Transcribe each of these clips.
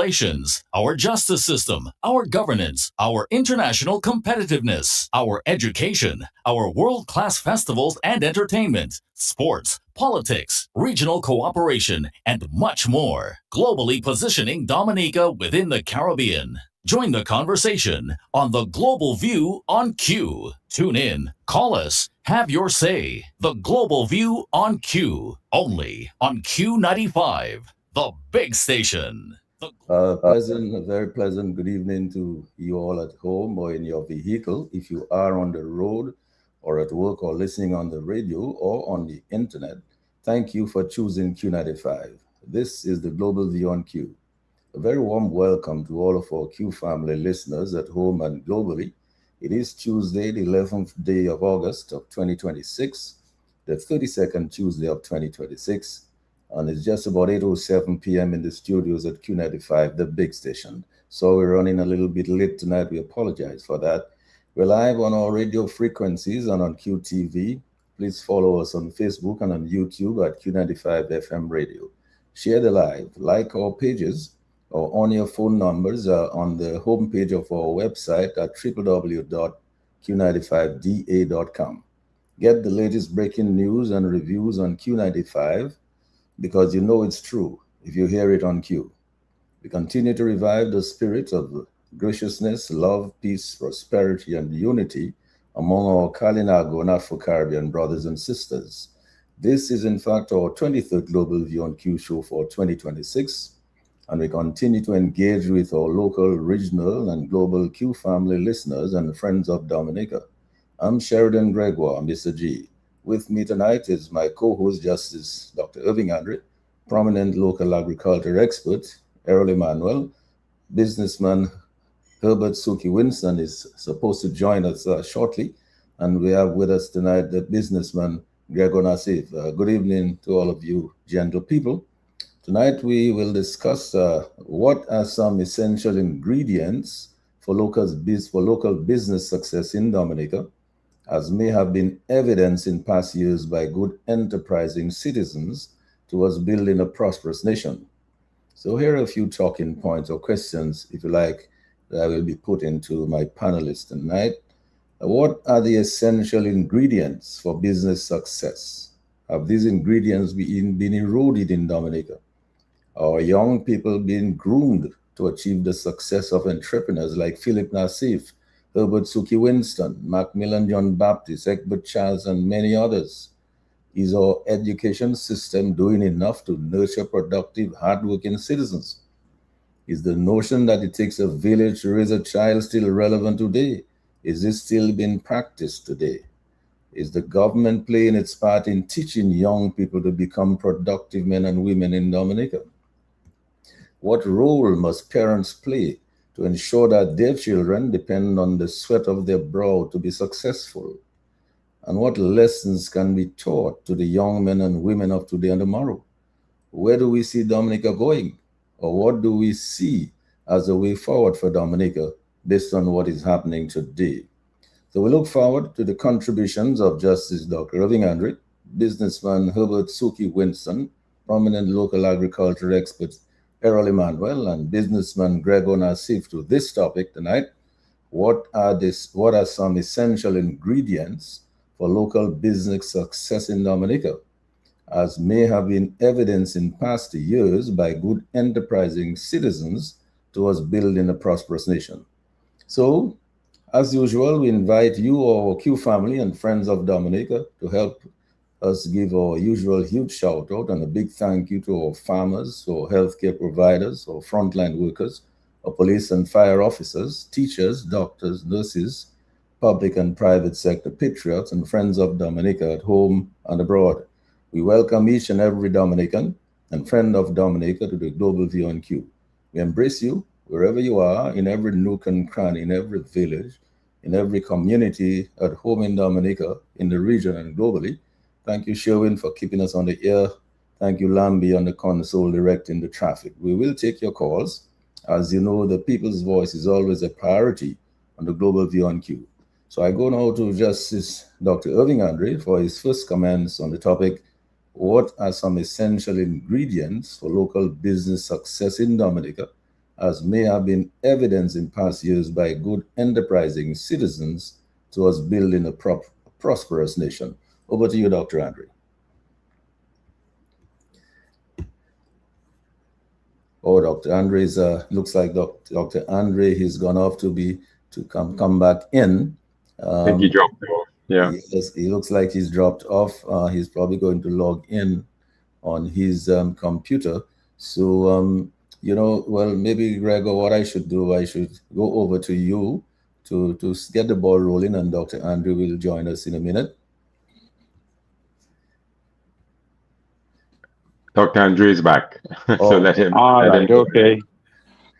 relations, our justice system, our governance, our international competitiveness, our education, our world class festivals and entertainment, sports, politics, regional cooperation, and much more. Globally positioning Dominica within the Caribbean. Join the conversation on the Global View on Q. Tune in, call us, have your say. The Global View on Q, only on Q95, the big station. A very pleasant good evening to you all at home or in your vehicle. If you are on the road or at work or listening on the radio or on the internet, thank you for choosing Q95. This is the Global View on Q. A very warm welcome to all of our Q family listeners at home and globally. It is Tuesday, the 11th day of August of 2026, the 32nd Tuesday of 2026, and it's just about 8:07 p.m. in the studios at Q95, the big station. So we're running a little bit late tonight. We apologize for that. We're live on our radio frequencies and on QTV. Please follow us on Facebook and on YouTube at Q95 FM Radio. Share the live, like our pages, or on your phone numbers on the homepage of our website at www.q95da.com. Get the latest breaking news and reviews on Q95 because you know it's true if you hear it on Q. We continue to revive the spirit of graciousness, love, peace, prosperity, and unity among our Kalinago and Afro-Caribbean brothers and sisters. This is in fact our 23rd Global View on Q show for 2026. And we continue to engage with our local, regional, and global Q family listeners and friends of Dominica. I'm Sheridan Gregoire, Mr. G. With me tonight is my co-host, Justice Dr. Irving Andre, prominent local agriculture expert, Errol Emmanuel, businessman Herbert Suki Winston is supposed to join us shortly, and we have with us tonight the businessman Gregor Nassif. Good evening to all of you, gentle people. Tonight we will discuss what are some essential ingredients for local business success in Dominica, as may have been evidenced in past years by good enterprising citizens towards building a prosperous nation. So here are a few talking points or questions, if you like, that I will be putting to my panelists tonight. What are the essential ingredients for business success? Have these ingredients been eroded in Dominica? Our young people being groomed to achieve the success of entrepreneurs like Philip Nassif, Herbert Suki Winston, Macmillan John Baptist, Egbert Charles, and many others? Is our education system doing enough to nurture productive, hardworking citizens? Is the notion that it takes a village to raise a child still relevant today? Is this still being practiced today? Is the government playing its part in teaching young people to become productive men and women in Dominica? What role must parents play to ensure that their children depend on the sweat of their brow to be successful? And what lessons can be taught to the young men and women of today and tomorrow? Where do we see Dominica going? Or what do we see as the way forward for Dominica based on what is happening today? So we look forward to the contributions of Justice Dr. Irving Andre, businessman Herbert Suki Winston, prominent local agriculture expert Errol Emmanuel, and businessman Gregor Nassif to this topic tonight. What are some essential ingredients for local business success in Dominica, as may have been evidenced in past years by good enterprising citizens towards building a prosperous nation? So, as usual, we invite you, our Q family and friends of Dominica, to help us give our usual huge shout out and a big thank you to our farmers, our healthcare providers, our frontline workers, our police and fire officers, teachers, doctors, nurses, public and private sector patriots, and friends of Dominica at home and abroad. We welcome each and every Dominican and friend of Dominica to the Global View on Q. We embrace you wherever you are, in every nook and cranny, in every village, in every community, at home in Dominica, in the region and globally. Thank you, Sherwin, for keeping us on the air. Thank you, Lambi, on the console directing the traffic. We will take your calls. As you know, the people's voice is always a priority on the Global View on Q. So I go now to Justice Dr. Irving Andre for his first comments on the topic, what are some essential ingredients for local business success in Dominica, as may have been evidenced in past years by good enterprising citizens towards building a prosperous nation. Over to you, Dr. Andre. Oh, Dr. Andre's looks like Dr. Andre, he's gone off to come back in. I think he dropped off. Yeah. He looks like he's dropped off. He's probably going to log in on his computer. So, well, maybe, Gregor, what I should do, I should go over to you to get the ball rolling, and Dr. Andre will join us in a minute. Dr. Andre is back. So let him. All right, okay.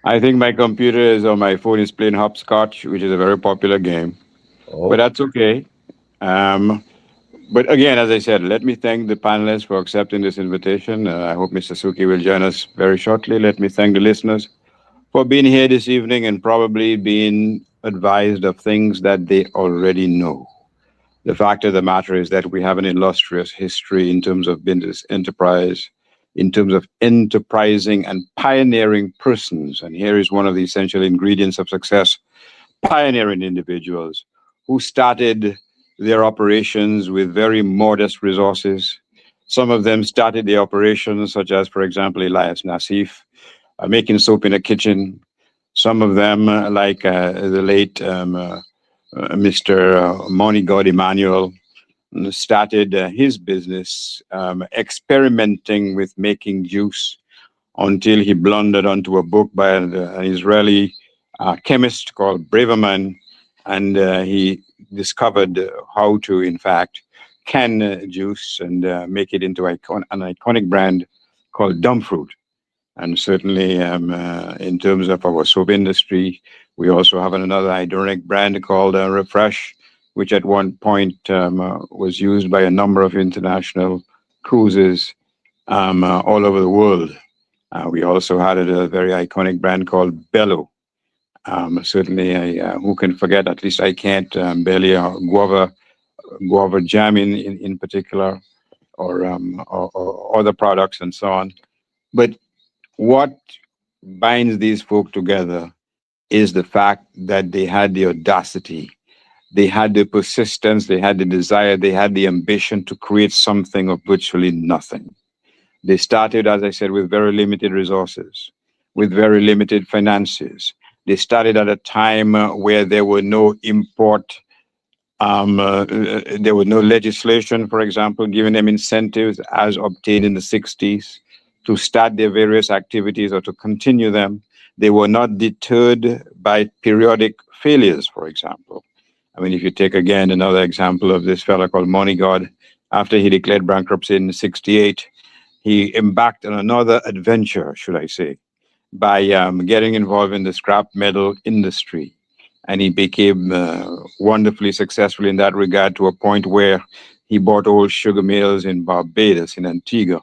I think my computer is on my phone is playing hopscotch, which is a very popular game. Oh. But that's okay. But again, as I said, let me thank the panelists for accepting this invitation. I hope Mr. Suki will join us very shortly. Let me thank the listeners for being here this evening and probably being advised of things that they already know. The fact of the matter is that we have an illustrious history in terms of business enterprise, in terms of enterprising and pioneering persons. And here is one of the essential ingredients of success: pioneering individuals who started their operations with very modest resources. Some of them started their operations, such as, for example, Elias Nassif, making soap in a kitchen. Some of them, like the late Mr. Monigod Emmanuel, started his business experimenting with making juice until he blundered onto a book by an Israeli chemist called Braverman, and he discovered how to, in fact, can juice and make it into an iconic brand called Dumfruit. And certainly in terms of our soap industry, we also have another ironic brand called Refresh, which at one point was used by a number of international cruises all over the world. We also had a very iconic brand called Bello. Certainly, who can forget, at least I can't, Belly guava jam in particular, or other products and so on. But what binds these folk together is the fact that they had the audacity, they had the persistence, they had the desire, they had the ambition to create something of virtually nothing. They started, as I said, with very limited resources, with very limited finances. They started at a time where there were no import, there was no legislation, for example, giving them incentives as obtained in the 60s to start their various activities or to continue them. They were not deterred by periodic failures, for example. I mean, if you take again another example of this fellow called Monigod, after he declared bankruptcy in 68, he embarked on another adventure, should I say, by getting involved in the scrap metal industry. And he became wonderfully successful in that regard, to a point where he bought old sugar mills in Barbados, in Antigua.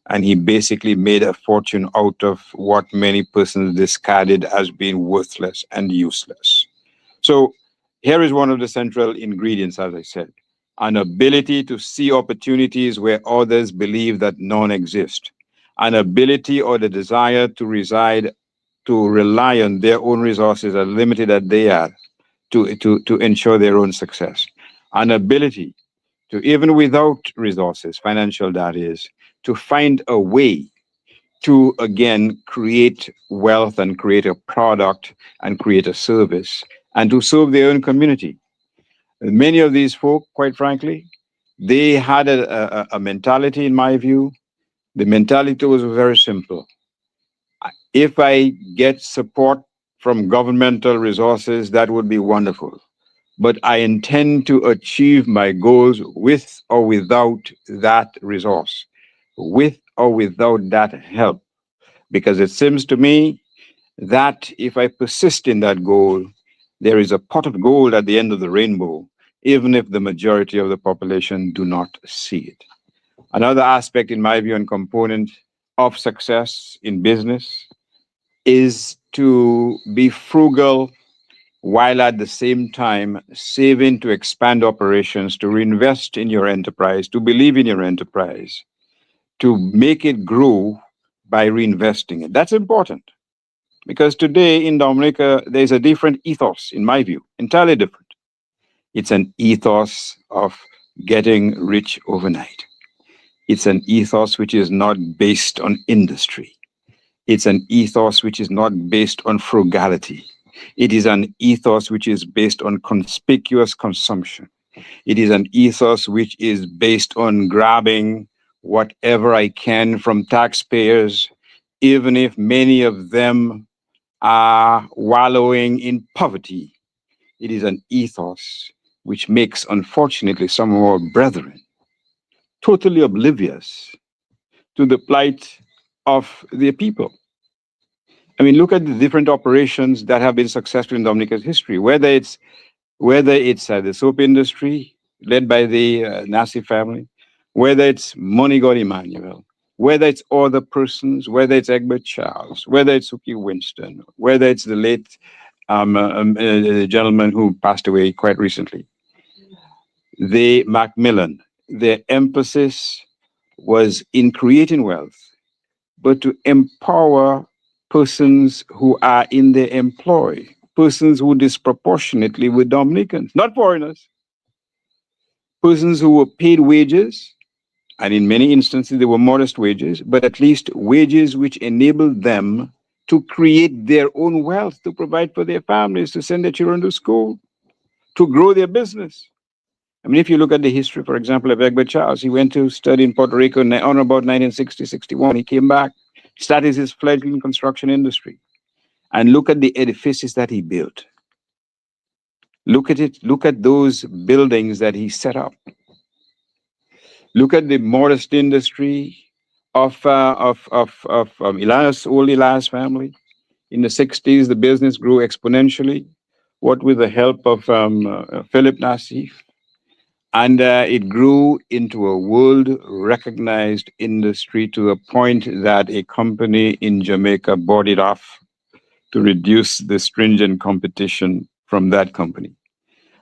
And he basically made a fortune out of what many persons discarded as being worthless and useless. So here is one of the central ingredients, as I said: an ability to see opportunities where others believe that none exist, an ability or the desire to rely on their own resources, as limited as they are, to ensure their own success, an ability to, even without resources, financial that is, to find a way to, again, create wealth and create a product and create a service and to serve their own community. Many of these folk, quite frankly, they had a mentality, in my view. The mentality was very simple. If I get support from governmental resources, that would be wonderful. But I intend to achieve my goals with or without that resource, with or without that help. Because it seems to me that if I persist in that goal, there is a pot of gold at the end of the rainbow, even if the majority of the population do not see it. Another aspect, in my view, and component of success in business is to be frugal while at the same time saving to expand operations, to reinvest in your enterprise, to believe in your enterprise, to make it grow by reinvesting it. That's important. Because today in Dominica, there's a different ethos, in my view, entirely different. It's an ethos of getting rich overnight. It's an ethos which is not based on industry. It's an ethos which is not based on frugality. It is an ethos which is based on conspicuous consumption. It is an ethos which is based on grabbing whatever I can from taxpayers, even if many of them are wallowing in poverty. It is an ethos which makes, unfortunately, some of our brethren totally oblivious to the plight of their people. I mean, look at the different operations that have been successful in Dominica's history, whether it's the soap industry led by the Nassi family, whether it's Money God Emmanuel, whether it's other persons, whether it's Egbert Charles, whether it's Suki Winston, whether it's the late gentleman who passed away quite recently, the Macmillan. Their emphasis was in creating wealth, but to empower persons who are in their employ, persons who disproportionately were Dominicans, not foreigners, persons who were paid wages, and in many instances they were modest wages, but at least wages which enabled them to create their own wealth, to provide for their families, to send their children to school, to grow their business. I mean, if you look at the history, for example, of Egbert Charles, he went to study in Puerto Rico on about 1960, 61. He came back, started his fledgling construction industry. And look at the edifices that he built. Look at it. Look at those buildings that he set up. Look at the modest industry of Elias, old Elias family. In the 60s, the business grew exponentially. What with the help of Philip Nassif. And it grew into a world-recognized industry to the point that a company in Jamaica bought it off to reduce the stringent competition from that company.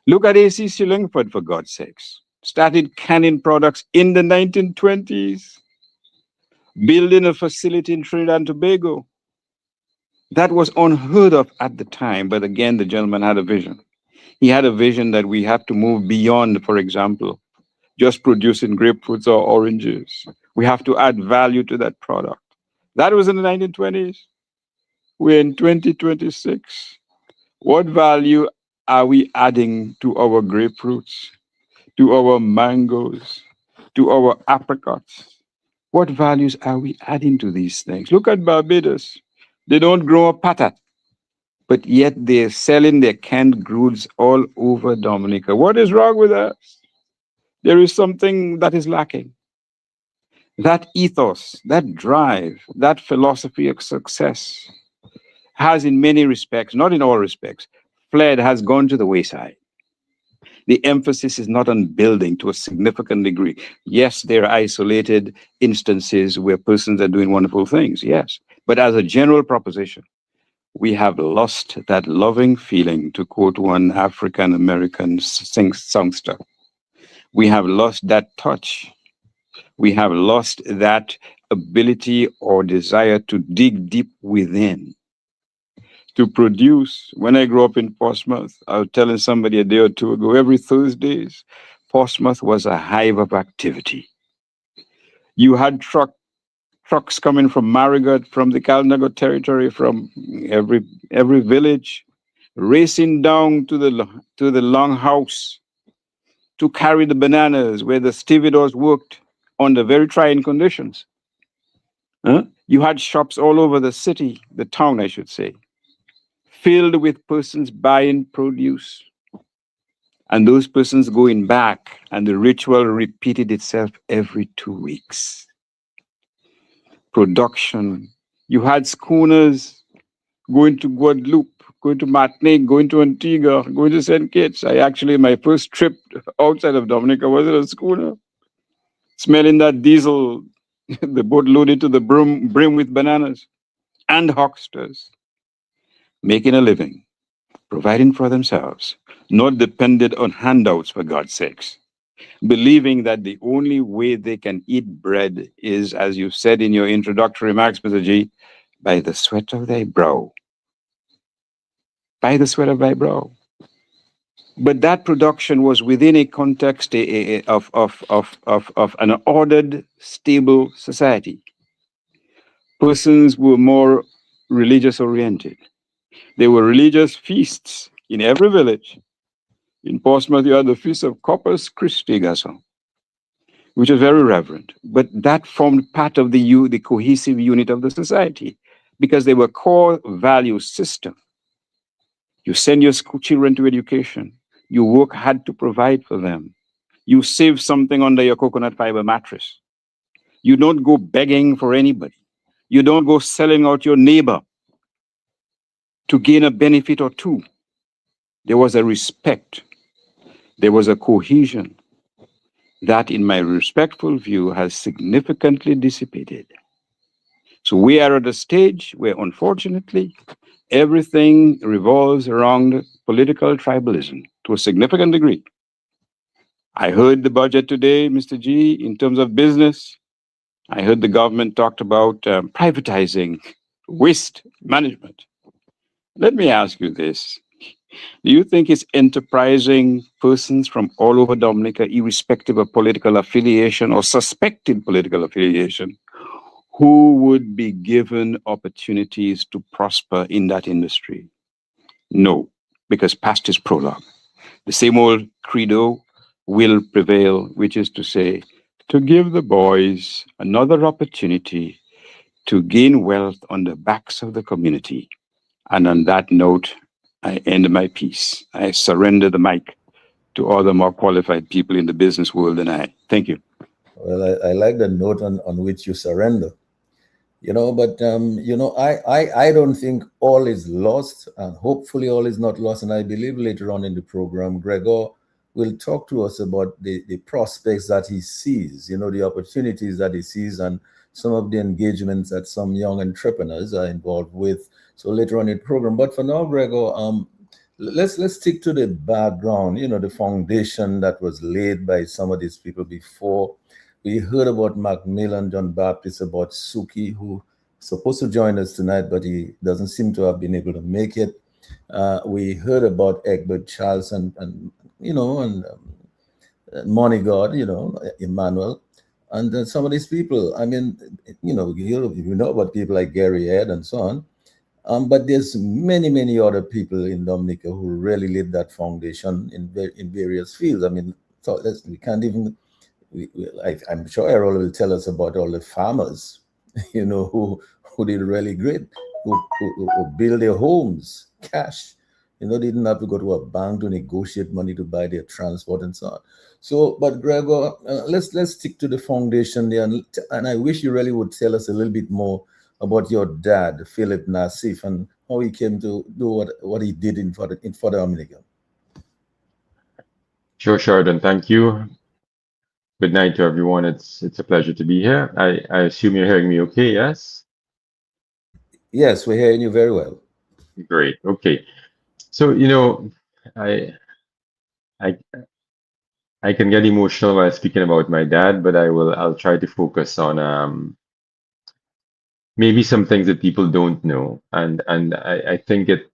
Look at A.C. Shillingford, for God's sakes. Started canning products in the 1920s, building a facility in Trinidad and Tobago. That was unheard of at the time, but again, the gentleman had a vision. He had a vision that we have to move beyond, for example, just producing grapefruits or oranges. We have to add value to that product. That was in the 1920s. We're in 2026. What value are we adding to our grapefruits, to our mangoes, to our apricots? What values are we adding to these things? Look at Barbados. They don't grow a patat, but yet they're selling their canned goods all over Dominica. What is wrong with us? There is something that is lacking. That ethos, that drive, that philosophy of success has in many respects, not in all respects, has gone to the wayside. The emphasis is not on building to a significant degree. Yes, there are isolated instances where persons are doing wonderful things, yes. But as a general proposition, we have lost that loving feeling, to quote one African-American songster. We have lost that touch. We have lost that ability or desire to dig deep within, to produce. When I grew up in Portsmouth, I was telling somebody a day or two ago, every Thursdays, Portsmouth was a hive of activity. You had trucks coming from Marigot, from the Kalnago territory, from every village, racing down to the Longhouse to carry the bananas where the stevedores worked under very trying conditions. You had shops all over the city, the town, I should say, filled with persons buying produce, and those persons going back, and the ritual repeated itself every 2 weeks. Production. You had schooners going to Guadeloupe, going to Martinique, going to Antigua, going to St. Kitts. My first trip outside of Dominica was in a schooner, smelling that diesel, the boat loaded to the brim with bananas, and hucksters, making a living, providing for themselves, not dependent on handouts, for God's sakes, believing that the only way they can eat bread is, as you said in your introductory remarks, Mr. G, by the sweat of their brow by the sweat of thy brow. But that production was within a context of an ordered, stable society. Persons were more religious oriented. There were religious feasts in every village. In Portsmouth, you had the Feast of Corpus Christi, Gasson, which was very reverent. But that formed part of the cohesive unit of the society because they were core value system. You send your children to education. You work hard to provide for them. You save something under your coconut fiber mattress. You don't go begging for anybody. You don't go selling out your neighbor to gain a benefit or two. There was a respect. There was a cohesion that, in my respectful view, has significantly dissipated. So we are at a stage where, unfortunately, everything revolves around political tribalism to a significant degree. I heard the budget today, Mr. G, in terms of business. I heard the government talked about privatizing waste management. Let me ask you this. Do you think it's enterprising persons from all over Dominica, irrespective of political affiliation or suspected political affiliation, who would be given opportunities to prosper in that industry? No, because past is prologue. The same old credo will prevail, which is to say, to give the boys another opportunity to gain wealth on the backs of the community. And on that note, I end my piece. I surrender the mic to other more qualified people in the business world than I. Thank you. Well, I like the note on which you surrender. But I don't think all is lost, and hopefully all is not lost. And I believe later on in the program, Gregor will talk to us about the prospects that he sees, the opportunities that he sees, and some of the engagements that some young entrepreneurs are involved with. So later on in the program. But for now, Gregor, let's stick to the background, the foundation that was laid by some of these people before. We heard about Macmillan John Baptist, about Suki, who is supposed to join us tonight, but he doesn't seem to have been able to make it. We heard about Egbert Charles and Money God, Emmanuel, and some of these people. I mean, you know about people like Gary Ed and so on. But there's many other people in Dominica who really laid that foundation in various fields. I mean, so we can't even. I'm sure Errol will tell us about all the farmers, who did really great, who build their homes, cash. They didn't have to go to a bank to negotiate money to buy their transport and so on. So, but Gregor, let's stick to the foundation there, and I wish you really would tell us a little bit more about your dad, Philip Nassif, and how he came to do what he did in Further Dominica. Sure, Sheridan. Thank you. Good night to everyone. It's a pleasure to be here. I assume you're hearing me okay, yes? Yes, we're hearing you very well. Great. Okay. So, I can get emotional while speaking about my dad, but I'll try to focus on maybe some things that people don't know, and I think it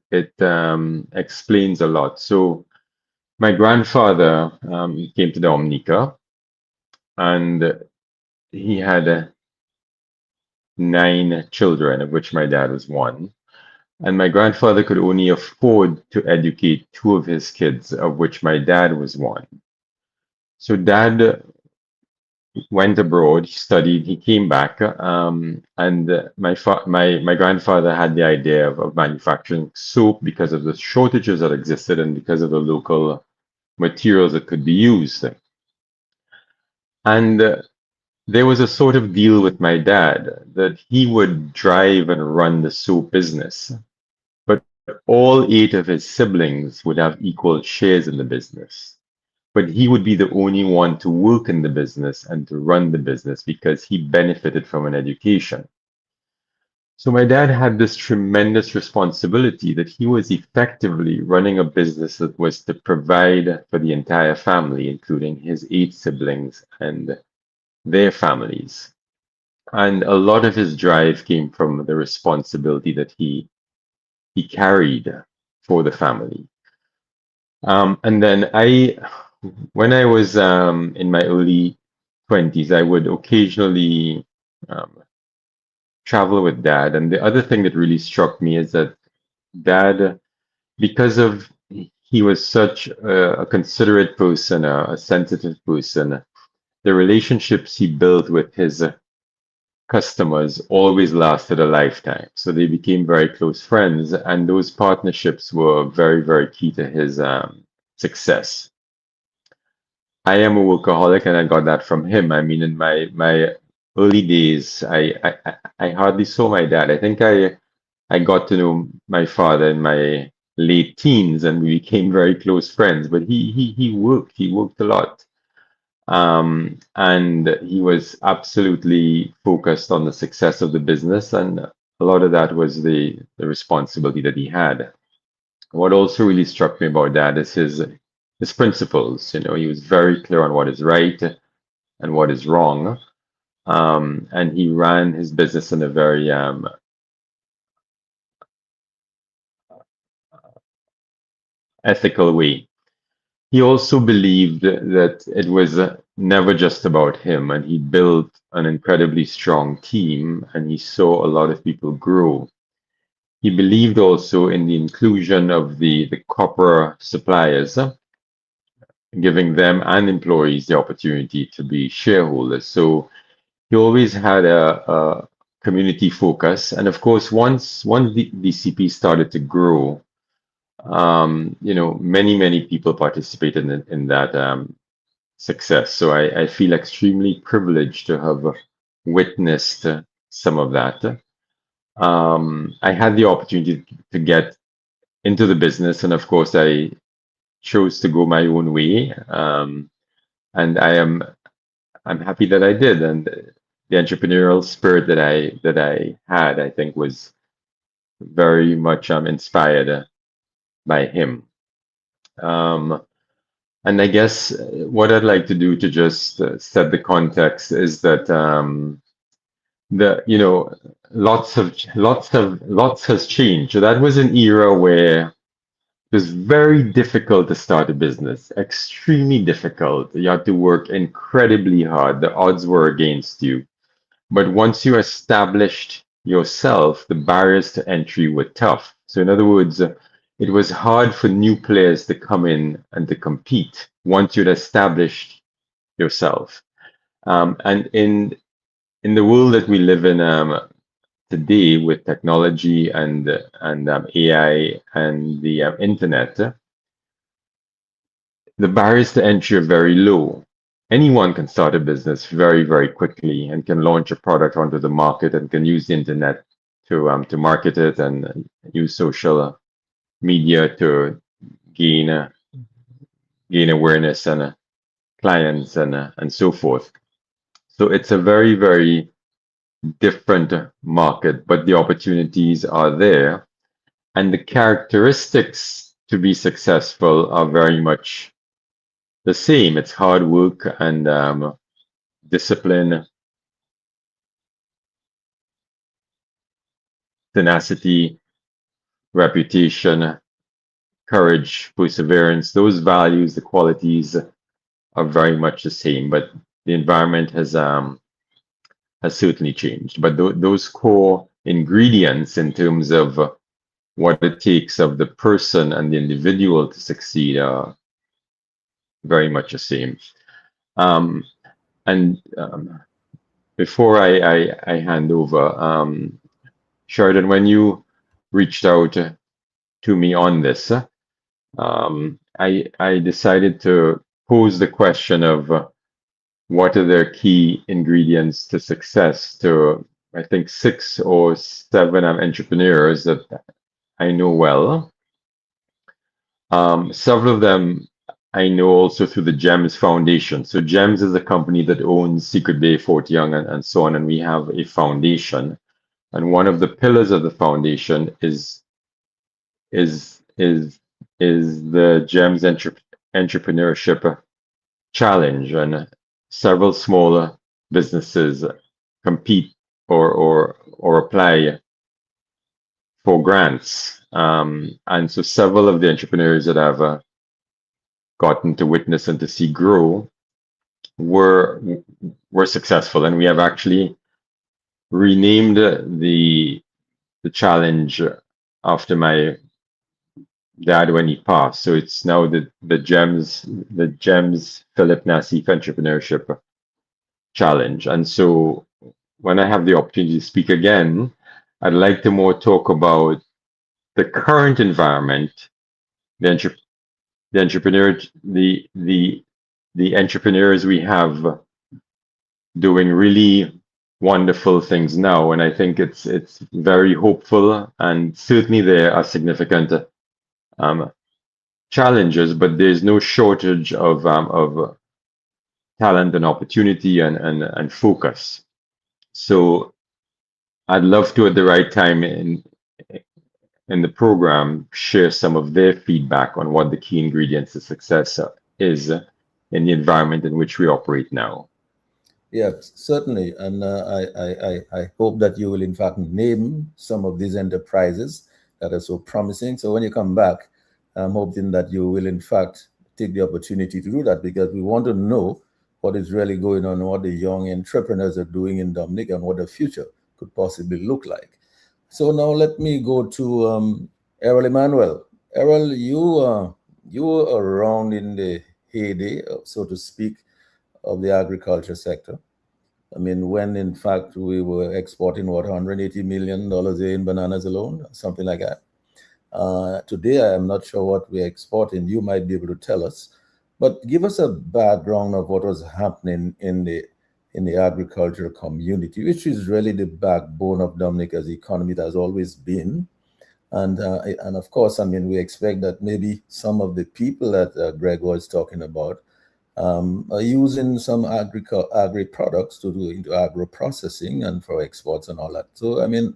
explains a lot. So my grandfather came to Dominica, and he had 9 children, of which my dad was one. And my grandfather could only afford to educate 2 of his kids, of which my dad was one. So dad went abroad, he studied, he came back, and my grandfather had the idea of manufacturing soap because of the shortages that existed and because of the local materials that could be used. And there was a sort of deal with my dad that he would drive and run the soap business, but all 8 of his siblings would have equal shares in the business. But he would be the only one to work in the business and to run the business because he benefited from an education. So my dad had this tremendous responsibility that he was effectively running a business that was to provide for the entire family, including his 8 siblings and their families. And a lot of his drive came from the responsibility that he carried for the family. And then when I was in my early 20s, I would occasionally travel with Dad. And the other thing that really struck me is that Dad, because of he was such a considerate person, a sensitive person, the relationships he built with his customers always lasted a lifetime. So they became very close friends, and those partnerships were very, very key to his success. I am a workaholic, and I got that from him. I mean, in my early days, I hardly saw my dad. I think I got to know my father in my late teens, and we became very close friends. But he worked a lot. And he was absolutely focused on the success of the business, and a lot of that was the responsibility that he had. What also really struck me about that is his principles. You know, he was very clear on what is right and what is wrong, and he ran his business in a very ethical way. He also believed that it was never just about him, and he built an incredibly strong team, and he saw a lot of people grow. He believed also in the inclusion of the copper suppliers, giving them and employees the opportunity to be shareholders. So he always had a community focus. And of course, once the DCP started to grow, you know, many people participated in that success. So I feel extremely privileged to have witnessed some of that. I had the opportunity to get into the business, and of course, I chose to go my own way. And I'm happy that I did. And the entrepreneurial spirit that I had, I think, was very much inspired by him. And I guess what I'd like to do to just set the context is that you know, lots has changed. So that was an era where it was very difficult to start a business, extremely difficult. You had to work incredibly hard. The odds were against you. But once you established yourself, the barriers to entry were tough. So in other words, it was hard for new players to come in and to compete once you'd established yourself. And in the world that we live in today, with technology and AI and the internet, the barriers to entry are very low. Anyone can start a business very, very quickly and can launch a product onto the market and can use the internet to market it and use social media to gain awareness and clients and so forth. So it's a very, very different market, but the opportunities are there, and the characteristics to be successful are very much the same. It's hard work and discipline, tenacity, reputation, courage, perseverance. Those values, the qualities are very much the same, but the environment has certainly changed. But those core ingredients in terms of what it takes of the person and the individual to succeed are very much the same. Before I hand over, Sheridan, when you reached out to me on this, I decided to pose the question of what are their key ingredients to success to, I think, 6 or 7 entrepreneurs that I know well. Several of them I know also through the GEMS Foundation. So GEMS is a company that owns Secret Bay, Fort Young, and so on, and we have a foundation. And one of the pillars of the foundation is the GEMS Entrepreneurship Challenge, and several smaller businesses compete or apply for grants And so several of the entrepreneurs that I've gotten to witness and to see grow were successful, and we have actually renamed the challenge after my dad when he passed. So it's now the GEMS Philip Nassif Entrepreneurship Challenge. And so when I have the opportunity to speak again, I'd like to more talk about the current environment, the entrepreneur, the entrepreneurs we have doing really wonderful things now, and I think it's very hopeful. And certainly there are significant challenges, but there's no shortage of talent and opportunity and focus. So I'd love to, at the right time in the program, share some of their feedback on what the key ingredients to success is in the environment in which we operate now. Yeah, certainly. And I hope that you will, in fact, name some of these enterprises that are so promising. So when you come back, I'm hoping that you will, in fact, take the opportunity to do that, because we want to know what is really going on, what the young entrepreneurs are doing in Dominica, and what the future could possibly look like. So now let me go to Errol Emmanuel. Errol, you were around in the heyday, so to speak, of the agriculture sector. I mean, when in fact we were exporting what, $180 million in bananas alone, something like that. Today, I am not sure what we're exporting. You might be able to tell us, but give us a background of what was happening in the agricultural community, which is really the backbone of Dominica's economy. It has always been. And of course, I mean, we expect that maybe some of the people that Greg was talking about are using some agri products to do into agro processing and for exports and all that. So, I mean,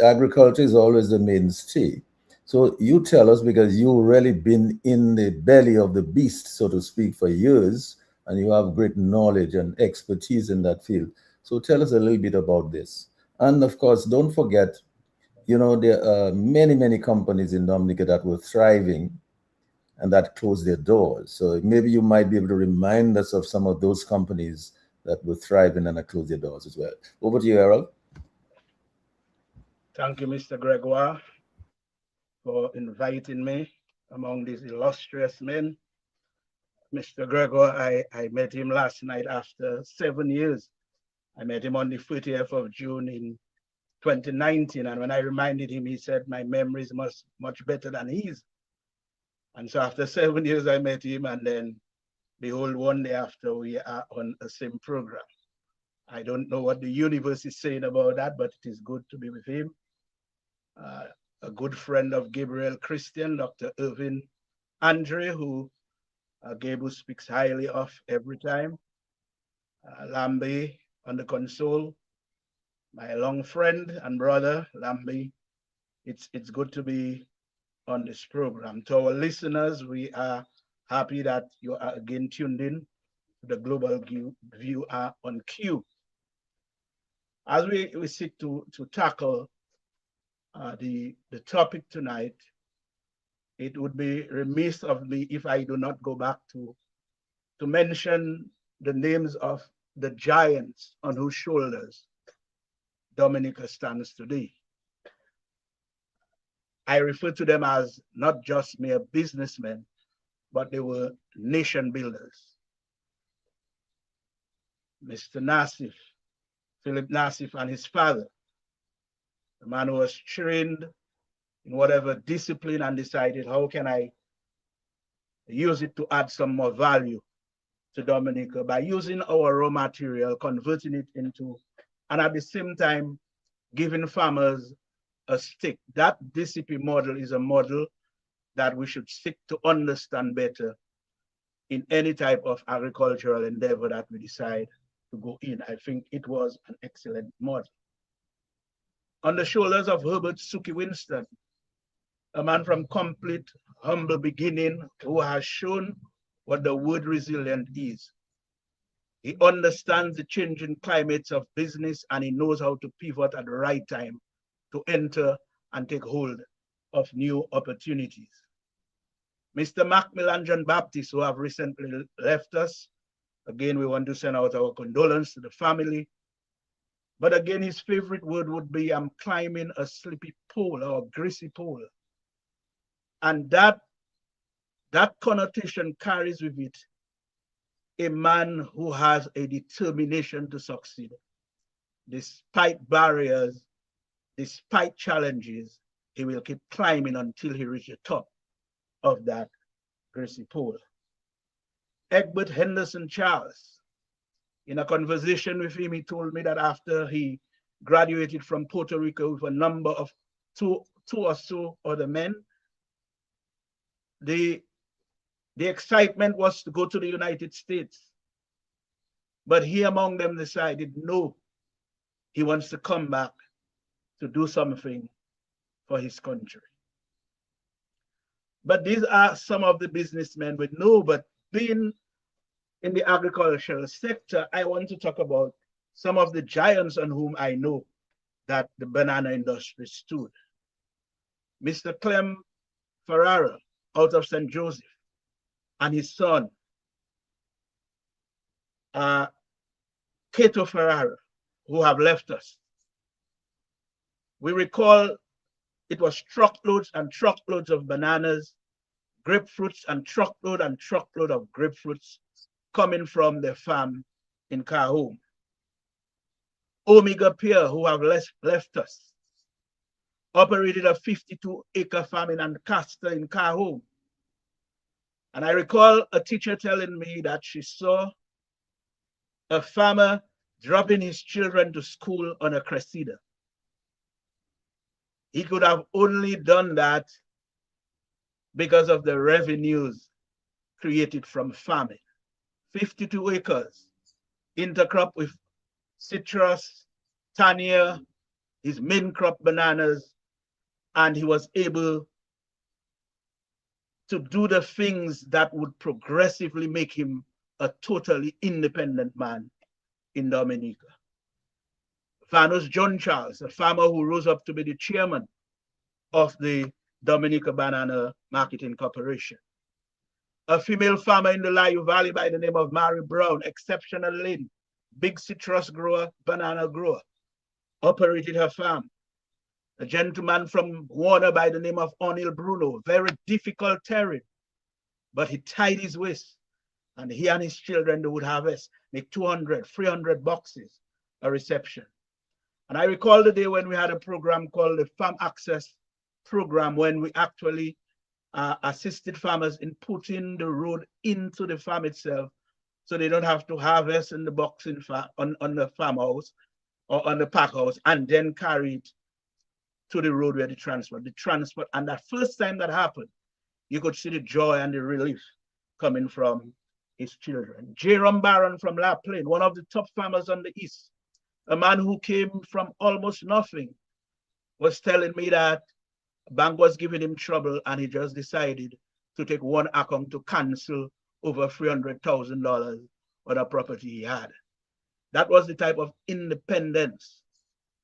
agriculture is always the mainstay. So you tell us, because you've really been in the belly of the beast, so to speak, for years, and you have great knowledge and expertise in that field. So tell us a little bit about this. And of course, don't forget, there are many, many companies in Dominica that were thriving and that closed their doors. So maybe you might be able to remind us of some of those companies that were thriving and that closed their doors as well. Over to you, Errol. Thank you, Mr. Gregoire, for inviting me among these illustrious men. Mr. Gregoire, I met him last night after 7 years. I met him on the 30th of June in 2019. And when I reminded him, he said, my memory is much better than his. And so after 7 years, I met him, and then behold, one day after, we are on the same program. I don't know what the universe is saying about that, but it is good to be with him. A good friend of Gabriel Christian, Dr. Irvin Andre, who Gabriel speaks highly of every time. Lambi on the console, my long friend and brother, Lambi. It's good to be on this program. To our listeners, we are happy that you are again tuned in to the Global View on Q. As we seek to tackle the topic tonight, it would be remiss of me if I do not go back to mention the names of the giants on whose shoulders Dominica stands today. I refer to them as not just mere businessmen, but they were nation builders. Mr. Nassif, Philip Nassif, and his father, the man who was trained in whatever discipline and decided, how can I use it to add some more value to Dominica by using our raw material, converting it into, and at the same time, giving farmers a stick. That DCP model is a model that we should seek to understand better in any type of agricultural endeavor that we decide to go in. I think it was an excellent model. On the shoulders of Herbert Suki Winston, a man from complete humble beginning who has shown what the word resilient is. He understands the changing climates of business, and he knows how to pivot at the right time to enter and take hold of new opportunities. Mr. Macmillan John Baptist, who have recently left us, again, we want to send out our condolence to the family. But again, his favorite word would be, I'm climbing a slippy pole or a greasy pole. And that connotation carries with it a man who has a determination to succeed. Despite barriers, despite challenges, he will keep climbing until he reaches the top of that greasy pole. Egbert Henderson Charles, in a conversation with him, he told me that after he graduated from Puerto Rico with a number of two or so other men, the excitement was to go to the United States. But he among them decided, no, he wants to come back to do something for his country. But these are some of the businessmen we know, but being in the agricultural sector, I want to talk about some of the giants on whom I know that the banana industry stood. Mr. Clem Ferrara out of St. Joseph and his son, Cato Ferrara, who have left us. We recall it was truckloads and truckloads of bananas, grapefruits, and truckload of grapefruits coming from the farm in Cahome. Omega Pierre, who have left us, operated a 52-acre farm in Ancaster in Cahome. And I recall a teacher telling me that she saw a farmer dropping his children to school on a Cressida. He could have only done that because of the revenues created from farming. 52 acres, intercrop with citrus, tania, his main crop bananas, and he was able to do the things that would progressively make him a totally independent man in Dominica. Vanus John Charles, a farmer who rose up to be the chairman of the Dominica Banana Marketing Corporation. A female farmer in the Layou Valley by the name of Mary Brown, exceptional lady, big citrus grower, banana grower, operated her farm. A gentleman from Warner by the name of O'Neill Bruno, very difficult terrain, but he tied his waist, and he and his children, they would harvest, make 200, 300 boxes a reception. And I recall the day when we had a program called the Farm Access Program, when we actually assisted farmers in putting the road into the farm itself, so they don't have to harvest in the box on the farmhouse or on the pack house and then carry it to the road where the transport. And that first time that happened, you could see the joy and the relief coming from his children. Jerome Barron from La Plaine, one of the top farmers on the East, a man who came from almost nothing, was telling me that bank was giving him trouble and he just decided to take one account to cancel over $300,000 on a property he had. That was the type of independence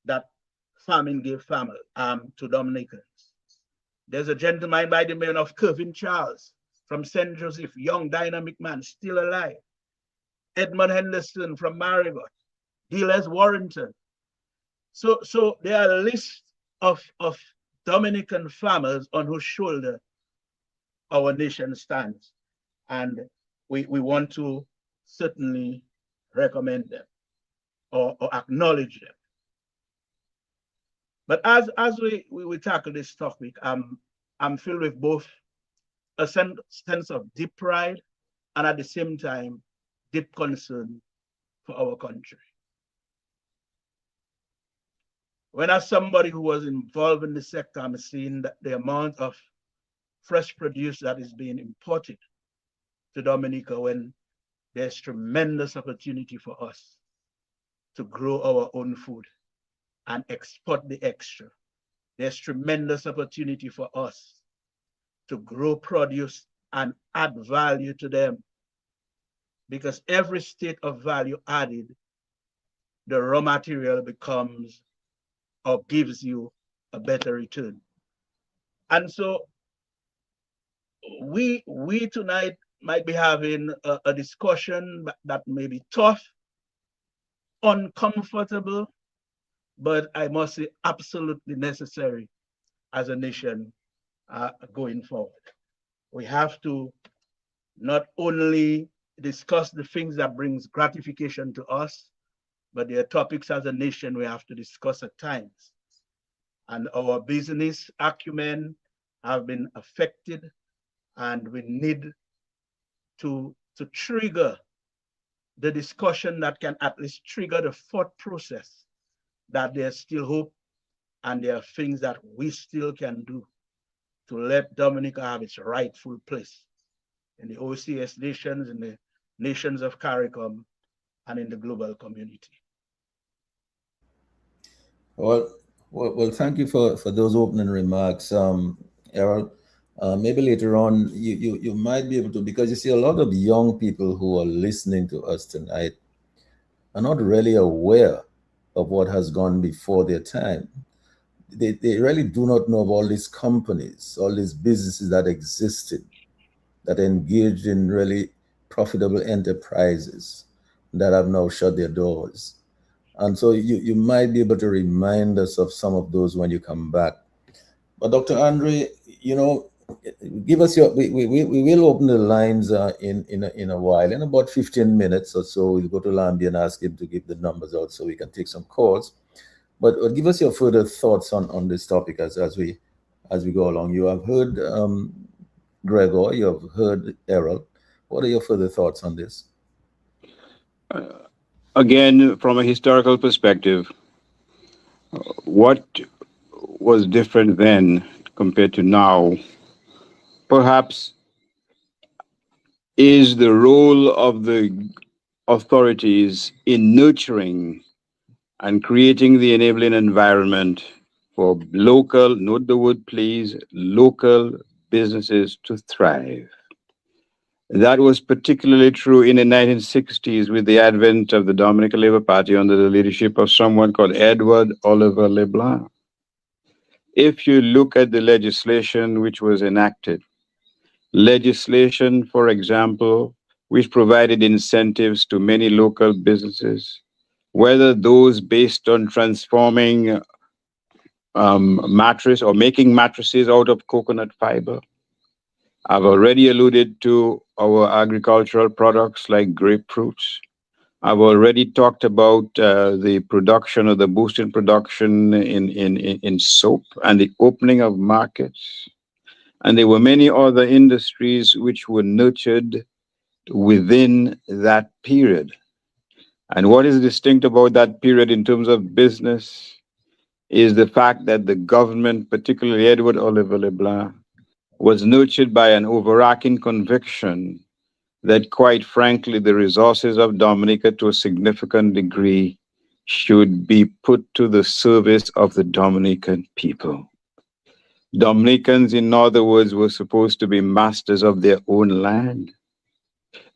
that farming gave farmers to Dominicans. There's a gentleman by the name of Kevin Charles from St. Joseph, young dynamic man, still alive. Edmund Henderson from Marigot, D.Les Warrington. So there are a list of Dominican farmers on whose shoulder our nation stands. And we want to certainly recommend them or acknowledge them. But as we tackle this topic, I'm filled with both a sense of deep pride and at the same time, deep concern for our country. When as somebody who was involved in the sector, I'm seeing that the amount of fresh produce that is being imported to Dominica, when there's tremendous opportunity for us to grow our own food and export the extra. There's tremendous opportunity for us to grow produce and add value to them, because every state of value added, the raw material becomes or gives you a better return. And so we tonight might be having a discussion that may be tough, uncomfortable, but I must say absolutely necessary as a nation going forward. We have to not only discuss the things that brings gratification to us, but there are topics as a nation we have to discuss at times. And our business acumen have been affected, and we need to trigger the discussion that can at least trigger the thought process that there's still hope and there are things that we still can do to let Dominica have its rightful place in the OCS nations, in the nations of CARICOM, and in the global community. Well, thank you for those opening remarks, Errol. Maybe later on you might be able to, because you see a lot of young people who are listening to us tonight are not really aware of what has gone before their time. They really do not know of all these companies, all these businesses that existed, that engaged in really profitable enterprises that have now shut their doors. And so you might be able to remind us of some of those when you come back. But Dr. Andre, give us your, we will open the lines in a while. In about 15 minutes or so, we'll go to Lambie and ask him to give the numbers out so we can take some calls. But give us your further thoughts on this topic as we go along. You have heard Gregor, you have heard Errol. What are your further thoughts on this? Again, from a historical perspective, what was different then compared to now, perhaps, is the role of the authorities in nurturing and creating the enabling environment for local, note the word please, local businesses to thrive. That was particularly true in the 1960s with the advent of the Dominican Labour Party under the leadership of someone called Edward Oliver LeBlanc. If you look at the legislation which was enacted, legislation, for example, which provided incentives to many local businesses, whether those based on transforming mattress or making mattresses out of coconut fiber. I've already alluded to our agricultural products like grapefruits. I've already talked about the production or the boost in production in soap and the opening of markets. And there were many other industries which were nurtured within that period. And what is distinct about that period in terms of business is the fact that the government, particularly Edward Oliver LeBlanc, was nurtured by an overarching conviction that, quite frankly, the resources of Dominica to a significant degree should be put to the service of the Dominican people. Dominicans, in other words, were supposed to be masters of their own land.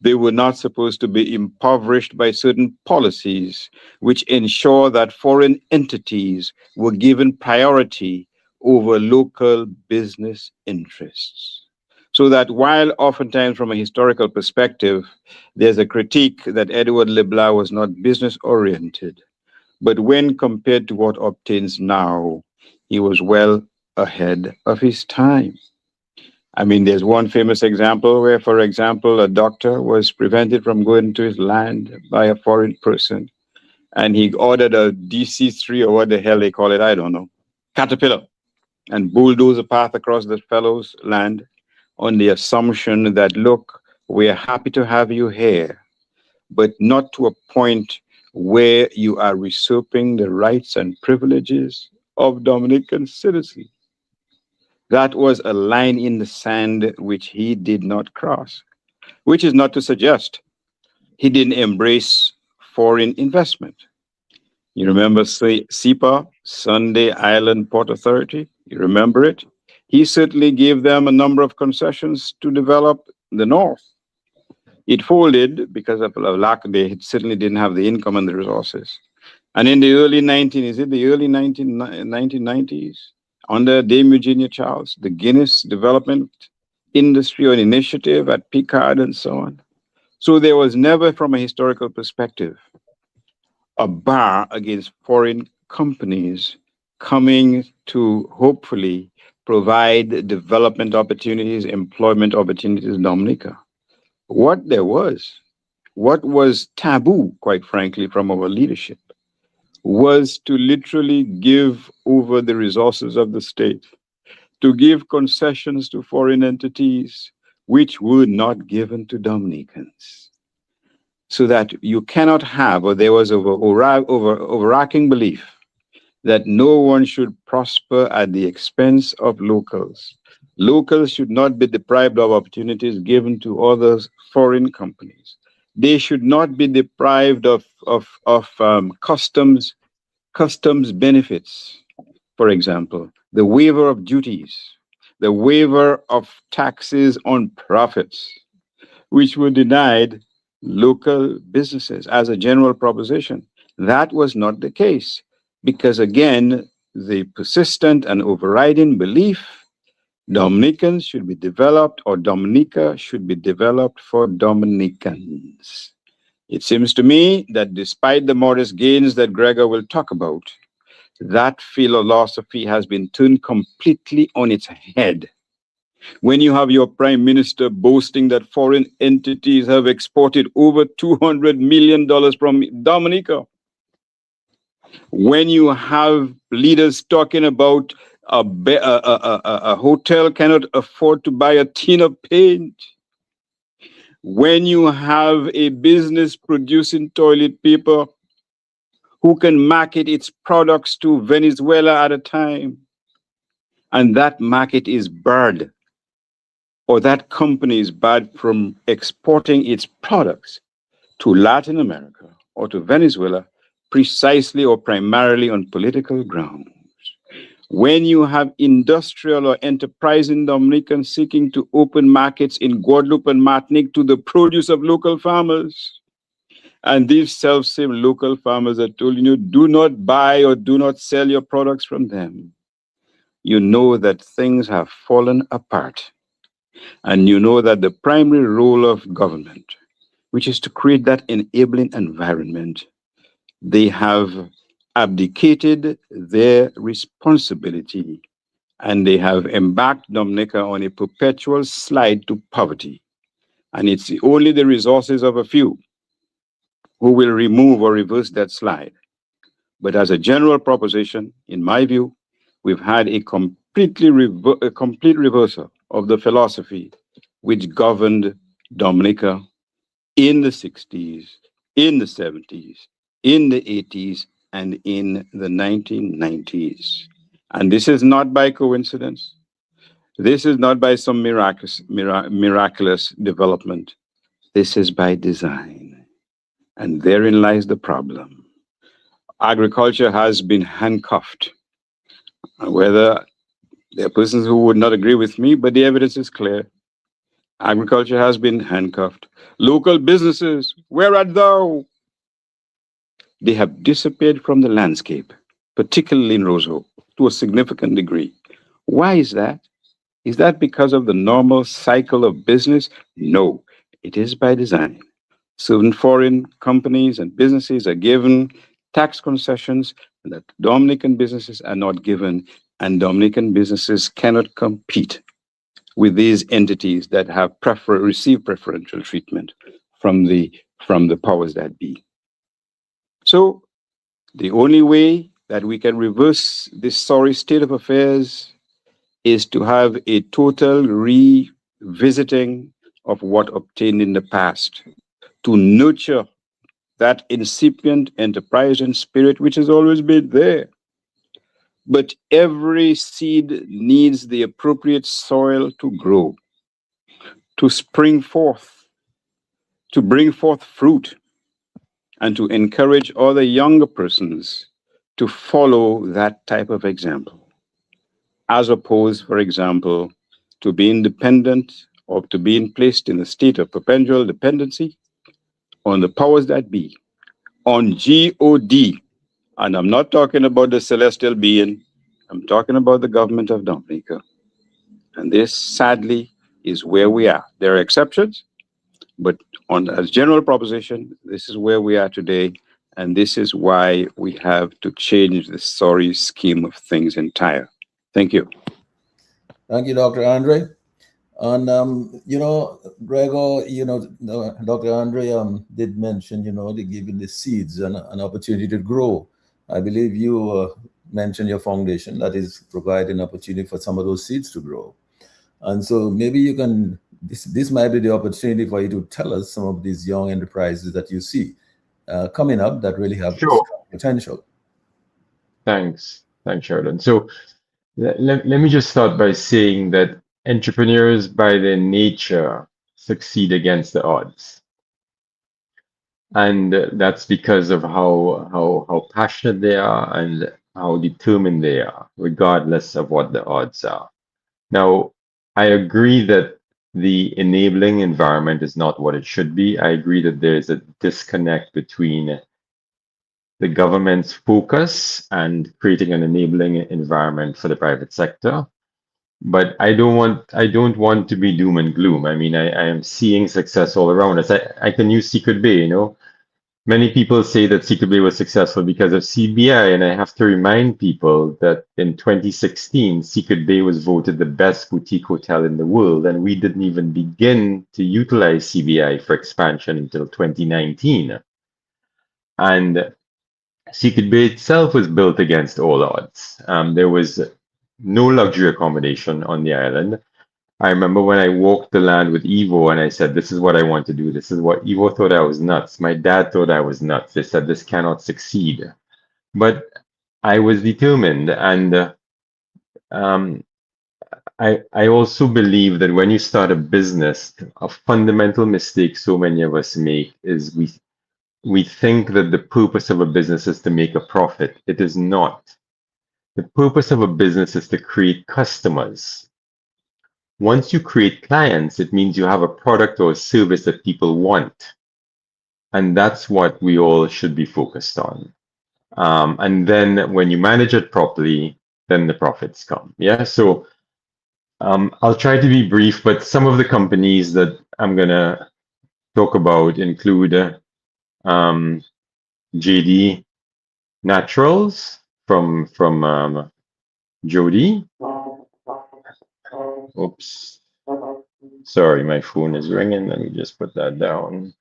They were not supposed to be impoverished by certain policies which ensure that foreign entities were given priority over local business interests. So that while oftentimes from a historical perspective, there's a critique that Edward LeBlanc was not business oriented, but when compared to what obtains now, he was well ahead of his time. I mean, there's one famous example where, for example, a doctor was prevented from going to his land by a foreign person, and he ordered a DC-3 or what the hell they call it, I don't know, caterpillar, and bulldoze a path across the fellow's land on the assumption that, look, we're happy to have you here, but not to a point where you are usurping the rights and privileges of Dominican citizens. That was a line in the sand which he did not cross, which is not to suggest he didn't embrace foreign investment. You remember SIPA, Sunday Island Port Authority? You remember it? He certainly gave them a number of concessions to develop the North. It folded because of lack. They certainly didn't have the income and the resources. And in the early 1990s, under Dame Eugenia Charles, the Guinness Development Industry or Initiative at Picard and so on. So there was never, from a historical perspective, a bar against foreign companies coming to hopefully provide development opportunities, employment opportunities in Dominica. What was taboo, quite frankly, from our leadership, was to literally give over the resources of the state, to give concessions to foreign entities which were not given to Dominicans. So that you cannot have, or there was overarching belief that no one should prosper at the expense of locals. Locals should not be deprived of opportunities given to other foreign companies. They should not be deprived of customs benefits, for example, the waiver of duties, the waiver of taxes on profits, which were denied local businesses as a general proposition. That was not the case because, again, the persistent and overriding belief Dominicans should be developed, or Dominica should be developed for Dominicans. It seems to me that despite the modest gains that Gregor will talk about, that philosophy has been turned completely on its head. When you have your prime minister boasting that foreign entities have exported over $200 million from Dominica, when you have leaders talking about a hotel cannot afford to buy a tin of paint, when you have a business producing toilet paper who can market its products to Venezuela at a time, and that market is barred, or that company is barred from exporting its products to Latin America or to Venezuela precisely or primarily on political grounds. When you have industrial or enterprising Dominicans seeking to open markets in Guadeloupe and Martinique to the produce of local farmers, and these self-same local farmers are told, do not buy or do not sell your products from them, you know that things have fallen apart. And you know that the primary role of government, which is to create that enabling environment, they have abdicated their responsibility and they have embarked Dominica on a perpetual slide to poverty. And it's only the resources of a few who will remove or reverse that slide. But as a general proposition, in my view, we've had a complete reversal of the philosophy which governed Dominica in the 60s, in the 70s, in the 80s, and in the 1990s. And this is not by coincidence. This is not by some miraculous development. This is by design. And therein lies the problem. Agriculture has been handcuffed. Whether there are persons who would not agree with me, but the evidence is clear. Agriculture has been handcuffed. Local businesses, where art thou? They have disappeared from the landscape, particularly in Roseau, to a significant degree. Why is that? Is that because of the normal cycle of business? No, it is by design. Certain foreign companies and businesses are given tax concessions that Dominican businesses are not given, and Dominican businesses cannot compete with these entities that have received preferential treatment from the powers that be. So the only way that we can reverse this sorry state of affairs is to have a total revisiting of what obtained in the past, to nurture that incipient enterprising spirit which has always been there. But every seed needs the appropriate soil to grow, to spring forth, to bring forth fruit, and to encourage other younger persons to follow that type of example, as opposed, for example, to being dependent or to being placed in a state of perpetual dependency on the powers that be, on God. And I'm not talking about the celestial being. I'm talking about the government of Dominica. And this, sadly, is where we are. There are exceptions, but as general proposition, this is where we are today. And this is why we have to change the sorry scheme of things entire. Thank you. Thank you, Dr. Andre. And, Gregor, Dr. Andre did mention, they giving the seeds an opportunity to grow. I believe you mentioned your foundation that is providing opportunity for some of those seeds to grow. And so maybe you can, this might be the opportunity for you to tell us some of these young enterprises that you see coming up that really have potential. Thanks, Sheldon. So let me just start by saying that entrepreneurs by their nature succeed against the odds. And that's because of how passionate they are and how determined they are, regardless of what the odds are. Now, I agree that the enabling environment is not what it should be. I agree that there's a disconnect between the government's focus and creating an enabling environment for the private sector. But I don't want to be doom and gloom. I mean, I am seeing success all around us. I can use Secret Bay, Many people say that Secret Bay was successful because of CBI, and I have to remind people that in 2016, Secret Bay was voted the best boutique hotel in the world, and we didn't even begin to utilize CBI for expansion until 2019. And Secret Bay itself was built against all odds. There was no luxury accommodation on the island. I remember when I walked the land with Evo and I said, this is what I want to do. This is what Evo thought I was nuts. My dad thought I was nuts. They said, this cannot succeed. But I was determined. And I also believe that when you start a business, a fundamental mistake so many of us make is we think that the purpose of a business is to make a profit. It is not. The purpose of a business is to create customers. Once you create clients, it means you have a product or a service that people want. And that's what we all should be focused on. And then when you manage it properly, then the profits come. Yeah. So I'll try to be brief, but some of the companies that I'm going to talk about include JD Naturals from Jody. Oops. Sorry, my phone is ringing. Let me just put that down.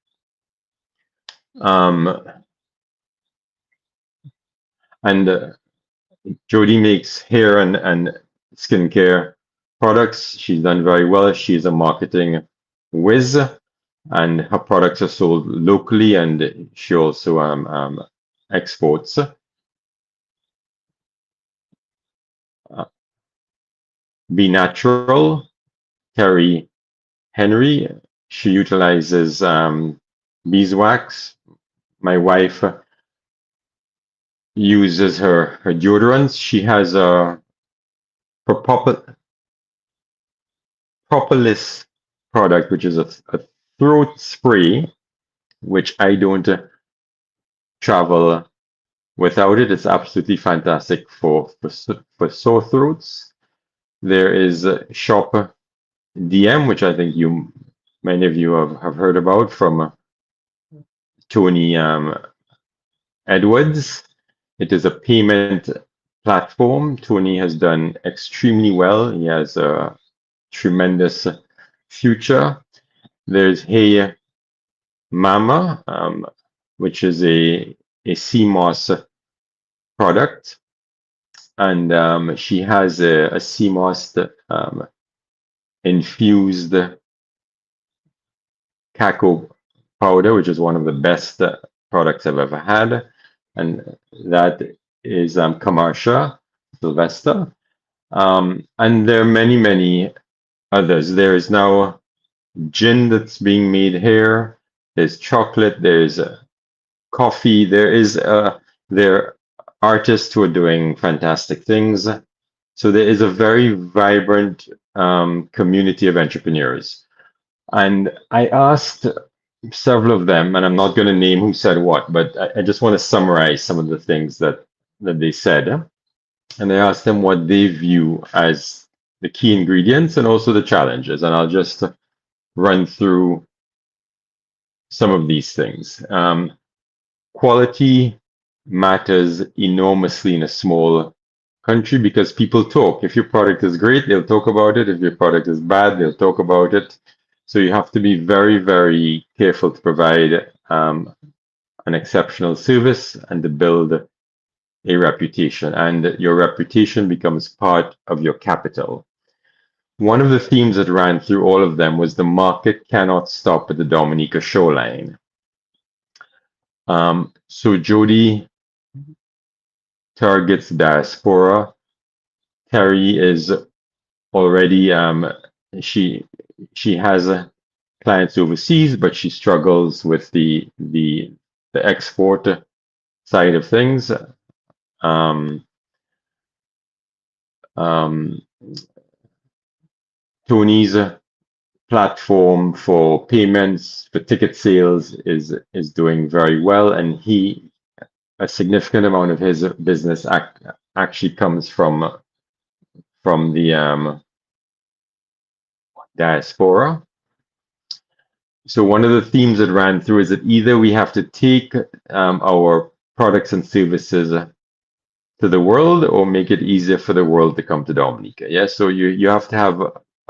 Jody makes hair and skincare products. She's done very well. She's a marketing whiz, and her products are sold locally, and she also exports. Be Natural, Terry Henry, she utilizes beeswax. My wife uses her deodorants. She has a Propolis product, which is a throat spray, which I don't travel without it. It's absolutely fantastic for sore throats. There is Shop DM, which I think many of you have heard about from Tony Edwards. It is a payment platform. Tony has done extremely well. He has a tremendous future. There's Hey Mama, which is a CMOS product. And she has a CMOS infused cacao powder, which is one of the best products I've ever had. And that is Kamarsha Sylvester. And there are many, many others. There is now gin that's being made here. There's chocolate. There's coffee. There are artists who are doing fantastic things. So there is a very vibrant community of entrepreneurs. And I asked several of them, and I'm not going to name who said what, but I just want to summarize some of the things that they said. and I asked them what they view as the key ingredients and also the challenges. And I'll just run through some of these things. Quality matters enormously in a small country because people talk. If your product is great, they'll talk about it. If your product is bad, they'll talk about it. So you have to be very, very careful to provide an exceptional service and to build a reputation. And your reputation becomes part of your capital. One of the themes that ran through all of them was the market cannot stop at the Dominica shoreline. So Jody targets diaspora. Terry is already she has clients overseas, but she struggles with the export side of things. Tony's platform for payments for ticket sales is doing very well, and a significant amount of his business actually comes from the diaspora. So one of the themes that ran through is that either we have to take our products and services to the world or make it easier for the world to come to Dominica. Yeah, so you have to have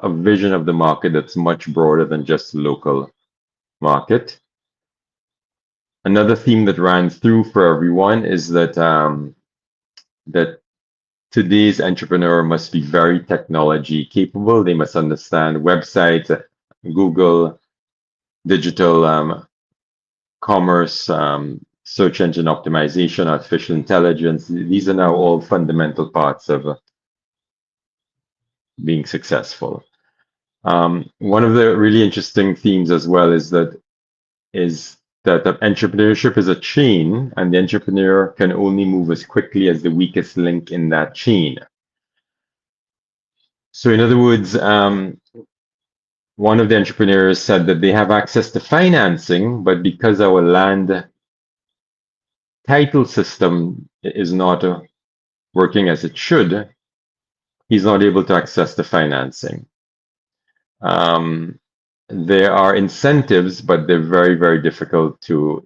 a vision of the market that's much broader than just the local market. Another theme that ran through for everyone is that that today's entrepreneur must be very technology capable. They must understand websites, Google, digital commerce, search engine optimization, artificial intelligence. These are now all fundamental parts of being successful. One of the really interesting themes as well is that entrepreneurship is a chain, and the entrepreneur can only move as quickly as the weakest link in that chain. So in other words, one of the entrepreneurs said that they have access to financing, but because our land title system is not working as it should, he's not able to access the financing. There are incentives, but they're very, very difficult to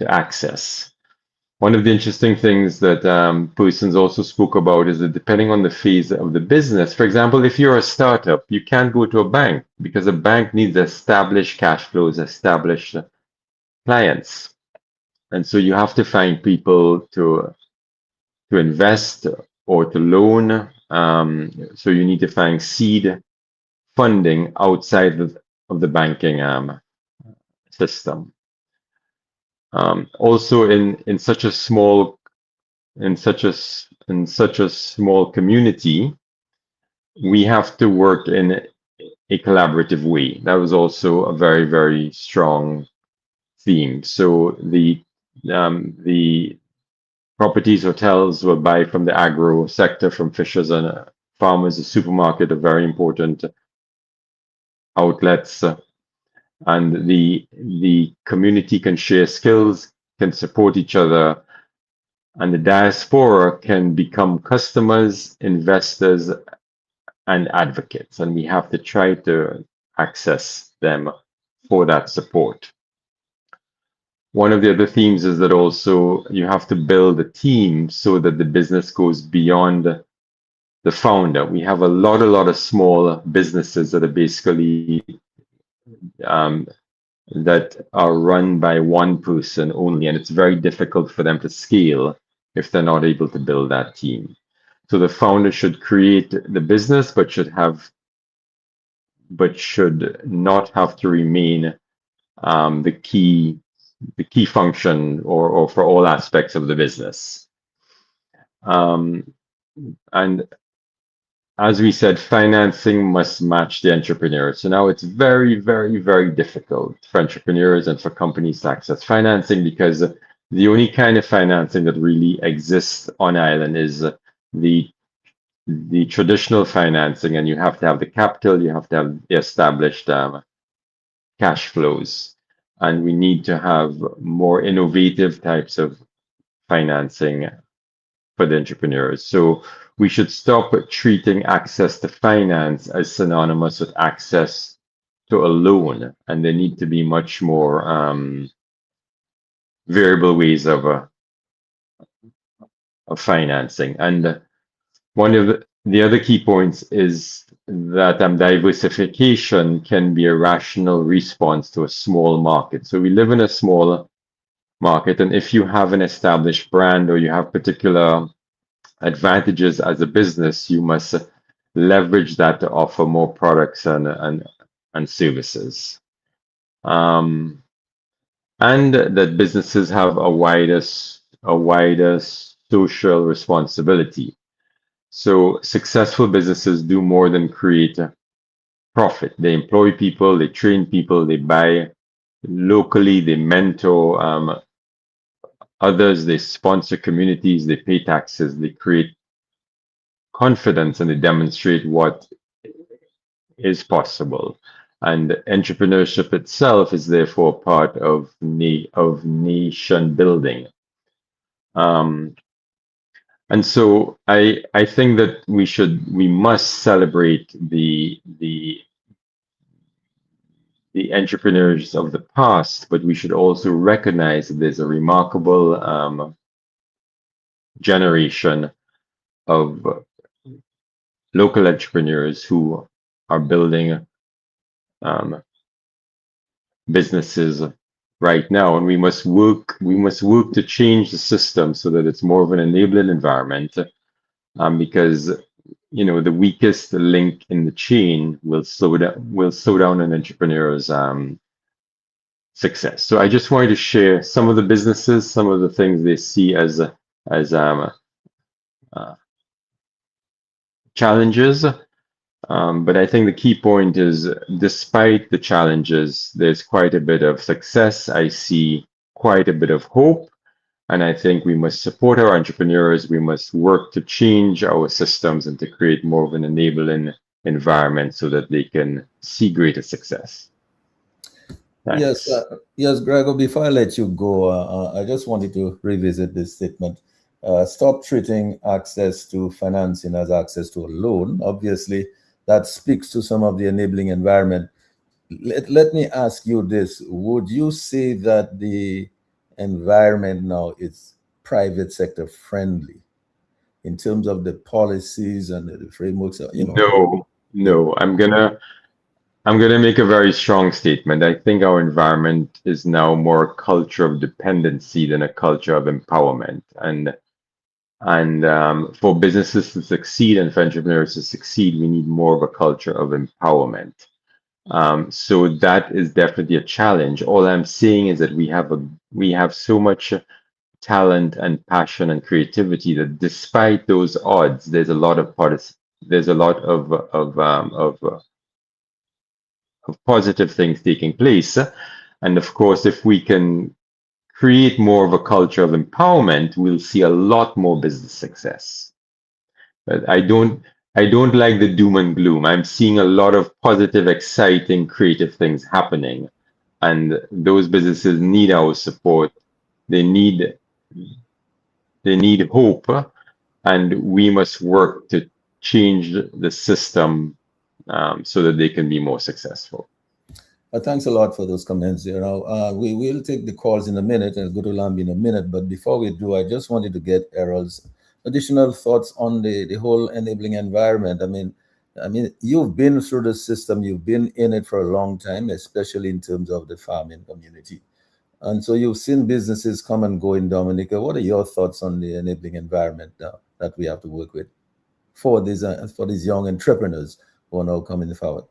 access. One of the interesting things that persons also spoke about is that depending on the phase of the business, for example, if you're a startup, you can't go to a bank because a bank needs established cash flows, established clients. And so you have to find people to invest or to loan. So you need to find seed funding outside of the banking system. Also, in such a small community, we have to work in a collaborative way. That was also a very, very strong theme. So the properties, hotels will buy from the agro sector, from fishers and farmers. The supermarket are very important outlets, and the community can share skills, can support each other, and the diaspora can become customers, investors, and advocates. And we have to try to access them for that support. One of the other themes is that also you have to build a team so that the business goes beyond the founder. We have a lot of small businesses that are basically that are run by one person only, and it's very difficult for them to scale if they're not able to build that team. So the founder should create the business, but should not have to remain the key function or for all aspects of the business. And as we said, financing must match the entrepreneur. So now it's very, very, very difficult for entrepreneurs and for companies to access financing because the only kind of financing that really exists on island is the traditional financing, and you have to have the capital, you have to have the established cash flows. And we need to have more innovative types of financing for the entrepreneurs. So we should stop treating access to finance as synonymous with access to a loan, and there need to be much more variable ways of financing. And one of the other key points is that diversification can be a rational response to a small market. So we live in a small market, and if you have an established brand or you have particular advantages as a business, you must leverage that to offer more products and services. And that businesses have a wider social responsibility. So successful businesses do more than create profit. They employ people, they train people, they buy locally, they mentor others, they sponsor communities, they pay taxes, they create confidence, and they demonstrate what is possible. And entrepreneurship itself is therefore part of nation building. And so I think that we must celebrate the entrepreneurs of the past, but we should also recognize that there's a remarkable generation of local entrepreneurs who are building businesses right now, and we must work to change the system so that it's more of an enabling environment, because the weakest link in the chain will slow down an entrepreneur's success. So I just wanted to share some of the businesses, some of the things they see as challenges. But I think the key point is, despite the challenges, there's quite a bit of success. I see quite a bit of hope. And I think we must support our entrepreneurs. We must work to change our systems and to create more of an enabling environment so that they can see greater success. Thanks. Yes, Gregor, before I let you go, I just wanted to revisit this statement. Stop treating access to financing as access to a loan. Obviously, that speaks to some of the enabling environment. Let me ask you this. Would you say that the environment now is private sector friendly in terms of the policies and the frameworks? No. I'm gonna make a very strong statement. I think our environment is now more a culture of dependency than a culture of empowerment. And for businesses to succeed and for entrepreneurs to succeed, we need more of a culture of empowerment. So that is definitely a challenge. All I'm saying is that we have so much talent and passion and creativity that despite those odds, there's a lot of positive things taking place. And of course, if we can create more of a culture of empowerment, we'll see a lot more business success. But I don't like the doom and gloom. I'm seeing a lot of positive, exciting, creative things happening. And those businesses need our support. They need hope, and we must work to change the system so that they can be more successful. Thanks a lot for those comments. We will take the calls in a minute and go to Lambi in a minute. But before we do, I just wanted to get Errol's additional thoughts on the whole enabling environment. I mean, you've been through the system, you've been in it for a long time, especially in terms of the farming community. And so you've seen businesses come and go in Dominica. What are your thoughts on the enabling environment that we have to work with for these young entrepreneurs who are now coming forward?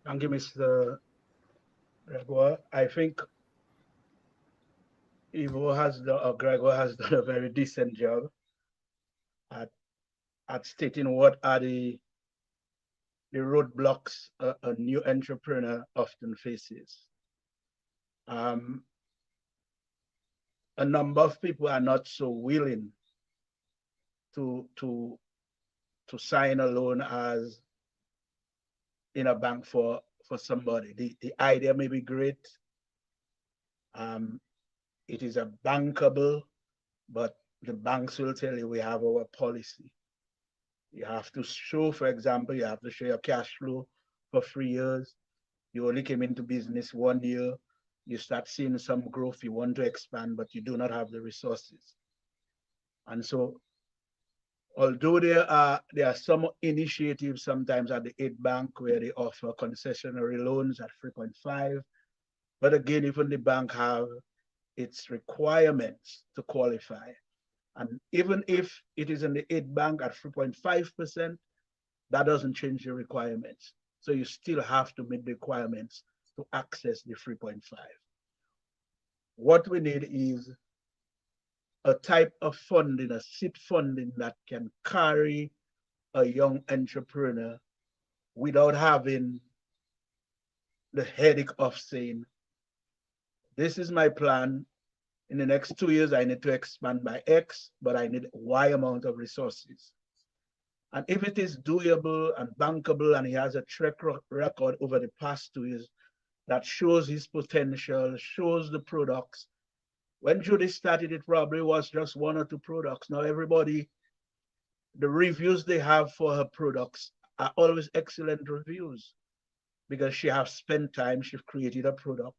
Thank you, Mr. Gregor. I think Gregor has done a very decent job at stating what are the roadblocks a new entrepreneur often faces. A number of people are not so willing to sign a loan as in a bank for somebody. The idea may be great. it is a bankable, but the banks will tell you we have our policy. You have to show, for example, you have to show your cash flow for 3 years. You only came into business 1 year. You start seeing some growth, you want to expand, but you do not have the resources. And so, although there are some initiatives sometimes at the Aid Bank where they offer concessionary loans at 3.5, but again, even the bank have its requirements to qualify. And even if it is in the Aid Bank at 3.5%, that doesn't change the requirements. So you still have to meet the requirements to access the 3.5. What we need is a type of funding, a seed funding that can carry a young entrepreneur without having the headache of saying, this is my plan. In the next 2 years, I need to expand by X, but I need Y amount of resources. And if it is doable and bankable, and he has a track record over the past 2 years that shows his potential, shows the products. When Judy started, it probably was just 1 or 2 products. Now everybody, the reviews they have for her products are always excellent reviews because she has spent time, she's created a product.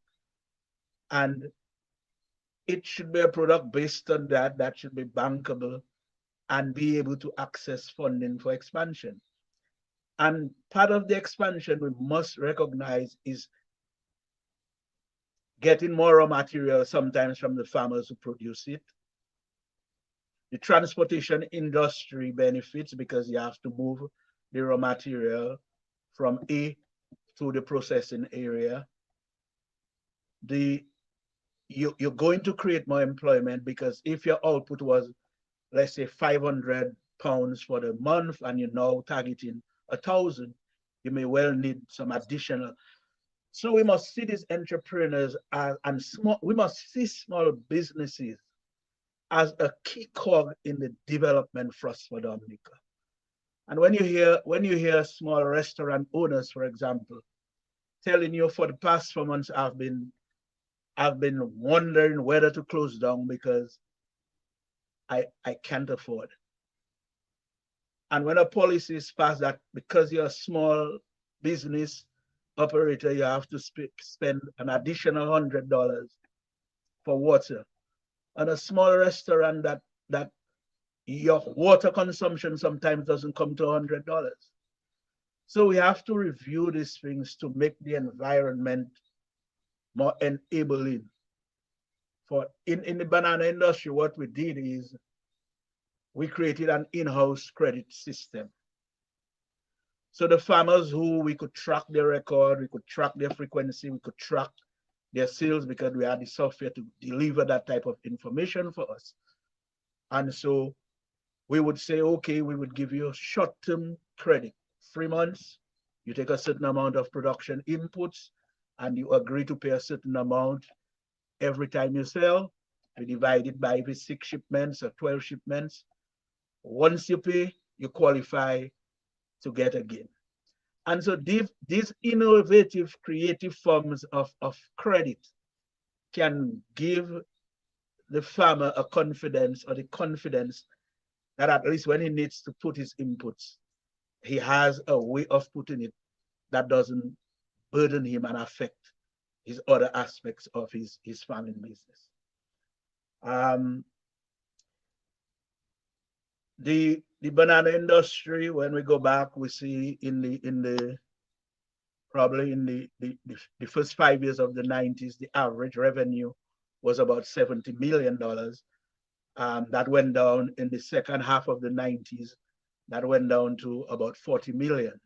And it should be a product based on that should be bankable and be able to access funding for expansion. And part of the expansion we must recognize is getting more raw material sometimes from the farmers who produce it. The transportation industry benefits because you have to move the raw material from A to the processing area. You're going to create more employment because if your output was, let's say, 500 pounds for the month and you're now targeting 1,000, you may well need some additional. So we must see these entrepreneurs and small, we must see small businesses as a key cog in the development thrust for Dominica. And when you hear small restaurant owners, for example, telling you for the past 4 months, I've been wondering whether to close down because I can't afford. And when a policy is passed that because you're a small business operator, you have to spend an additional $100 for water. And a small restaurant that your water consumption sometimes doesn't come to $100. So we have to review these things to make the environment more enabling. For in the banana industry, what we did is we created an in-house credit system. So the farmers who we could track their record, we could track their frequency, we could track their sales because we had the software to deliver that type of information for us. And so we would say, okay, we would give you a short-term credit, 3 months. You take a certain amount of production inputs and you agree to pay a certain amount every time you sell. We divide it by every 6 shipments or 12 shipments. Once you pay, you qualify to get again. And so these innovative, creative forms of credit can give the farmer a confidence or the confidence that at least when he needs to put his inputs, he has a way of putting it that doesn't burden him and affect his other aspects of his farming business. The banana industry, when we go back, we see probably in the first 5 years of the 90s, the average revenue was about $70 million. That went down in the second half of the 90s. That went down to about 40 million.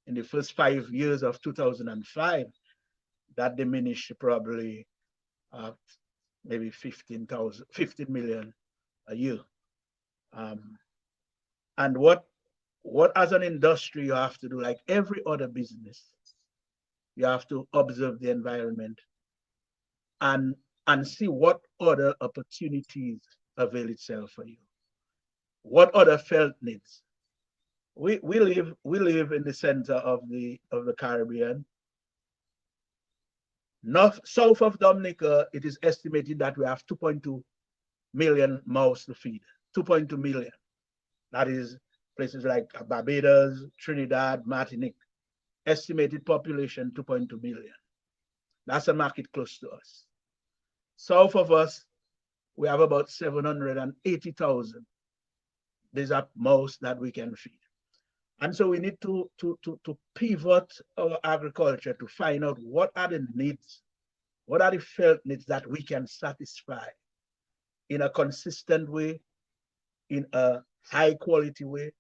In the first 5 years of 2005, that diminished to probably maybe 15 million a year. And what as an industry you have to do, like every other business, you have to observe the environment and see what other opportunities avail itself for you. What other felt needs? We live in the center of the Caribbean. South of Dominica, it is estimated that we have 2.2 million mouths to feed. 2.2 million. That is places like Barbados, Trinidad, Martinique. Estimated population 2.2 million. That's a market close to us. South of us, we have about 780,000. These are mouths that we can feed. And so we need to pivot our agriculture to find out what are the needs, what are the felt needs that we can satisfy in a consistent way, in a high quality way,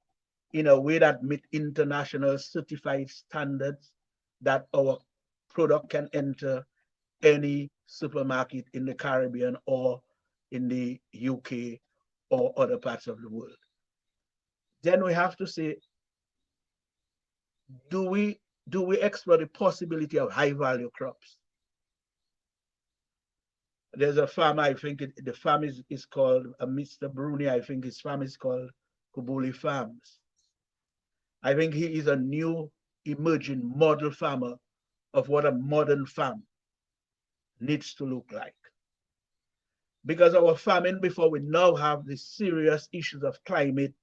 in a way that meet international certified standards, that our product can enter any supermarket in the Caribbean or in the UK or other parts of the world. Then we have to say, do we explore the possibility of high value crops? There's a farmer, I think the farm is called Mr. Bruni. I think his farm is called Kubuli Farms. I think he is a new emerging model farmer of what a modern farm needs to look like. Because our farming before, we now have the serious issues of climate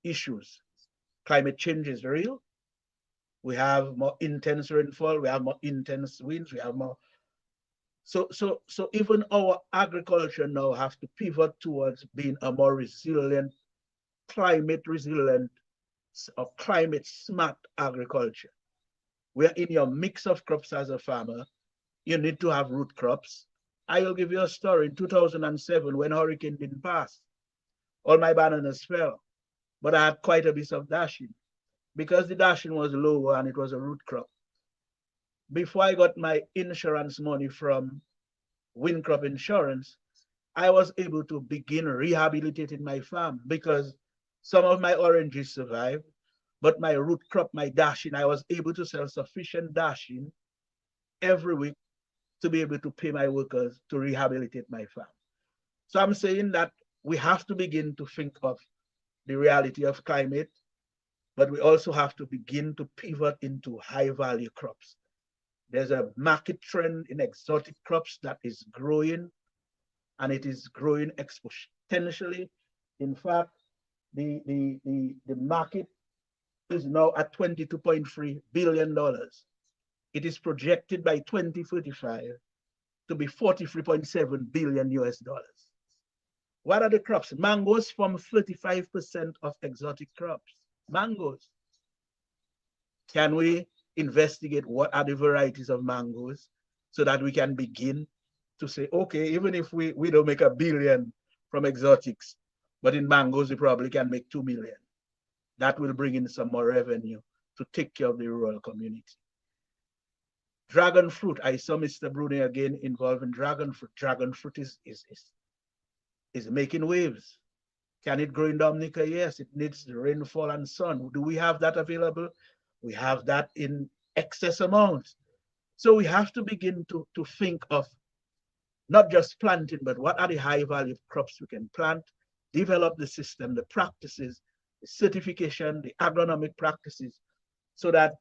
issues. Climate change is real. We have more intense rainfall, we have more intense winds, we have more. So even our agriculture now have to pivot towards being a more resilient, climate resilient, or climate smart agriculture. Where in your mix of crops as a farmer, you need to have root crops. I will give you a story. In 2007, when hurricane didn't pass, all my bananas fell, but I had quite a bit of dashing because the dashing was lower and it was a root crop. Before I got my insurance money from Wind Crop Insurance, I was able to begin rehabilitating my farm because some of my oranges survived, but my root crop, my dashing, I was able to sell sufficient dashing every week to be able to pay my workers to rehabilitate my farm. So I'm saying that we have to begin to think of the reality of climate, but we also have to begin to pivot into high value crops. There's a market trend in exotic crops that is growing, and it is growing exponentially. In fact, the market is now at $22.3 billion. It is projected by 2035 to be 43.7 billion US dollars. What are the crops? Mangoes form 35% of exotic crops. Mangoes. Can we investigate what are the varieties of mangoes so that we can begin to say, okay, even if we don't make $1 billion from exotics, but in mangoes we probably can make 2 million. That will bring in some more revenue to take care of the rural community. Dragon fruit, I saw Mr. Bruni again involved in dragon fruit. Dragon fruit is making waves. Can it grow in Dominica? Yes, it needs the rainfall and sun. Do we have that available? We have that in excess amounts. So we have to begin to think of not just planting, but what are the high value crops we can plant, develop the system, the practices, the certification, the agronomic practices, so that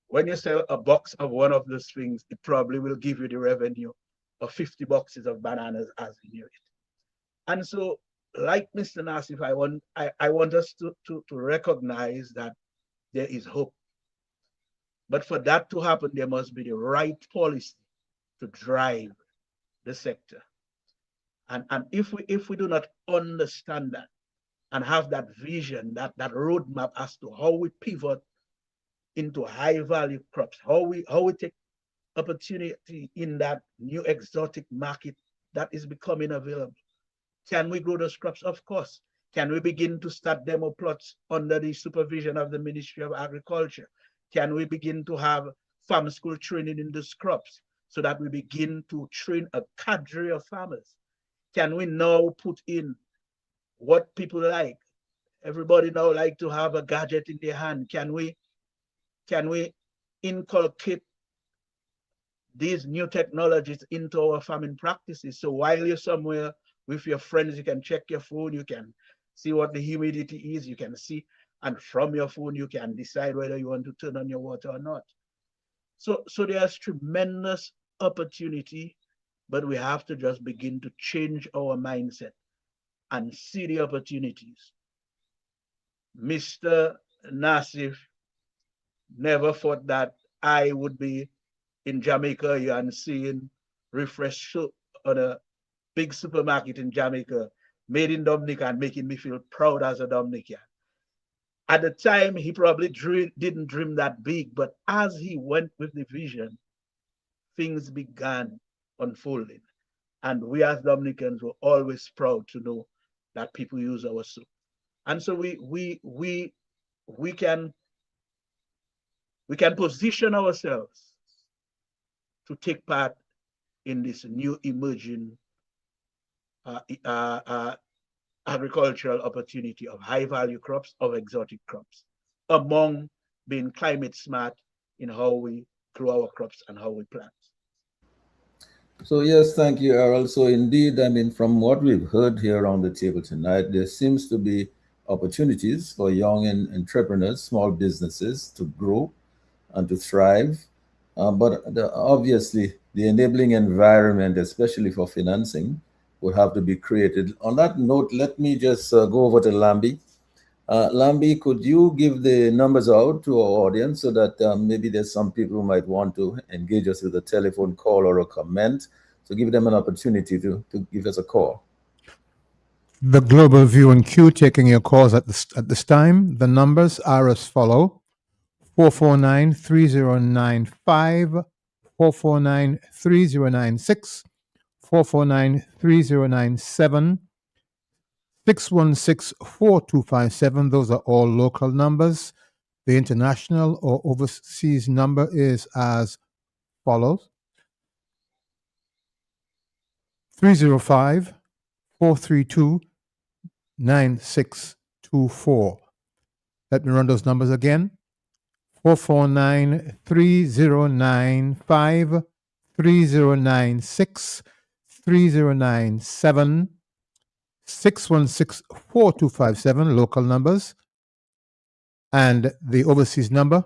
when you sell a box of one of those things, it probably will give you the revenue of 50 boxes of bananas as we knew it. And so, like Mr. Nassif, I want us to recognize that there is hope. But for that to happen, there must be the right policy to drive the sector. And if we do not understand that and have that vision, that roadmap as to how we pivot into high value crops, how we take opportunity in that new exotic market that is becoming available. Can we grow those crops? Of course. Can we begin to start demo plots under the supervision of the Ministry of Agriculture? Can we begin to have farm school training in those crops so that we begin to train a cadre of farmers? Can we now put in what people like? Everybody now like to have a gadget in their hand. Can we inculcate these new technologies into our farming practices? So while you're somewhere with your friends, you can check your phone, you can see what the humidity is, you can see, and from your phone, you can decide whether you want to turn on your water or not. So there's tremendous opportunity, but we have to just begin to change our mindset and see the opportunities. Mr. Nassif never thought that I would be in Jamaica here and seeing refresh soup on a big supermarket in Jamaica, made in Dominica, and making me feel proud as a Dominican. At the time, he probably didn't dream that big, but as he went with the vision, things began unfolding. And we as Dominicans were always proud to know that people use our soup. And so we can position ourselves to take part in this new emerging agricultural opportunity of high value crops, of exotic crops, among being climate smart in how we grow our crops and how we plant. So yes, thank you, Errol. So indeed, I mean, from what we've heard here on the table tonight, there seems to be opportunities for young entrepreneurs, small businesses to grow and to thrive. But obviously, the enabling environment, especially for financing, would have to be created. On that note, let me just go over to Lambi. Lambi, could you give the numbers out to our audience so that maybe there's some people who might want to engage us with a telephone call or a comment? So give them an opportunity to give us a call. The Global View and Q taking your calls at this time. The numbers are as follow: 449-3095, 449-3096, 449-3097, 616-4257. Those are all local numbers. The international or overseas number is as follows: 305-432-9624. Let me run those numbers again: 449-3095, 3096, 3097, 616-4257, local numbers. And the overseas number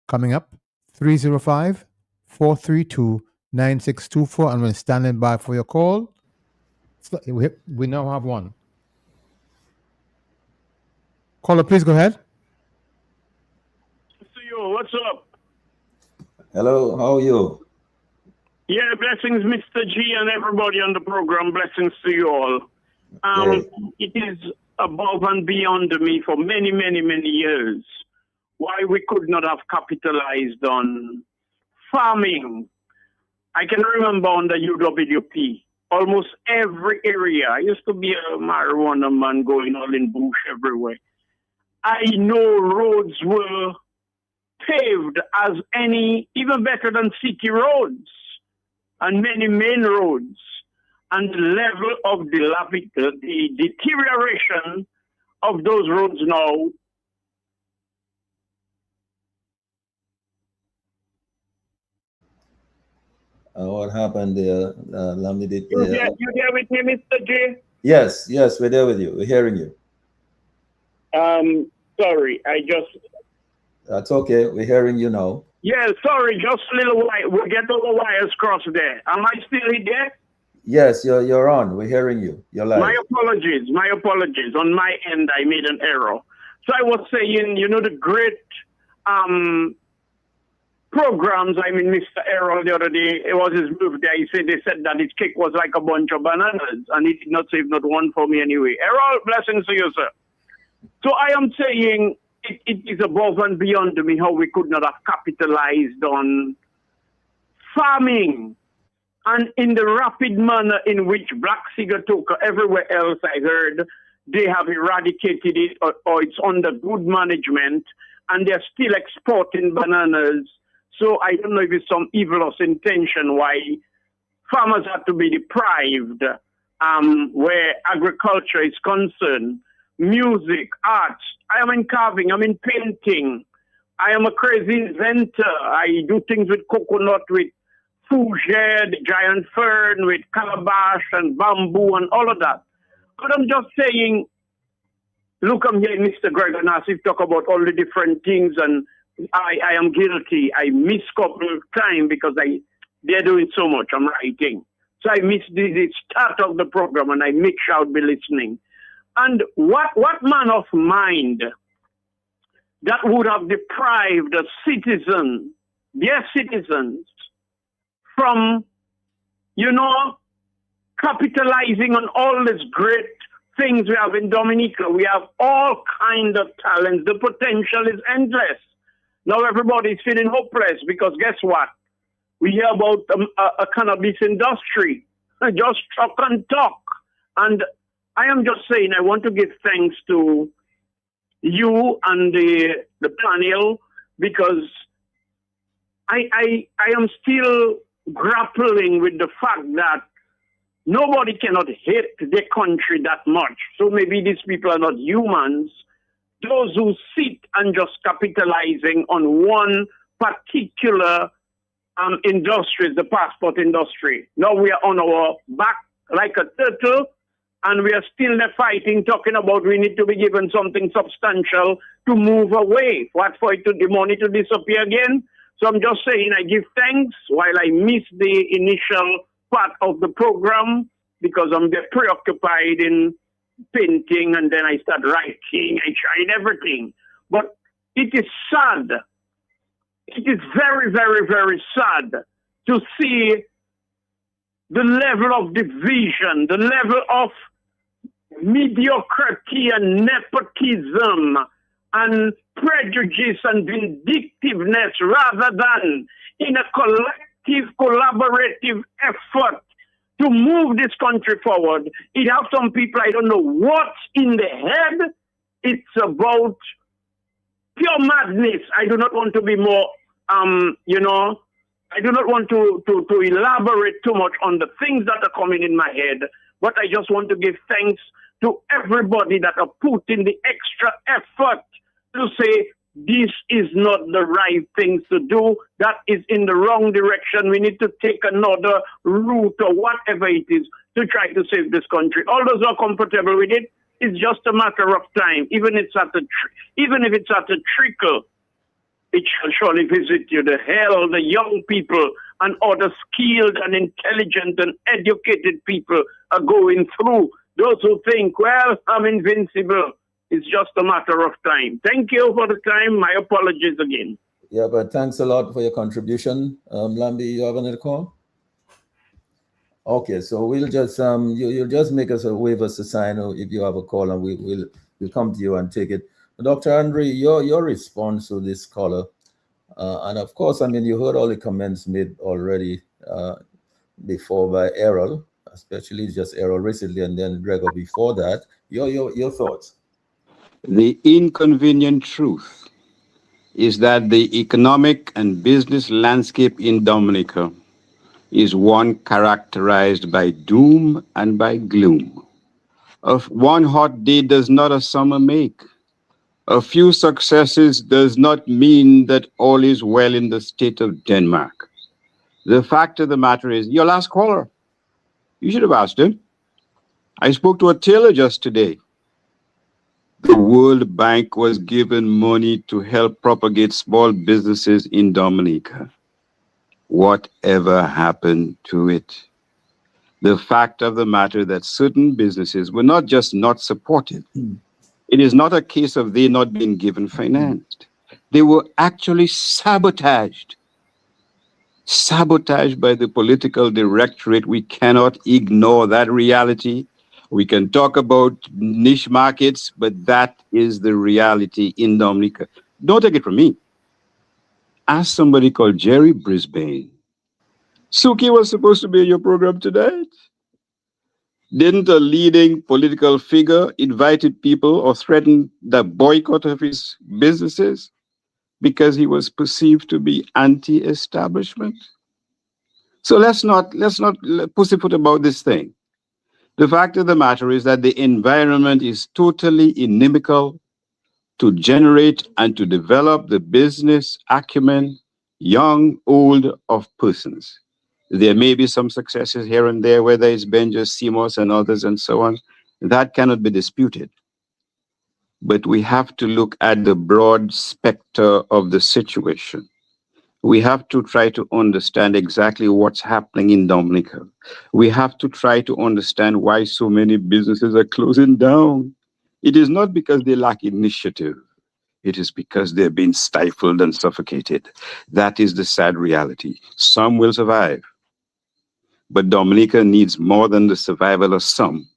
coming up, 305-432-9624. And we're standing by for your call. So we now have one. Caller, please go ahead. What's up? Hello, how are you? Yeah, blessings, Mr. G, and everybody on the program. Blessings to you all. It is above and beyond me for many, many, many years why we could not have capitalized on farming. I can remember on the UWP, almost every area. I used to be a marijuana man going all in bush everywhere. I know roads were paved as any, even better than city roads and many main roads. And the level of the deterioration of those roads now what happened there? You there with me, Mr. J? Yes, we're there with you. We're hearing you. Sorry, That's okay. We're hearing you now. Yeah, sorry, just a little while. We'll get all the wires crossed there. Am I still there? Yes, you're on. We're hearing you. You're live. My apologies. On my end, I made an error. So I was saying, the great programs. I mean, Mr. Errol the other day, it was his birthday. They said that his cake was like a bunch of bananas, and he did not save not one for me anyway. Errol, blessings to you, sir. So I am saying it is above and beyond me how we could not have capitalized on farming. And in the rapid manner in which Black Sigatoka, everywhere else I heard, they have eradicated it or it's under good management, and they're still exporting bananas. So I don't know if it's some evilous intention why farmers have to be deprived where agriculture is concerned. Music, arts. I am in carving, I'm in painting. I am a crazy inventor. I do things with coconut, with fougere, the giant fern, with calabash and bamboo and all of that. But I'm just saying, look, I'm hearing Mr. Gregor Nassif talk about all the different things and I am guilty. I miss couple of time because they're doing so much. I'm writing. So I missed the start of the program, and I make sure I'll be listening. And what man of mind that would have deprived a citizen, their citizens, from, capitalizing on all these great things we have in Dominica. We have all kinds of talents. The potential is endless. Now everybody's feeling hopeless because guess what? We hear about a cannabis industry. Just talk and talk. And I am just saying, I want to give thanks to you and the panel because I am still grappling with the fact that nobody cannot hate the country that much. So maybe these people are not humans. Those who sit and just capitalizing on one particular industry, the passport industry. Now we are on our back like a turtle, and we are still fighting, talking about we need to be given something substantial to move away. What for it to the money to disappear again? So I'm just saying I give thanks while I miss the initial part of the program because I'm preoccupied in painting and then I start writing. I tried everything. But it is sad. It is very, very, very sad to see the level of division, the level of mediocrity and nepotism and prejudice and vindictiveness rather than in a collective, collaborative effort to move this country forward. It has some people, I don't know what's in the head. It's about pure madness. I do not want to be more, I do not want to elaborate too much on the things that are coming in my head, but I just want to give thanks to everybody that are putting the extra effort to say, this is not the right things to do. That is in the wrong direction. We need to take another route or whatever it is to try to save this country. All those who are comfortable with it, it's just a matter of time. Even if it's at a trickle, it shall surely visit you. The hell, the young people and other skilled and intelligent and educated people are going through. Those who think, well, I'm invincible. It's just a matter of time. Thank you for the time. My apologies again. Yeah, but thanks a lot for your contribution. Lambi, you have another call? Okay, so we'll just you'll just make us a wave us a sign if you have a call, and we'll come to you and take it. Dr. Andre, your response to this caller, and of course, I mean, you heard all the comments made already before by Errol, especially just Errol recently, and then Gregor before that. Your thoughts? The inconvenient truth is that the economic and business landscape in Dominica is one characterized by doom and by gloom. Of one hot day does not a summer make. A few successes does not mean that all is well in the state of Denmark. The fact of the matter is, your last caller, you should have asked him. I spoke to a tailor just today. The World Bank was given money to help propagate small businesses in Dominica. Whatever happened to it? The fact of the matter that certain businesses were not just not supported. It is not a case of they not being given financed. They were actually sabotaged. Sabotaged by the political directorate. We cannot ignore that reality. We can talk about niche markets, but that is the reality in Dominica. Don't take it from me. Ask somebody called Jerry Brisbane. Suki was supposed to be in your program tonight. Didn't a leading political figure invited people or threatened the boycott of his businesses because he was perceived to be anti-establishment? So let's not pussyfoot about this thing. The fact of the matter is that the environment is totally inimical to generate and to develop the business acumen, young, old, of persons. There may be some successes here and there, whether it's Benja, Semos, and others, and so on. That cannot be disputed. but we have to look at the broad specter of the situation. We have to try to understand exactly what's happening in Dominica. We have to try to understand why so many businesses are closing down. It is not because they lack initiative. It is because they're being stifled and suffocated. That is the sad reality. Some will survive, but Dominica needs more than the survival of some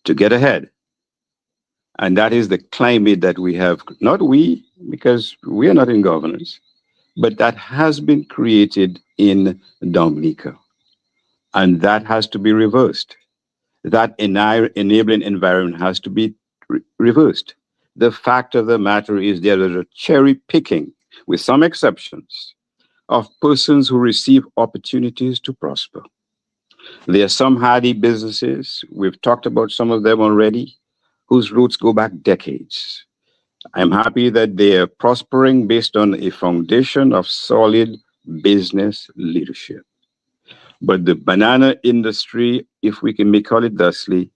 to get ahead. And that is the climate that we have, not we, because we are not in governance, but that has been created in Dominica. And that has to be reversed. That enabling environment has to be reversed. The fact of the matter is there is a cherry picking, with some exceptions, of persons who receive opportunities to prosper. There are some hardy businesses, we've talked about some of them already, whose roots go back decades. I'm happy that they are prospering based on a foundation of solid business leadership. But the banana industry, if we can call it thusly,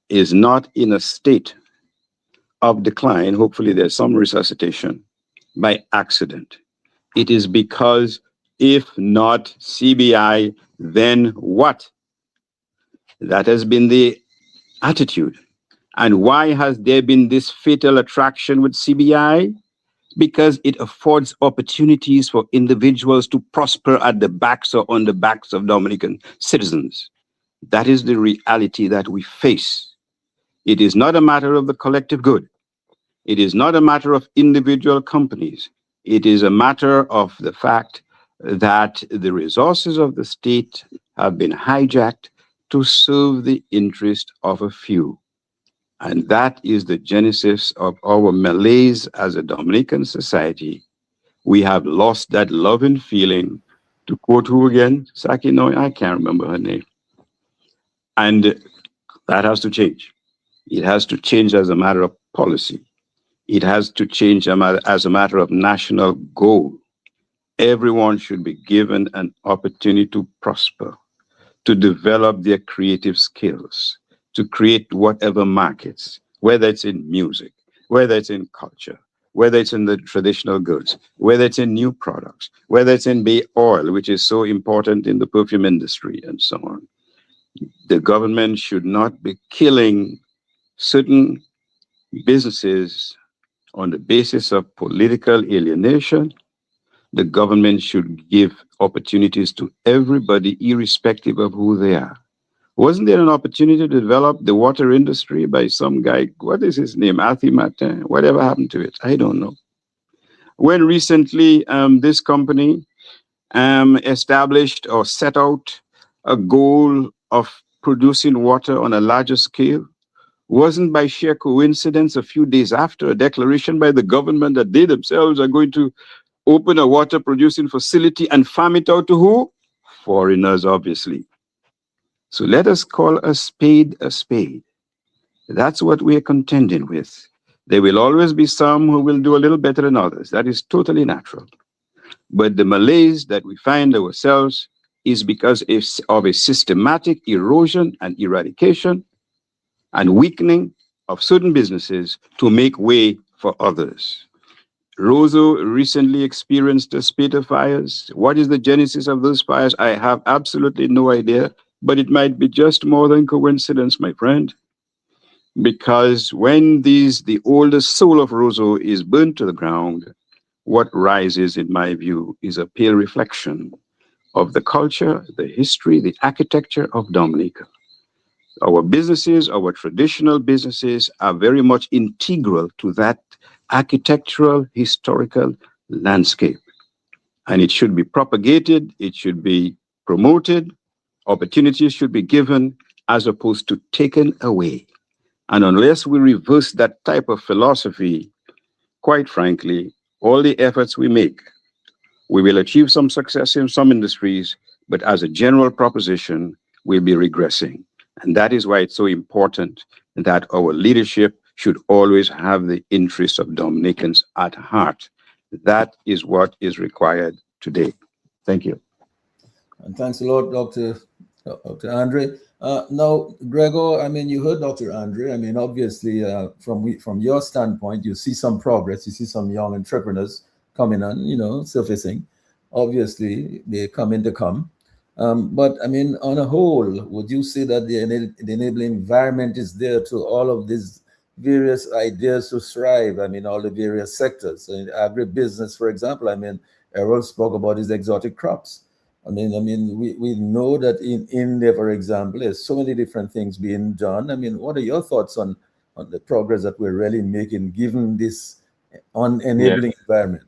is not in a state of decline. Hopefully there's some resuscitation by accident. It is because if not CBI, then what? That has been the attitude. And why has there been this fatal attraction with CBI? Because it affords opportunities for individuals to prosper at the backs or on the backs of Dominican citizens. That is the reality that we face. It is not a matter of the collective good. It is not a matter of individual companies. It is a matter of the fact that the resources of the state have been hijacked to serve the interest of a few. And that is the genesis of our malaise as a Dominican society. We have lost that loving feeling, to quote who again? Saki, no, I can't remember her name. And that has to change. It has to change as a matter of policy. It has to change as a matter of national goal. Everyone should be given an opportunity to prosper, to develop their creative skills, to create whatever markets, whether it's in music, whether it's in culture, whether it's in the traditional goods, whether it's in new products, whether it's in bay oil, which is so important in the perfume industry, and so on. The government should not be killing certain businesses on the basis of political alienation. The government should give opportunities to everybody, irrespective of who they are. Wasn't there an opportunity to develop the water industry by some guy? What is his name? Arthur Martin? Whatever happened to it? I don't know. When recently this company established or set out a goal of producing water on a larger scale, wasn't by sheer coincidence a few days after a declaration by the government that they themselves are going to open a water producing facility and farm it out to who? Foreigners, obviously. So let us call a spade a spade. That's what we're contending with. There will always be some who will do a little better than others. That is totally natural. But the malaise that we find ourselves is because of a systematic erosion and eradication and weakening of certain businesses to make way for others. Roseau recently experienced a spate of fires. What is the genesis of those fires? I have absolutely no idea, but it might be just more than coincidence, my friend. Because when the oldest soul of Roseau is burnt to the ground, what rises, in my view, is a pale reflection of the culture, the history, the architecture of Dominica. Our businesses, our traditional businesses, are very much integral to that architectural, historical landscape. And it should be propagated, it should be promoted, opportunities should be given as opposed to taken away. And unless we reverse that type of philosophy, quite frankly, all the efforts we make, we will achieve some success in some industries, but as a general proposition, we'll be regressing. And that is why it's so important that our leadership should always have the interests of Dominicans at heart. That is what is required today. Thank you. And thanks a lot, Dr. Dr. Andre. Now, Gregor, I mean, you heard Dr. Andre. I mean, obviously, from your standpoint, you see some progress. You see some young entrepreneurs coming on, surfacing. Obviously, they come. But I mean, on a whole, would you say that the enabling environment is there to all of these various ideas to thrive? I mean, all the various sectors. Agribusiness, for example. I mean, Errol spoke about his exotic crops. We know that in India, for example, there's so many different things being done. I mean, what are your thoughts on the progress that we're really making given this Yeah, enabling environment?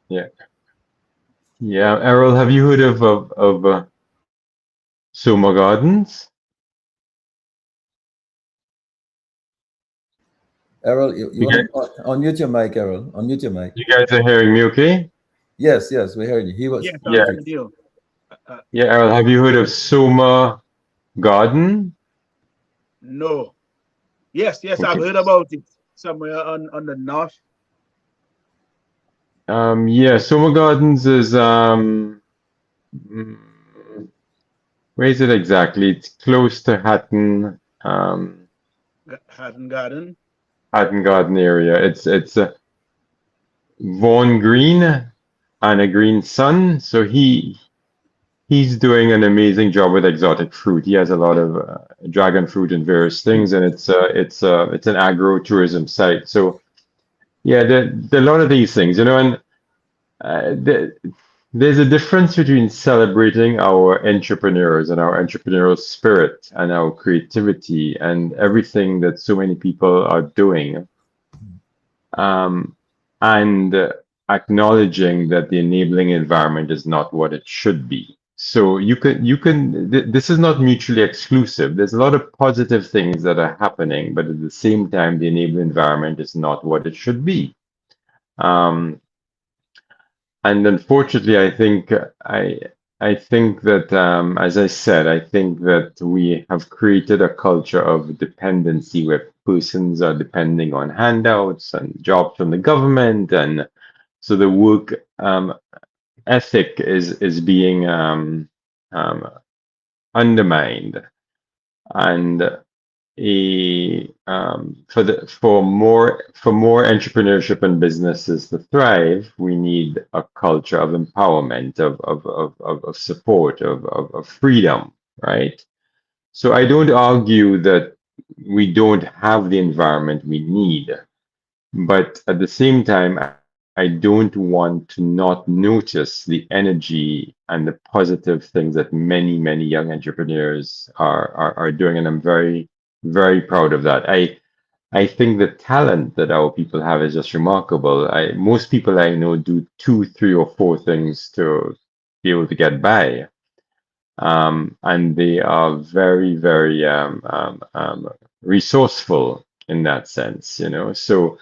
yeah, yeah. Errol, have you heard of Soma Gardens? Errol, you You guys, want to unmute your mic, Errol? Unmute your mic. you guys are hearing me, okay? Yes, we heard you. He was Yes, I'm Yeah, perfect. with you. yeah. Errol, have you heard of Soma Garden? No. Yes, I've Okay. heard about it somewhere on the north. Yeah, Soma Gardens is mm, where is it exactly? It's close to Hatton Garden. Hatton Garden area. It's Vaughan Green and a Green Son. So he's doing an amazing job with exotic fruit. He has a lot of dragon fruit and various things, and it's an agro-tourism site. So yeah, there are a lot of these things, and there's a difference between celebrating our entrepreneurs and our entrepreneurial spirit and our creativity and everything that so many people are doing, and acknowledging that the enabling environment is not what it should be. So this is not mutually exclusive. There's a lot of positive things that are happening, but at the same time, the enabling environment is not what it should be. And unfortunately, I think that, as I said, I think that we have created a culture of dependency where persons are depending on handouts and jobs from the government, and so the work ethic is being undermined. And for more entrepreneurship and businesses to thrive, we need a culture of empowerment, of support, of freedom, right? So I don't argue that we don't have the environment we need, but at the same time, I don't want to not notice the energy and the positive things that many young entrepreneurs are doing, and I'm very proud of that. I think the talent that our people have is just remarkable. Most people I know do 2, 3, or 4 things to be able to get by, and they are very resourceful in that sense. So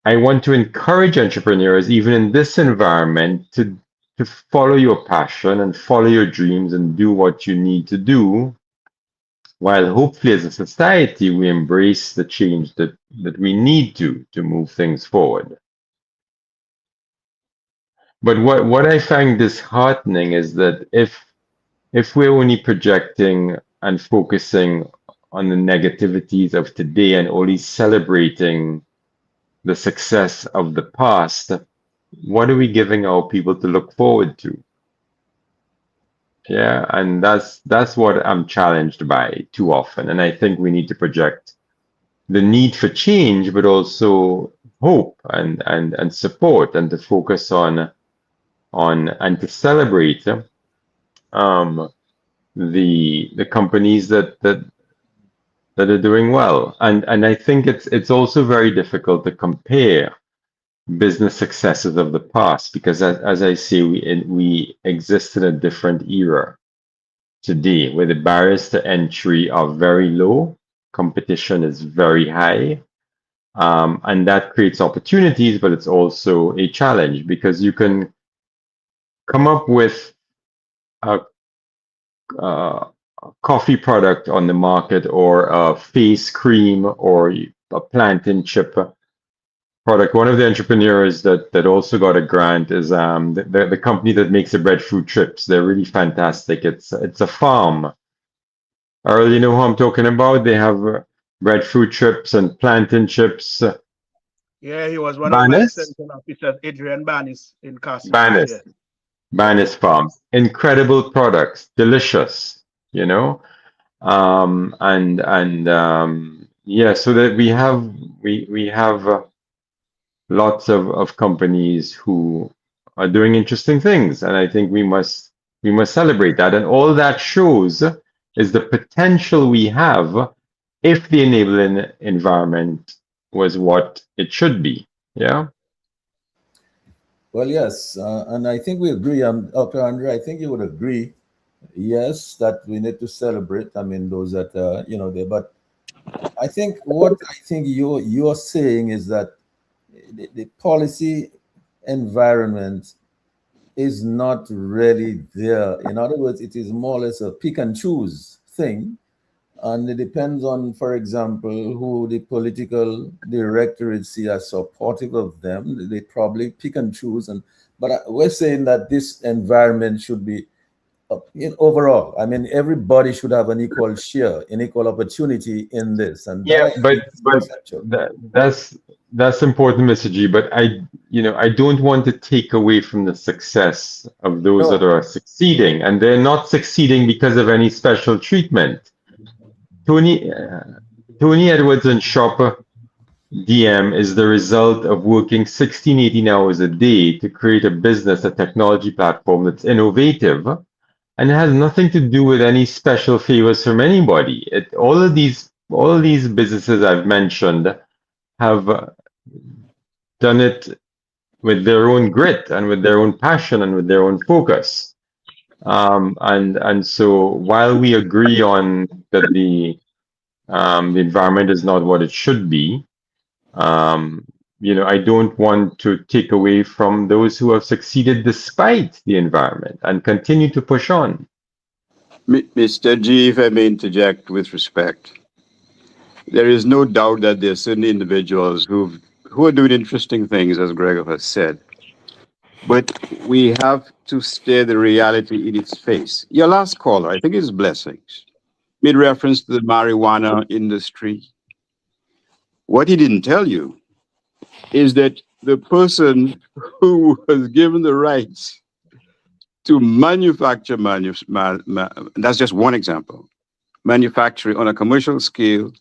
I want to encourage entrepreneurs, even in this environment, to follow your passion and follow your dreams and do what you need to do, while hopefully as a society we embrace the change that we need to move things forward. But what I find disheartening is that if we're only projecting and focusing on the negativities of today and only celebrating the success of the past, what are we giving our people to look forward to? Yeah, and that's what I'm challenged by too often. And I think we need to project the need for change, but also hope and support, and to focus on and to celebrate the companies that are doing well. And I think it's also very difficult to compare business successes of the past, because as I say, we exist in a different era today where the barriers to entry are very low, competition is very high, and that creates opportunities, but it's also a challenge, because you can come up with a coffee product on the market, or a face cream, or a plantain chip, product. One of the entrepreneurs that also got a grant is the company that makes the breadfruit chips. They're really fantastic. It's a farm. Earl, you know who I'm talking about? They have breadfruit chips and plantain chips. Yeah, he was one of my Banis? extension officers, Adrian Banis in Castle Ridge. Banis. Yeah. Banis Farms. Incredible products, delicious, you know. Yeah, so that we have lots of companies who are doing interesting things, and I think we must celebrate that. And all that shows is the potential we have if the enabling environment was what it should be. Yeah. Well, yes, and I think we agree. Dr. Andre, I think you would agree. Yes, that we need to celebrate. I mean, those that there. But I think what I think you're saying is that the policy environment is not really there. In other words, it is more or less a pick and choose thing. And it depends on, for example, who the political directorates see as supportive of them. They probably pick and choose. But we're saying that this environment should be overall. I mean, everybody should have an equal share, an equal opportunity in this. And Yeah, but conceptual. that's important, Mr. G. But I don't want to take away from the success of those that are succeeding, and they're not succeeding because of any special treatment. Tony Edwards and Shopper DM is the result of working 16, 18 hours a day to create a business, a technology platform that's innovative, and it has nothing to do with any special favors from anybody. All of these businesses I've mentioned have done it with their own grit and with their own passion and with their own focus. And so while we agree on that the environment is not what it should be, I don't want to take away from those who have succeeded despite the environment and continue to push on. Mr. G, if I may interject with respect, there is no doubt that there are certain individuals who are doing interesting things, as Gregor has said. But we have to stare the reality in its face. Your last caller, I think it's Blessings, made reference to the marijuana industry. What he didn't tell you is that the person who was given the rights to manufacture, that's just one example, manufacturing on a commercial scale,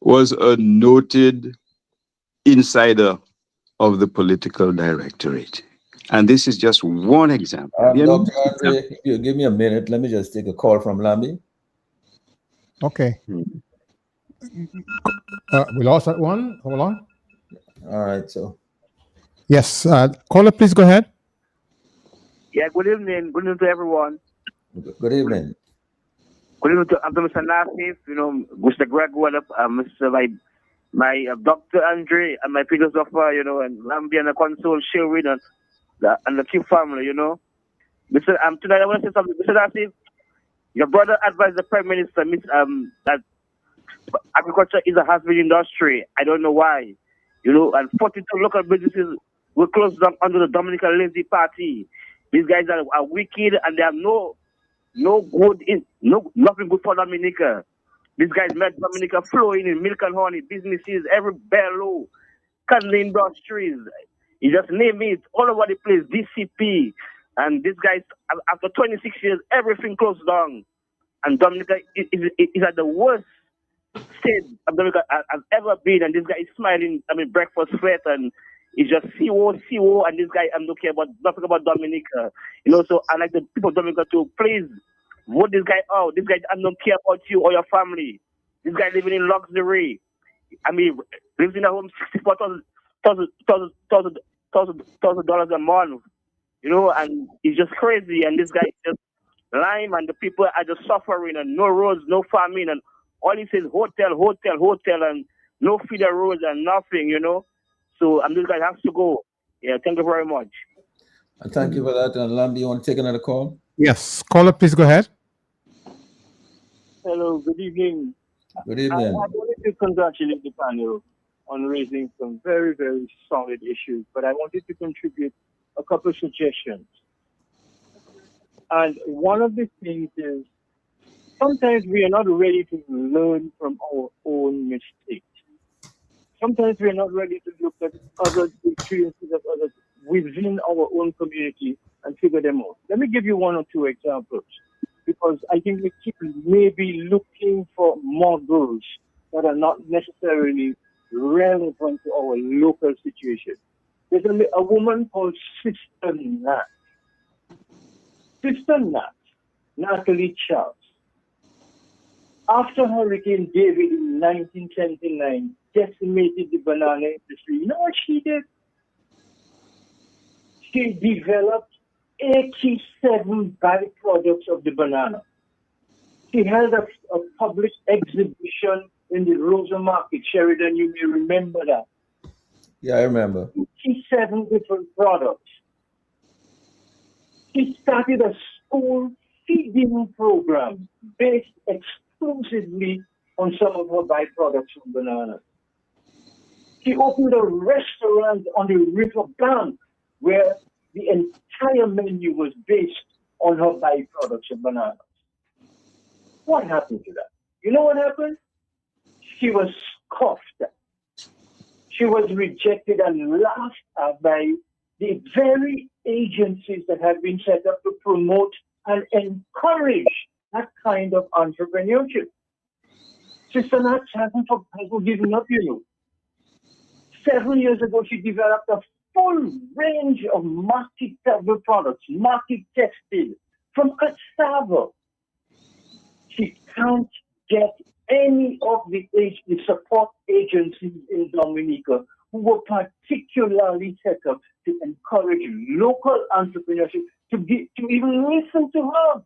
was a noted insider of the political directorate. And this is just one example. Dr. Andre, if you give me a minute, let me just take a call from Lambi. Okay. We lost that one. Hold on. All right, so. Yes, caller, please go ahead. Yeah, good evening. Good evening to everyone. Good evening. Good evening to Mr. Nassif, Mr. Greg Mr. My Dr. Andre and my philosopher, and Lambi and the console Sherwin and the Q family, tonight I want to say something. Mr. Nassif, your brother advised the Prime Minister that agriculture is a has-been industry. I don't know why. And 42 local businesses were closed down under the Dominican Lazy Party. These guys are wicked and they have nothing good for Dominica. These guys made Dominica flowing in milk and honey, businesses, every bellow, cotton industries. You just name it, all over the place, DCP. And these guys, after 26 years, everything closed down. And Dominica is at the worst state of Dominica has ever been. And this guy is smiling, breakfast flat, and it's just CO, and this guy, I'm not care about nothing about Dominica. So I like the people of Dominica to please vote this guy out. This guy, I don't care about you or your family. This guy living in luxury. Lives in a home $64,000 a month. And he's just crazy. And this guy is just lying, and the people are just suffering, and no roads, no farming, and all he says hotel, and no feeder roads and nothing, So this guy has to go. Yeah, thank you very much. Thank you for that. And Lambi, you want to take another call? Yes, caller, please go ahead. Hello, good evening. Good evening. I wanted to congratulate the panel on raising some very, very solid issues, but I wanted to contribute a couple of suggestions. And one of the things is sometimes we are not ready to learn from our own mistakes. Sometimes we are not ready to look at other experiences of others within our own community and figure them out. Let me give you one or two examples, because I think we keep maybe looking for models that are not necessarily relevant to our local situation. There's a woman called Sister Nat. Sister Nat, Natalie Charles. After Hurricane David in 1979 decimated the banana industry, you know what she did? She developed 87 byproducts of the banana. She held a public exhibition in the Rosa Market, Sheridan. You may remember that. Yeah, I remember. 87 different products. She started a school feeding program based exclusively on some of her byproducts from bananas. She opened a restaurant on the river bank where the entire menu was based on her byproducts of bananas. What happened to that? You know what happened? She was scoffed at. She was rejected and laughed at by the very agencies that had been set up to promote and encourage that kind of entrepreneurship. Sister Nat hasn't given up, you know. 7 years ago, she developed a full range of marketable products, market tested from cassava. She can't get any of the support agencies in Dominica who were particularly set up to encourage local entrepreneurship to even listen to her.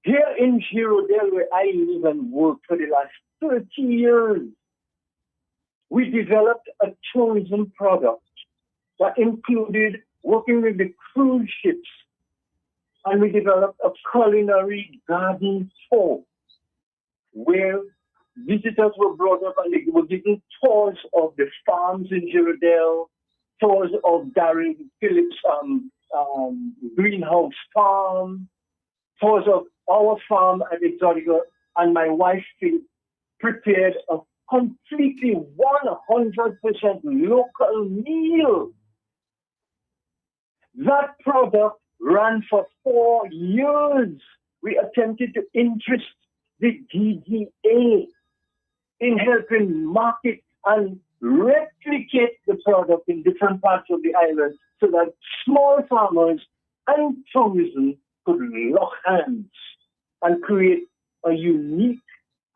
Here in Girodale, where I live and work for the last 30 years, we developed a tourism product that included working with the cruise ships, and we developed a culinary garden tour where visitors were brought up and they were given tours of the farms in Girodale, tours of Darren Phillips' greenhouse farm, tours of our farm at Exotica, and my wife prepared a completely 100% local meal. That product ran for 4 years. We attempted to interest the DGA in helping market and replicate the product in different parts of the island so that small farmers and tourism could lock hands and create a unique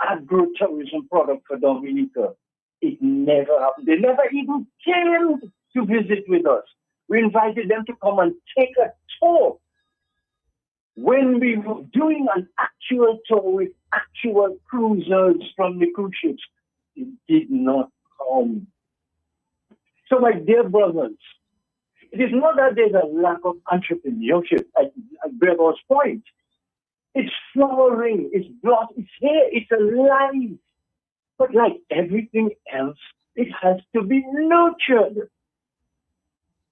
agro-tourism product for Dominica. It never happened. They never even came to visit with us. We invited them to come and take a tour. When we were doing an actual tour with actual cruisers from the cruise ships, it did not come. So, my dear brothers, it is not that there's a lack of entrepreneurship at Gregor's point. It's flowering, it's here, it's alive. But like everything else, it has to be nurtured.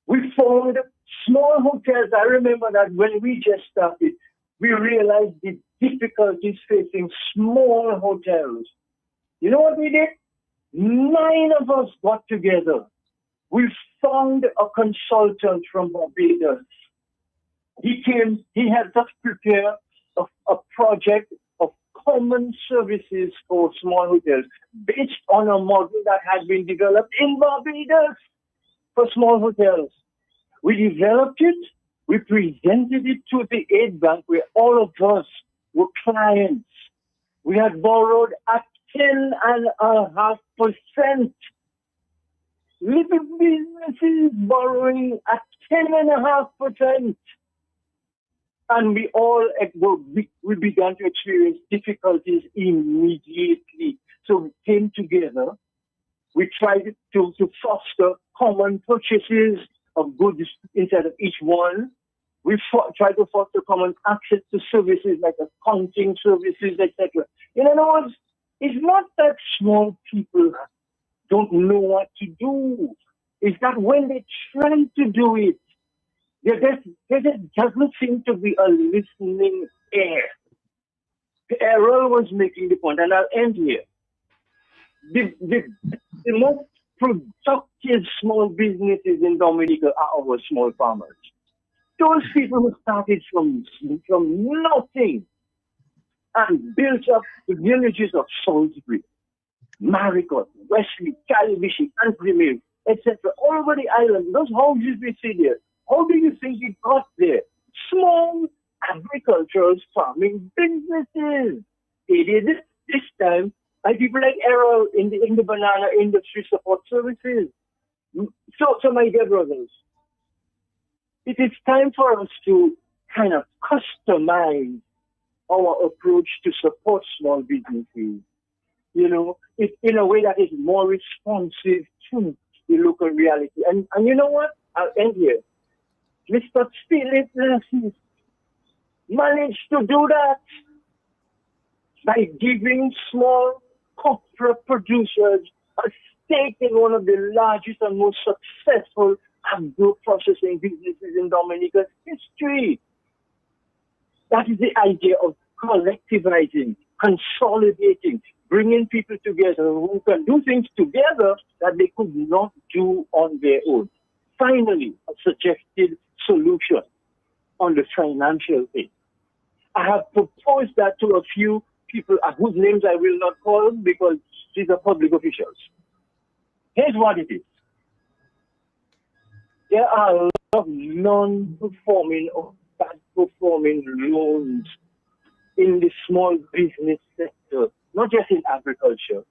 We formed small hotels. I remember that when we just started, we realized the difficulties facing small hotels. You know what we did? 9 of us got together. We found a consultant from Barbados. He helped us prepare a project of common services for small hotels based on a model that had been developed in Barbados for small hotels. We developed it, we presented it to the aid bank where all of us were clients. We had borrowed at 10.5%. Little businesses borrowing at 10.5%. And we began to experience difficulties immediately. So we came together. We tried to foster common purchases of goods inside of each one. We tried to foster common access to services like accounting services, etc. In other words, It's not that small people don't know what to do. It's that when they try to do it, there just doesn't seem to be a listening ear. Errol was making the point, and I'll end here. The most productive small businesses in Dominica are our small farmers. Those people who started from nothing and built up the villages of Salisbury, Maricot, Wesley, Calibishi, Antrimil, etc. all over the island. Those houses we see there, how do you think it got there? Small agricultural farming businesses. Aided this time by people like Errol in the banana industry support services. So my dear brothers, it is time for us to kind of customize our approach to support small businesses, in a way that is more responsive to the local reality. And you know what? I'll end here. Mr. Philip Lassie managed to do that by giving small corporate producers a stake in one of the largest and most successful agro-processing businesses in Dominica's history. That is the idea of collectivizing, consolidating, bringing people together who can do things together that they could not do on their own. Finally, a suggested solution on the financial thing. I have proposed that to a few people whose names I will not call because these are public officials. Here's what it is. There are a lot of non-performing or bad-performing loans in the small business sector, not just in agriculture,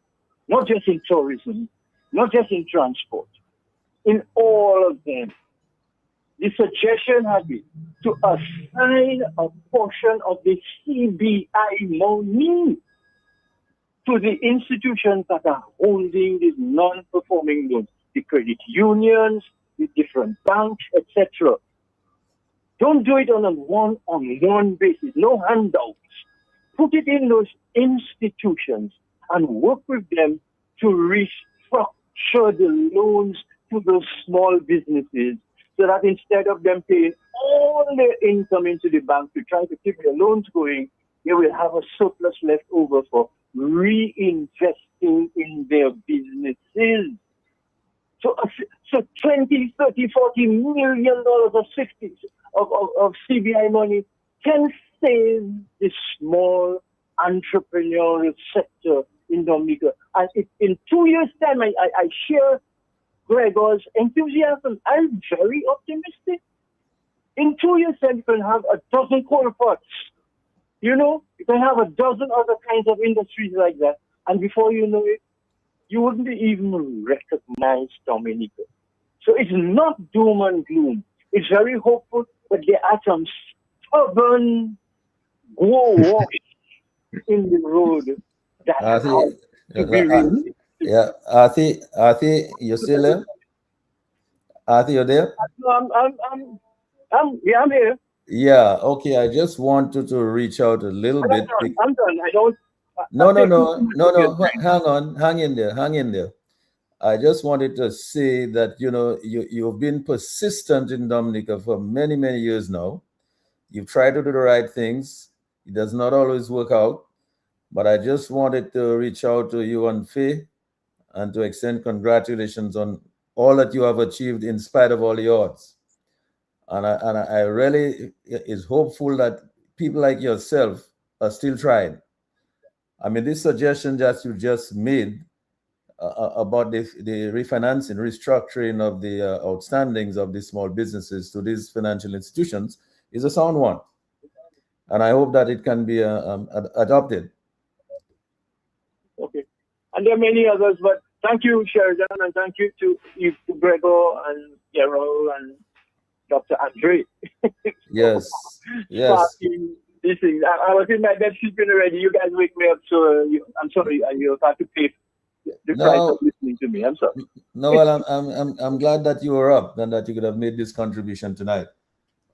not just in tourism, not just in transport, in all of them. The suggestion had been to assign a portion of the CBI money to the institutions that are holding these non-performing loans, the credit unions, the different banks, etc. Don't do it on a one-on-one basis, no handouts. Put it in those institutions and work with them to restructure the loans to those small businesses so that instead of them paying all their income into the bank to try to keep their loans going, they will have a surplus left over for reinvesting in their businesses. So 20, 30, 40 million dollars of CBI money can save the small entrepreneurial sector in Dominica. And in 2 years' time, I share Gregor's enthusiasm. I'm very optimistic. In 2 years' time, you can have a dozen coal pots. You can have a dozen other kinds of industries like that. And before you know it, you wouldn't even recognize Dominica. So it's not doom and gloom. It's very hopeful, but there are some stubborn wash in the road that have to be removed. Yeah, Arthie, you still there? Arthie, you there? I'm here. Yeah, okay. I just wanted to reach out a little bit. I'm done. I don't. No. Hang in there. I just wanted to say that you've been persistent in Dominica for many, many years now. You've tried to do the right things. It does not always work out, but I just wanted to reach out to you and Faye and to extend congratulations on all that you have achieved in spite of all the odds. And I really is hopeful that people like yourself are still trying. I mean, this suggestion that you just made about the refinancing, restructuring of the outstandings of these small businesses to these financial institutions is a sound one. And I hope that it can be adopted. Okay. And there are many others, but thank you, Sheridan, and thank you to Gregor and Errol and Dr. Andre. Yes. This thing. I was in my bed sleeping already. You guys wake me up, so I'm sorry. You have to pay the price of listening to me. I'm sorry. No, well, I'm glad that you were up and that you could have made this contribution tonight.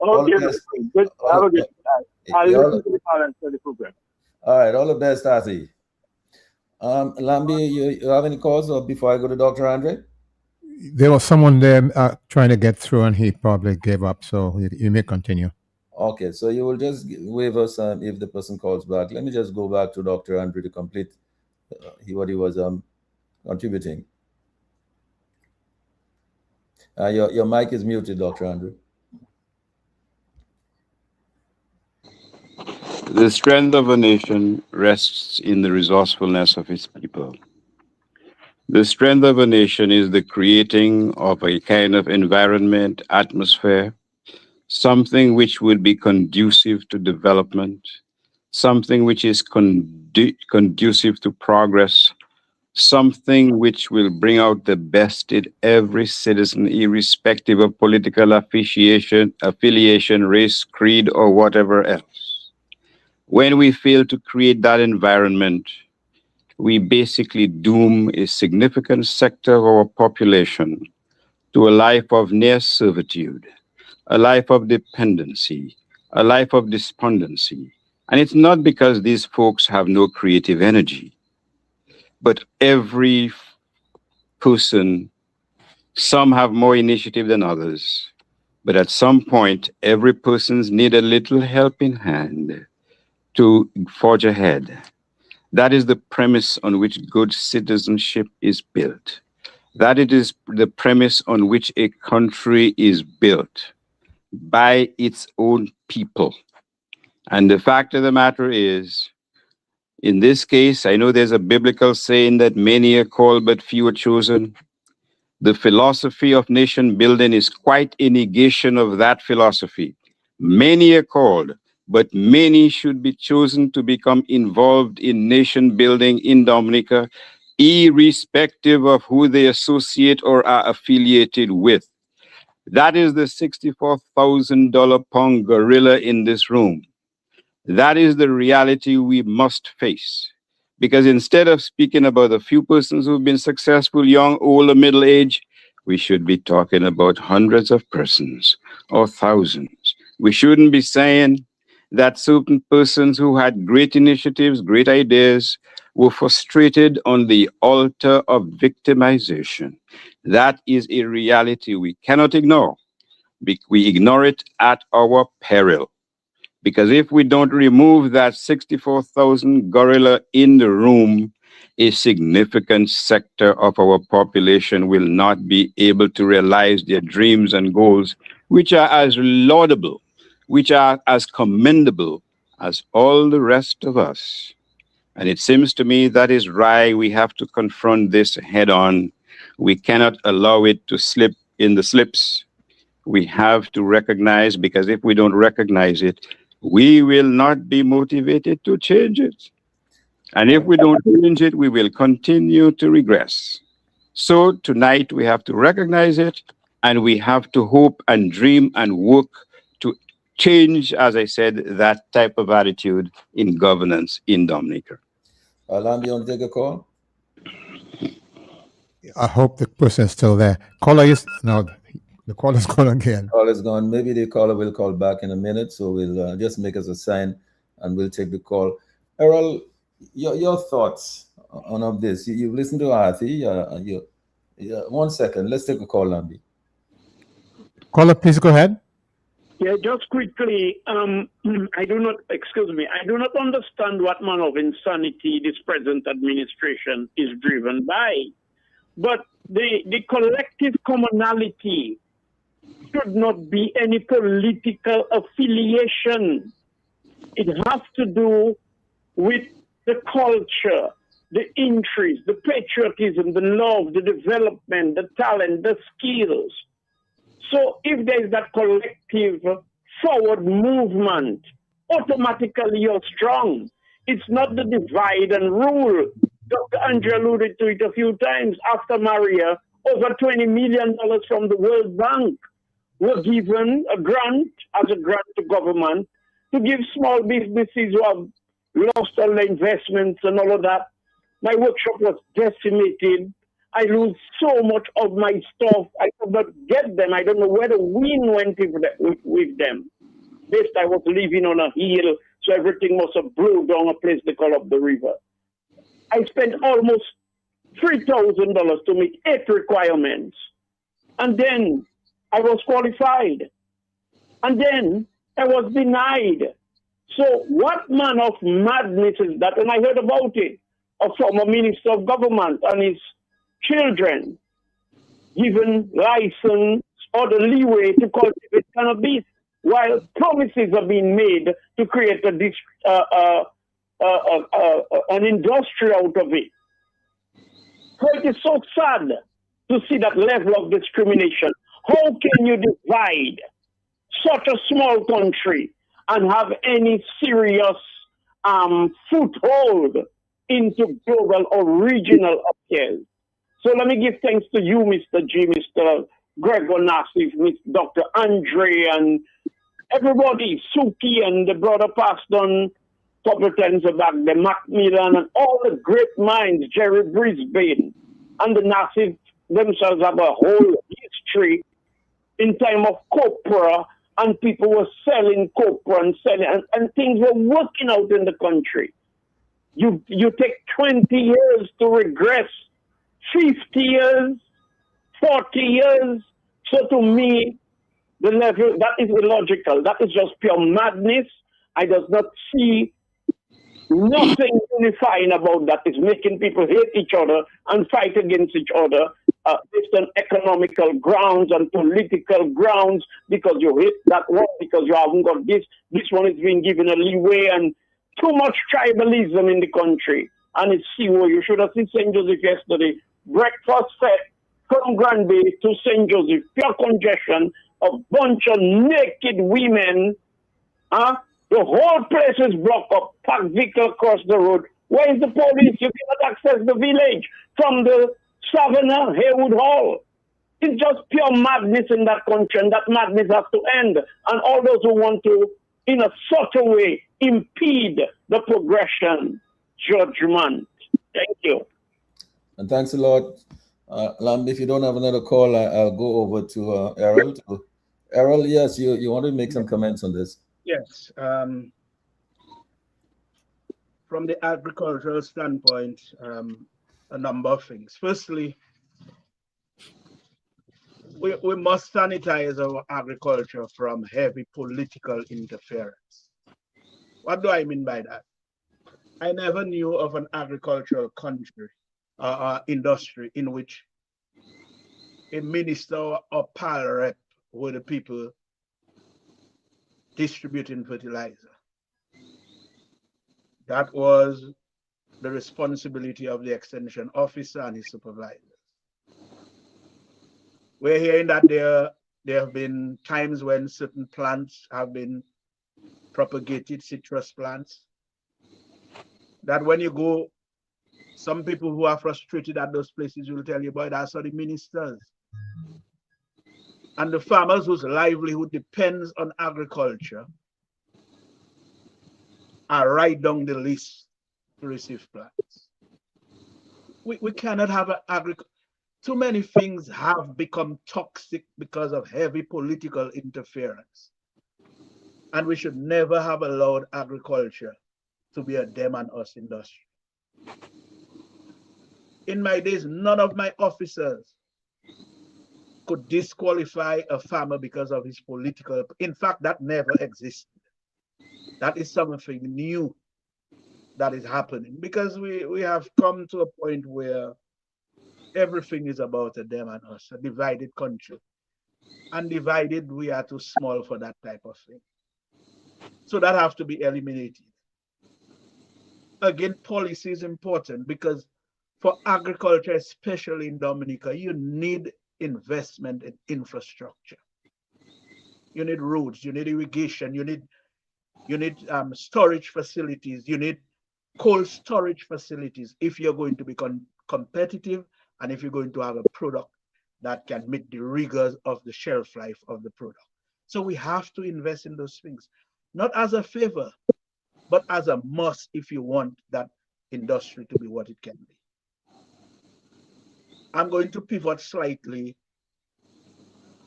Okay, good. Have a good night. I'll listen to the balance of the program. All right, all the best, Arthie. Lambi, you have any calls or before I go to Dr. Andre? There was someone there trying to get through, and he probably gave up. So you may continue. Okay, so you will just wave us if the person calls back. Let me just go back to Dr. Andre to complete what he was contributing. Your mic is muted, Dr. Andre. The strength of a nation rests in the resourcefulness of its people. The strength of a nation is the creating of a kind of environment, atmosphere, something which would be conducive to development, something which is conducive to progress, something which will bring out the best in every citizen, irrespective of political affiliation, race, creed, or whatever else. When we fail to create that environment, we basically doom a significant sector of our population to a life of near servitude, a life of dependency, a life of despondency. And it's not because these folks have no creative energy, but every person, some have more initiative than others, but at some point, every person's need a little helping hand to forge ahead. That is the premise on which good citizenship is built. That it is the premise on which a country is built by its own people. And the fact of the matter is, in this case, I know there's a biblical saying that many are called but few are chosen. The philosophy of nation building is quite a negation of that philosophy. Many are called, but many should be chosen to become involved in nation building in Dominica, irrespective of who they associate or are affiliated with. That is the $64,000 pound gorilla in this room. That is the reality we must face. Because instead of speaking about a few persons who've been successful, young, old, or middle age, we should be talking about hundreds of persons or thousands. We shouldn't be saying that certain persons who had great initiatives, great ideas, were frustrated on the altar of victimization. That is a reality we cannot ignore. We ignore it at our peril. Because if we don't remove that 64,000 gorilla in the room, a significant sector of our population will not be able to realize their dreams and goals, which are as laudable, which are as commendable as all the rest of us. And it seems to me that is why we have to confront this head on. We cannot allow it to slip in the slips. We have to recognize, because if we don't recognize it, we will not be motivated to change it. And if we don't change it, we will continue to regress. So tonight we have to recognize it, and we have to hope and dream and work to change, as I said, that type of attitude in governance in Dominica. Lambi, you want to take a call? I hope the person is still there. Caller is no. The call is gone again. Call is gone. Maybe the caller will call back in a minute, so we'll just make us a sign and we'll take the call. Errol, your thoughts on of this? You've listened to Arthi. 1 second. Let's take a call, Lambi. Caller, please go ahead. Yeah, just quickly, I do not understand what manner of insanity this present administration is driven by. But the collective commonality should not be any political affiliation. It has to do with the culture, the interest, the patriotism, the love, the development, the talent, the skills. So if there is that collective forward movement, automatically you're strong. It's not the divide and rule. Dr. Andre alluded to it a few times. After Maria, over $20 million from the World Bank were given a grant, as a grant to government, to give small businesses who have lost all their investments and all of that. My workshop was decimated. I lose so much of my stuff. I could not get them. I don't know where the wind went with them. This, I was living on a hill, so everything must have blew down a place they call up the river. I spent almost $3,000 to meet 8 requirements. And then I was qualified. And then I was denied. So what manner of madness is that? And I heard about it, a former minister of government and his children given license or the leeway to cultivate cannabis, while promises are being made to create an industry out of it. So it is so sad to see that level of discrimination. How can you divide such a small country and have any serious foothold into global or regional affairs? So let me give thanks to you, Mr. G, Mr. Gregor Nassif, Mr. Dr. Andre, and everybody, Suki and the brother Paston, couple of times back, the Macmillan, and all the great minds, Jerry Brisbane, and the Nassif themselves have a whole history in time of copra, and people were selling copra and selling, and things were working out in the country. You take 20 years to regress, 50 years, 40 years. So to me, the level, that is illogical. That is just pure madness. I does not see nothing unifying about that. It's making people hate each other and fight against each other based on economical grounds and political grounds, because you hate that one, because you haven't got this. This one is being given a leeway, and too much tribalism in the country. And it's COO. You should have seen St. Joseph yesterday. Breakfast set from Grand Bay to St. Joseph. Pure congestion. A bunch of naked women. The whole place is blocked up. Parked vehicle across the road. Where is the police? You cannot access the village from the Savannah, Haywood Hall. It's just pure madness in that country, and that madness has to end. And all those who want to, in a subtle way, impede the progression, judgment. Thank you. And thanks a lot. Lamb, if you don't have another call, I'll go over to Errol. Errol, yes, you want to make some comments on this? Yes. From the agricultural standpoint, a number of things. Firstly, we must sanitize our agriculture from heavy political interference. What do I mean by that? I never knew of an agricultural country industry in which a minister or pal rep were the people distributing fertilizer. That was the responsibility of the extension officer and his supervisors. We're hearing that there have been times when certain plants have been propagated, citrus plants, that when you go, some people who are frustrated at those places will tell you, boy, that's how the ministers. And the farmers whose livelihood depends on agriculture are right down the list to receive plants. We cannot have an agriculture. Too many things have become toxic because of heavy political interference. And we should never have allowed agriculture to be a them and us industry. In my days, none of my officers could disqualify a farmer because of his political. In fact, that never existed. That is something new that is happening, because we have come to a point where everything is about a them and us, a divided country. Undivided, we are too small for that type of thing. So that has to be eliminated. Again, policy is important, because for agriculture, especially in Dominica, you need investment in infrastructure. You need roads, you need irrigation, you need storage facilities, you need cold storage facilities if you're going to be competitive, and if you're going to have a product that can meet the rigors of the shelf life of the product. So we have to invest in those things, not as a favor, but as a must if you want that industry to be what it can be. I'm going to pivot slightly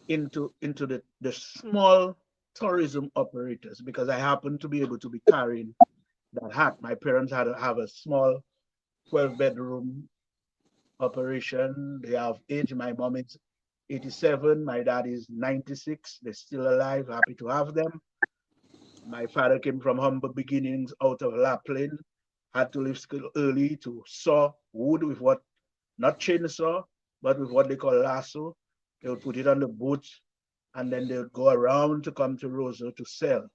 into the small tourism operators, because I happen to be able to be carrying that hat. My parents had to have a small 12-bedroom operation. They have age. My mom is 87. My dad is 96. They're still alive. Happy to have them. My father came from humble beginnings out of Lapland. Had to leave school early to saw wood with what, not chainsaw, but with what they call lasso. They would put it on the boat and then they would go around to come to Roseau to sell.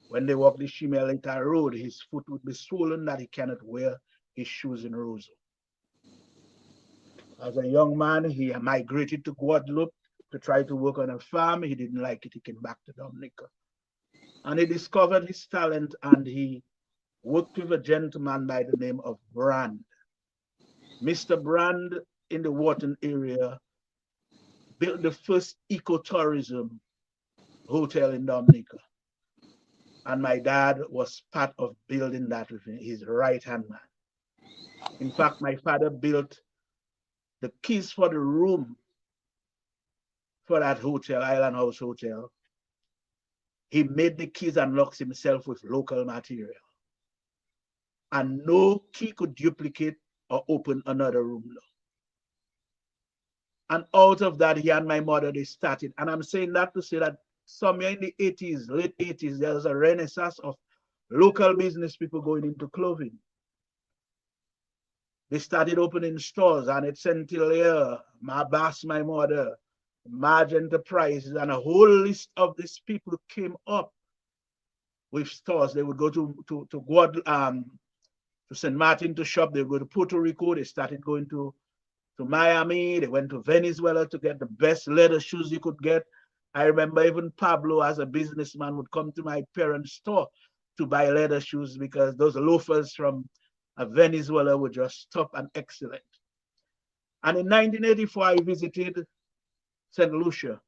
When they walk the Shimelita Road, his foot would be swollen that he cannot wear his shoes in Roseau. As a young man, he migrated to Guadeloupe to try to work on a farm. He didn't like it. He came back to Dominica. And he discovered his talent and he worked with a gentleman by the name of Brand. Mr. Brand in the Wharton area built the first ecotourism hotel in Dominica. And my dad was part of building that with his right-hand man. In fact, my father built the keys for the room for that hotel, Island House Hotel. He made the keys and locks himself with local material. And no key could duplicate or open another room. And out of that, he and my mother, they started. And I'm saying that to say that somewhere in the 80s, late 80s, there was a renaissance of local business people going into clothing. They started opening stores, and it's until here, my boss, my mother, Marge Enterprises, and a whole list of these people came up with stores. They would go to St. Martin to shop. They would go to Puerto Rico. They started going to Miami. They went to Venezuela to get the best leather shoes you could get. I remember even Pablo, as a businessman, would come to my parents' store to buy leather shoes because those loafers from Venezuela were just top and excellent. And in 1984, I visited St. Lucia.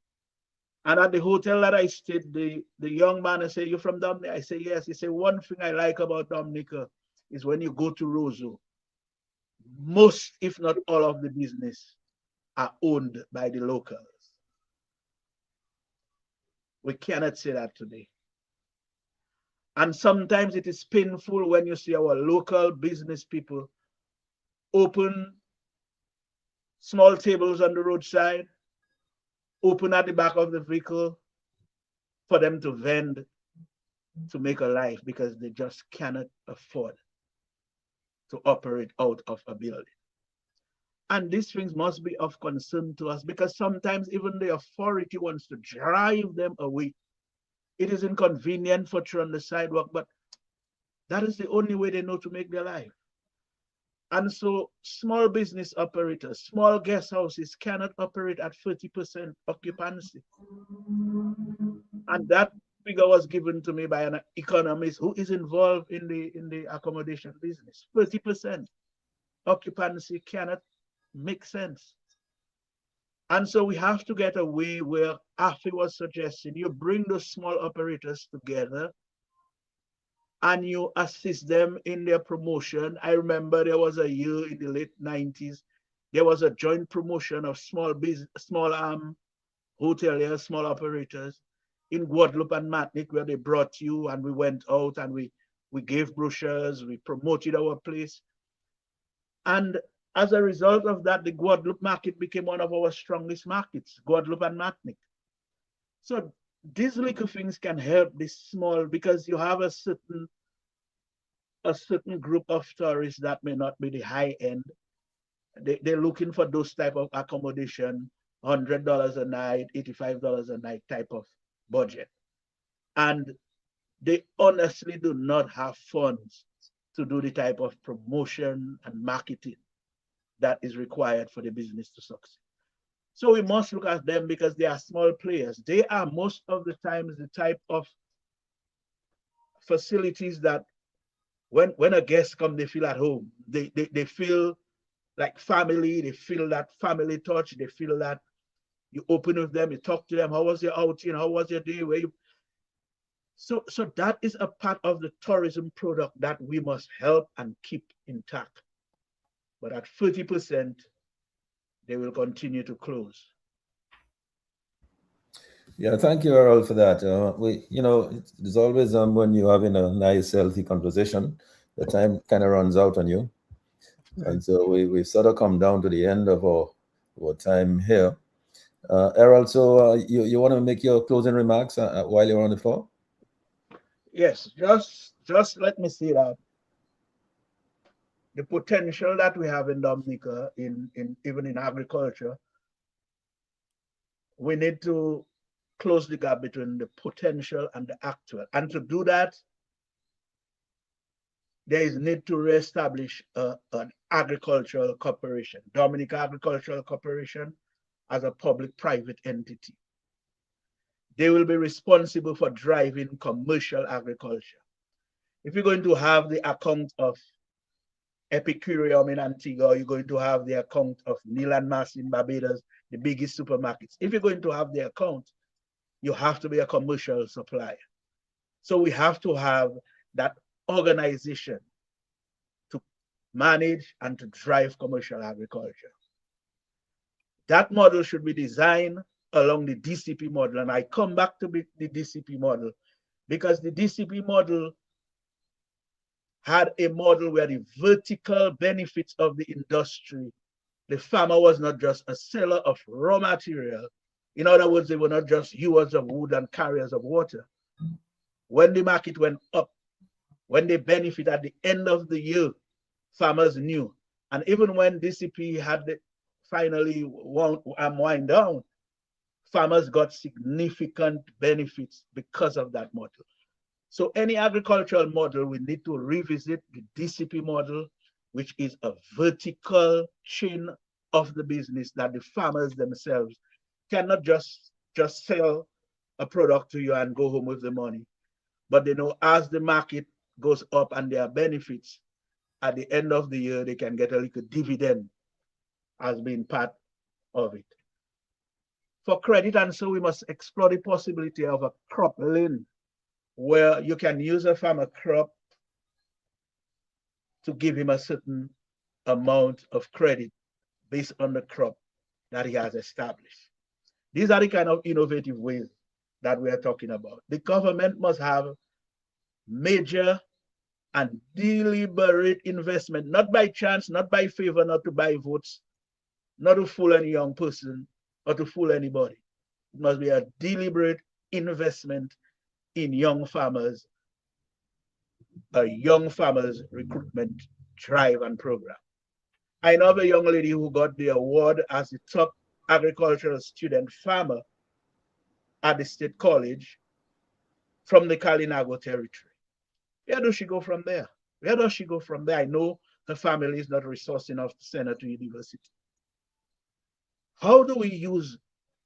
And at the hotel that I stayed, the young man said, "You're from Dominica?" I said, "Yes." He said, "One thing I like about Dominica is when you go to Roseau, most, if not all of the business are owned by the locals." We cannot say that today. And sometimes it is painful when you see our local business people open small tables on the roadside, open at the back of the vehicle for them to vend, to make a life, because they just cannot afford to operate out of a building. And these things must be of concern to us, because sometimes even the authority wants to drive them away. It is inconvenient for you on the sidewalk, but that is the only way they know to make their life. And so small business operators, small guest houses cannot operate at 30% occupancy. And that figure was given to me by an economist who is involved in the accommodation business. 30% occupancy cannot make sense. And so we have to get a way where Afi was suggesting, you bring those small operators together and you assist them in their promotion. I remember there was a year in the late 90s, there was a joint promotion of small hoteliers, small operators in Guadeloupe and Martinique, where they brought you and we went out and we gave brochures, we promoted our place. And as a result of that, the Guadeloupe market became one of our strongest markets, Guadeloupe and Martinique. So these little things can help this small, because you have a certain group of tourists that may not be the high end. They're looking for those type of accommodation, $100 a night, $85 a night type of budget. And they honestly do not have funds to do the type of promotion and marketing that is required for the business to succeed. So we must look at them because they are small players. They are most of the times the type of facilities that when a guest comes, they feel at home. They feel like family. They feel that family touch. They feel that you open with them, you talk to them. How was your outing? How was your day? So that is a part of the tourism product that we must help and keep intact. But at 30%, they will continue to close. Yeah, thank you, Earl, for that. It's always when you're having a nice, healthy conversation, the time kind of runs out on you. And so we've sort of come down to the end of our time here. Errol, so you want to make your closing remarks while you're on the floor? Yes, just let me see that the potential that we have in Dominica, in even in agriculture, we need to close the gap between the potential and the actual. And to do that, there is need to reestablish an agricultural corporation, Dominica Agricultural Corporation, as a public-private entity. They will be responsible for driving commercial agriculture. If you're going to have the account of Epicureum in Antigua, you're going to have the account of Neil and Mass in Barbados, the biggest supermarkets. If you're going to have the account, you have to be a commercial supplier. So we have to have that organization to manage and to drive commercial agriculture. That model should be designed along the DCP model. And I come back to the DCP model because the DCP model had a model where the vertical benefits of the industry, the farmer was not just a seller of raw material. In other words, they were not just hewers of wood and carriers of water. When the market went up, when they benefit at the end of the year, farmers knew. And even when DCP had finally wind down, farmers got significant benefits because of that model. So any agricultural model, we need to revisit the DCP model, which is a vertical chain of the business that the farmers themselves cannot just sell a product to you and go home with the money. But they know as the market goes up and there are benefits, at the end of the year, they can get a little dividend as being part of it. For credit, and so we must explore the possibility of a crop lane where you can use a farmer crop to give him a certain amount of credit based on the crop that he has established. These are the kind of innovative ways that we are talking about. The government must have major and deliberate investment, not by chance, not by favor, not to buy votes, not to fool any young person or to fool anybody. It must be a deliberate investment in young farmers, a young farmers recruitment drive and program. I know of a young lady who got the award as the top agricultural student farmer at the State College from the Kalinago territory. Where does she go from there? Where does she go from there? I know her family is not resource enough to send her to university. How do we use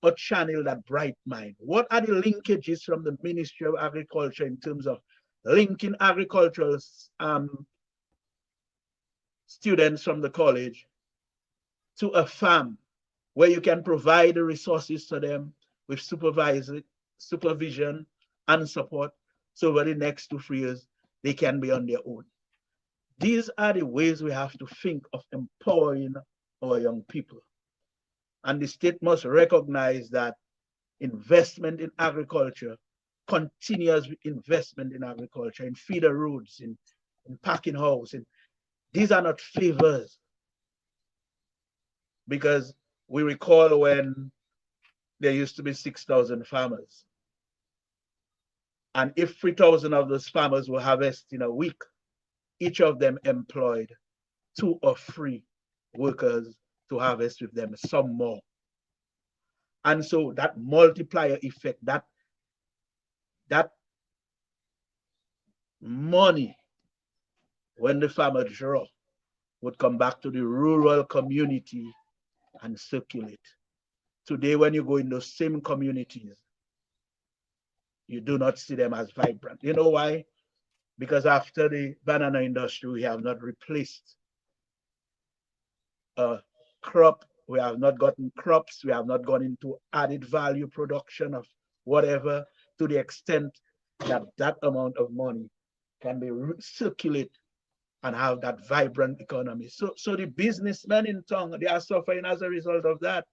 or channel that bright mind? What are the linkages from the Ministry of Agriculture in terms of linking agricultural students from the college to a farm where you can provide the resources to them with supervision and support, so over the next 2 3 years, they can be on their own. These are the ways we have to think of empowering our young people. And the state must recognize that investment in agriculture, continuous investment in agriculture, in feeder roads, in packing house, and these are not favors. Because we recall when there used to be 6,000 farmers. And if 3,000 of those farmers will harvest in a week, each of them employed 2 or 3 workers to harvest with them, some more. And so that multiplier effect, that money, when the farmer draw, would come back to the rural community and circulate. Today, when you go in those same communities, you do not see them as vibrant. You know why? Because after the banana industry, we have not replaced a crop. We have not gotten crops. We have not gone into added value production of whatever to the extent that that amount of money can be circulated and have that vibrant economy. So the businessmen in town, they are suffering as a result of that.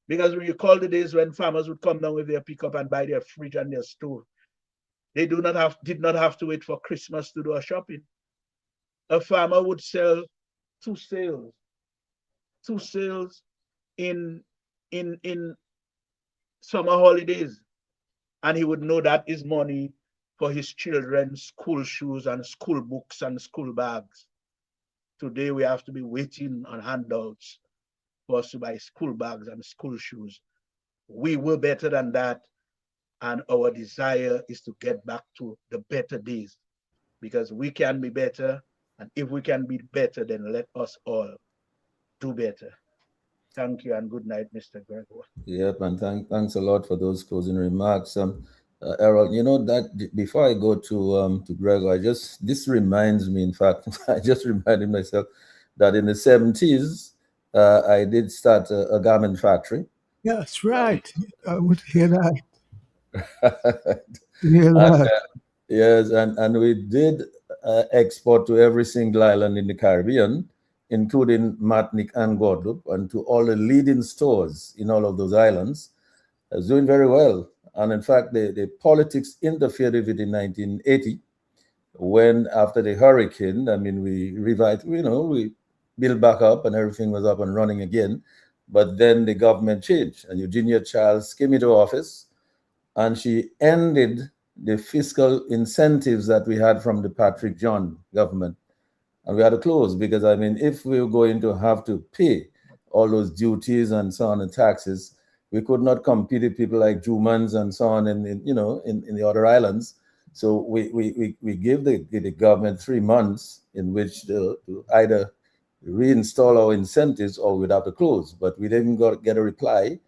Because when you recall the days when farmers would come down with their pickup and buy their fridge and their stove, they did not have to wait for Christmas to do a shopping. A farmer would sell two sails, in summer holidays, and he would know that is money for his children's school shoes and school books and school bags. Today we have to be waiting on handouts for us to buy school bags and school shoes. We were better than that, and our desire is to get back to the better days, because we can be better, and if we can be better, then let us all do better. Thank you and good night, Mr. Gregor. Yep, and thanks a lot for those closing remarks. Errol, you know that before I go to Gregor, this reminds me. In fact, I just reminded myself that in the 70s, I did start a garment factory. Yeah, that's right. I would hear that. And, yes, and we did export to every single island in the Caribbean, including Martinique and Guadeloupe, and to all the leading stores in all of those islands. I was doing very well. And in fact, the politics interfered with it in 1980, when after the hurricane, I mean, we revived, we built back up and everything was up and running again. But then the government changed, and Eugenia Charles came into office, and she ended the fiscal incentives that we had from the Patrick John government. And we had to close, because, I mean, if we were going to have to pay all those duties and so on and taxes, we could not compete with people like Jumans and so on in the other islands. So we gave the government 3 months in which to either reinstall our incentives or we'd have to close. But we didn't get a reply,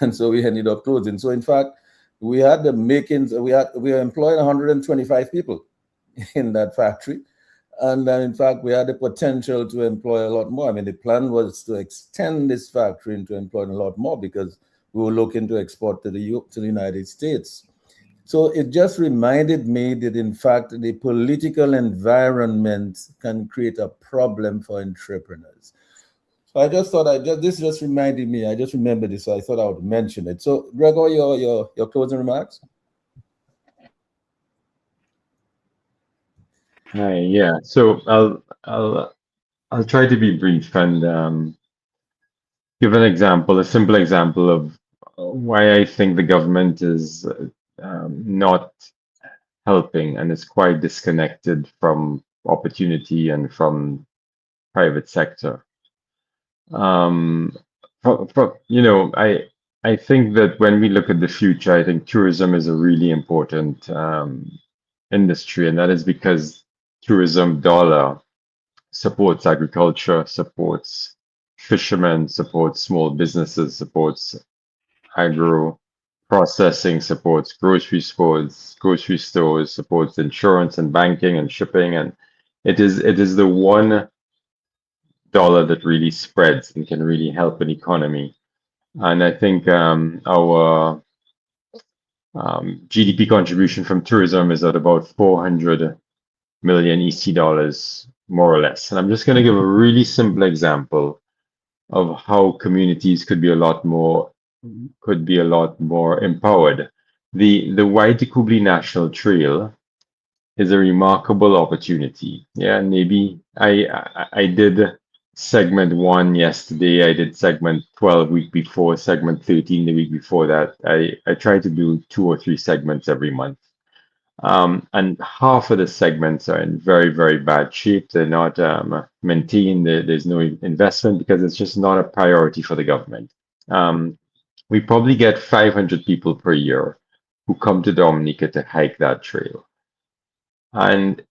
and so we ended up closing. So in fact, we had the makings. We were employing 125 people in that factory. And in fact, we had the potential to employ a lot more. I mean, the plan was to extend this factory into employing a lot more, because we were looking to export to the United States. So it just reminded me that, in fact, the political environment can create a problem for entrepreneurs. So I just thought this just reminded me. I just remembered this, so I thought I would mention it. So, Gregor, your closing remarks? Hi, yeah. So I'll try to be brief and give a simple example of why I think the government is not helping and is quite disconnected from opportunity and from private sector. I think that when we look at the future, I think tourism is a really important industry, and that is because tourism dollar supports agriculture, supports fishermen, supports small businesses, supports agro processing, supports grocery stores, supports insurance and banking and shipping, and it is the $1 that really spreads and can really help an economy. And I think our GDP contribution from tourism is at about 400 million EC dollars, more or less. And I'm just going to give a really simple example of how communities could be a lot more empowered. The Waitakubli National Trail is a remarkable opportunity. Yeah, maybe I did segment 1 yesterday. I did segment 12 week before, segment 13 the week before that. I try to do 2 or 3 segments every month. And half of the segments are in very, very bad shape. They're not maintained. There's no investment because it's just not a priority for the government. We probably get 500 people per year who come to Dominica to hike that trail. And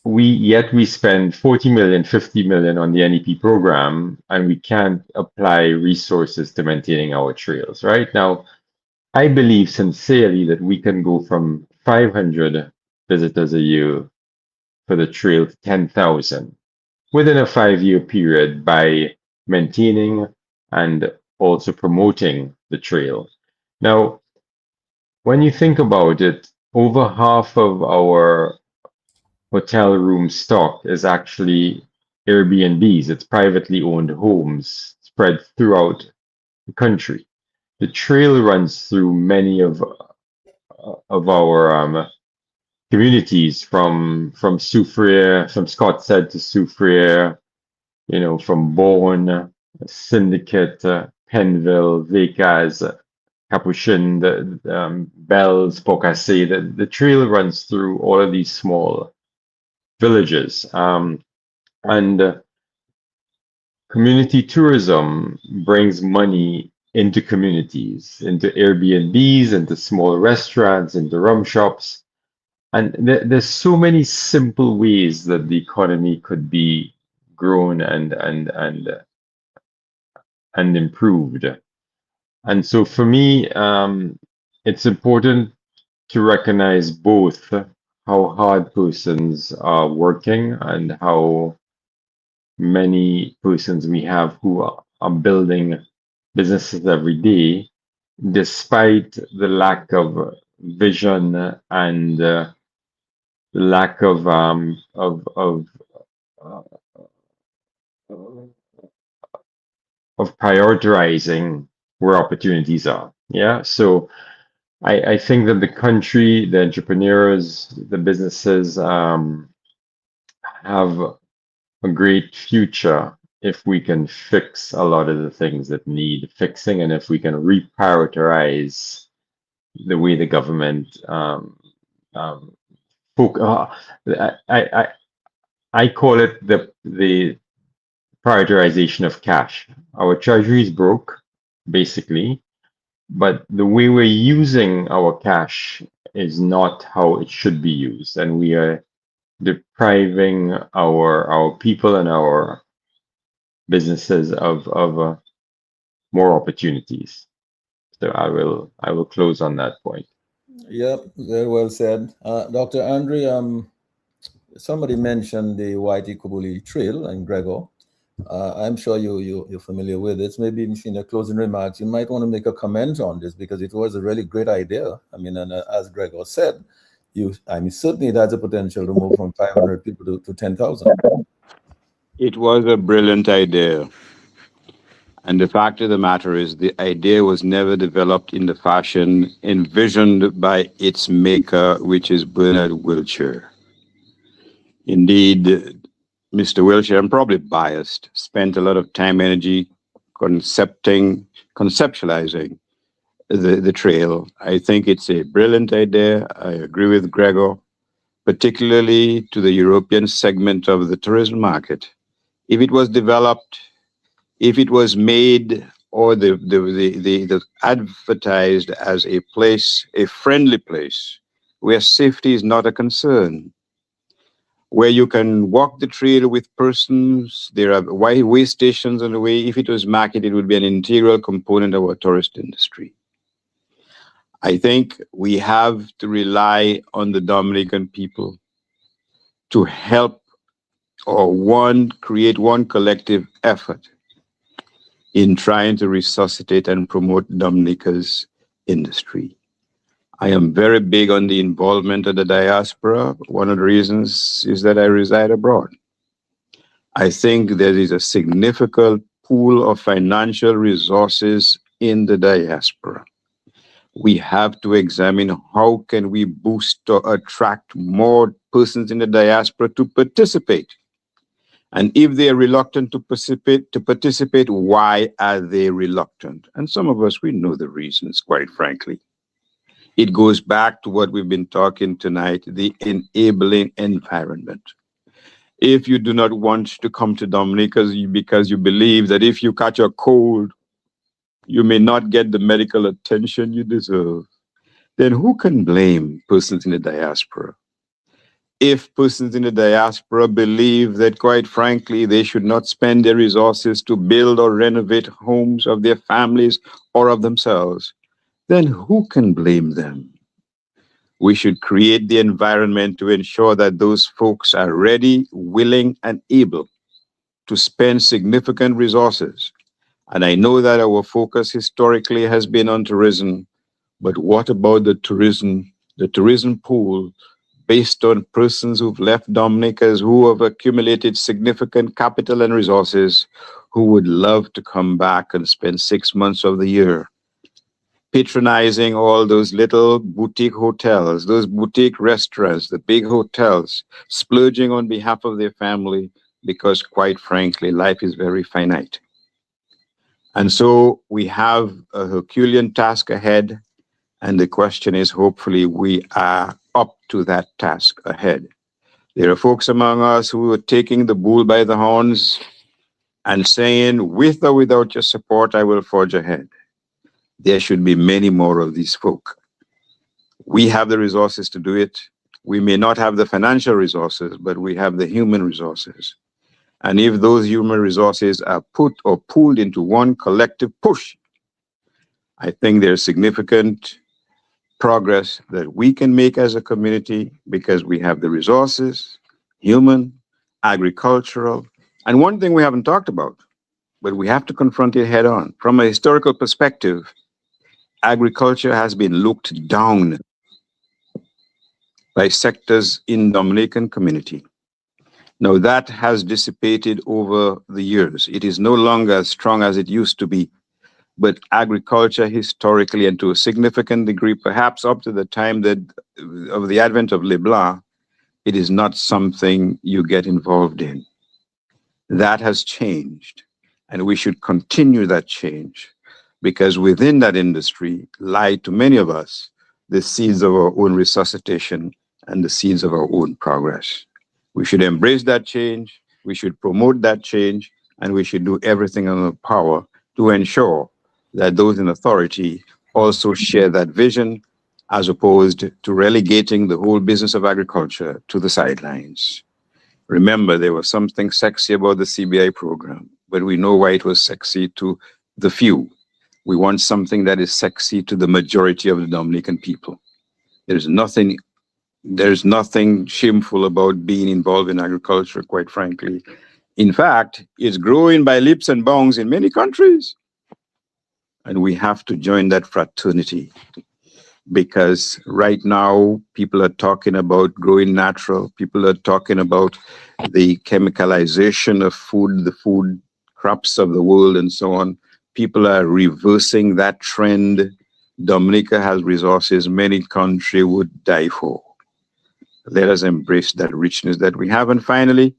we spend 40 million, 50 million on the NEP program, and we can't apply resources to maintaining our trails. Right now, I believe sincerely that we can go from 500 visitors a year for the trail to 10,000 within a 5-year period by maintaining and also promoting the trail. Now, when you think about it, over half of our hotel room stock is actually Airbnbs. It's privately owned homes spread throughout the country. The trail runs through many of our communities, from Soufriere, from Scottshead to Soufriere, from Bourne, Syndicate, Penville, Vekas, Capuchin, Bells, Pocasset. The trail runs through all of these small villages. And community tourism brings money into communities, into Airbnbs, into small restaurants, into rum shops. And there's so many simple ways that the economy could be grown and improved. And so for me, it's important to recognize both how hard persons are working and how many persons we have who are building businesses every day, despite the lack of vision and lack of prioritizing where opportunities are. Yeah. So I think that the country, the entrepreneurs, the businesses have a great future if we can fix a lot of the things that need fixing, and if we can reprioritize the way the government I call it the prioritization of cash. Our treasury is broke, basically, but the way we're using our cash is not how it should be used, and we are depriving our people and our businesses of more opportunities. So I will close on that point. Yep, very well said. Dr. Andre, somebody mentioned the Whitey Kubuli Trail in Gregor. I'm sure you're familiar with it. Maybe in your closing remarks, you might want to make a comment on this, because it was a really great idea. I mean, and as Gregor said, certainly it has a potential to move from 500 people to 10,000. It was a brilliant idea. And the fact of the matter is, the idea was never developed in the fashion envisioned by its maker, which is Bernard Wiltshire. Indeed, Mr. Wiltshire, I'm probably biased, spent a lot of time, energy conceptualizing the trail. I think it's a brilliant idea. I agree with Gregor, particularly to the European segment of the tourism market. If it was developed, if it was made or the advertised as a place, a friendly place, where safety is not a concern, where you can walk the trail with persons, there are way stations on the way. If it was marketed, it would be an integral component of our tourist industry. I think we have to rely on the Dominican people to help create one collective effort in trying to resuscitate and promote Dominica's industry. I am very big on the involvement of the diaspora. One of the reasons is that I reside abroad. I think there is a significant pool of financial resources in the diaspora. We have to examine how can we boost or attract more persons in the diaspora to participate. And if they are reluctant to participate, why are they reluctant? And some of us, we know the reasons, quite frankly. It goes back to what we've been talking tonight, the enabling environment. If you do not want to come to Dominica because you believe that if you catch a cold, you may not get the medical attention you deserve, then who can blame persons in the diaspora? If persons in the diaspora believe that, quite frankly, they should not spend their resources to build or renovate homes of their families or of themselves, then who can blame them? We should create the environment to ensure that those folks are ready, willing, and able to spend significant resources. And I know that our focus historically has been on tourism, but what about the tourism pool based on persons who've left Dominica, who have accumulated significant capital and resources, who would love to come back and spend 6 months of the year patronizing all those little boutique hotels, those boutique restaurants, the big hotels, splurging on behalf of their family, because quite frankly, life is very finite. And so we have a Herculean task ahead. And the question is, hopefully we are up to that task ahead. There are folks among us who are taking the bull by the horns and saying, with or without your support, I will forge ahead. There should be many more of these folk. We have the resources to do it. We may not have the financial resources, but we have the human resources. And if those human resources are put or pooled into one collective push, I think there's significant progress that we can make as a community because we have the resources, human, agricultural. And one thing we haven't talked about, but we have to confront it head on. From a historical perspective, agriculture has been looked down by sectors in Dominican community. Now that has dissipated over the years. It is no longer as strong as it used to be. But agriculture historically, and to a significant degree, perhaps up to the time that of the advent of Leblanc, it is not something you get involved in. That has changed, and we should continue that change, because within that industry lie, to many of us, the seeds of our own resuscitation and the seeds of our own progress. We should embrace that change, we should promote that change, and we should do everything in our power to ensure that those in authority also share that vision, as opposed to relegating the whole business of agriculture to the sidelines. Remember, there was something sexy about the CBI program, but we know why it was sexy to the few. We want something that is sexy to the majority of the Dominican people. There's nothing shameful about being involved in agriculture, quite frankly. In fact, it's growing by leaps and bounds in many countries. And we have to join that fraternity, because right now people are talking about growing natural. People are talking about the chemicalization of food, the food crops of the world and so on. People are reversing that trend. Dominica has resources many countries would die for. Let us embrace that richness that we have. And finally,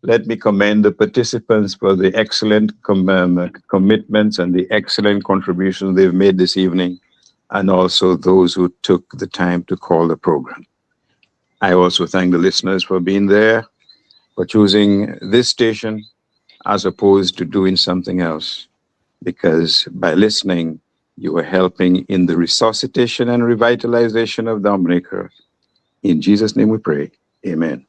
let me commend the participants for the excellent commitments and the excellent contributions they've made this evening, and also those who took the time to call the program. I also thank the listeners for being there, for choosing this station as opposed to doing something else, because by listening, you are helping in the resuscitation and revitalization of Dominica. In Jesus' name we pray. Amen.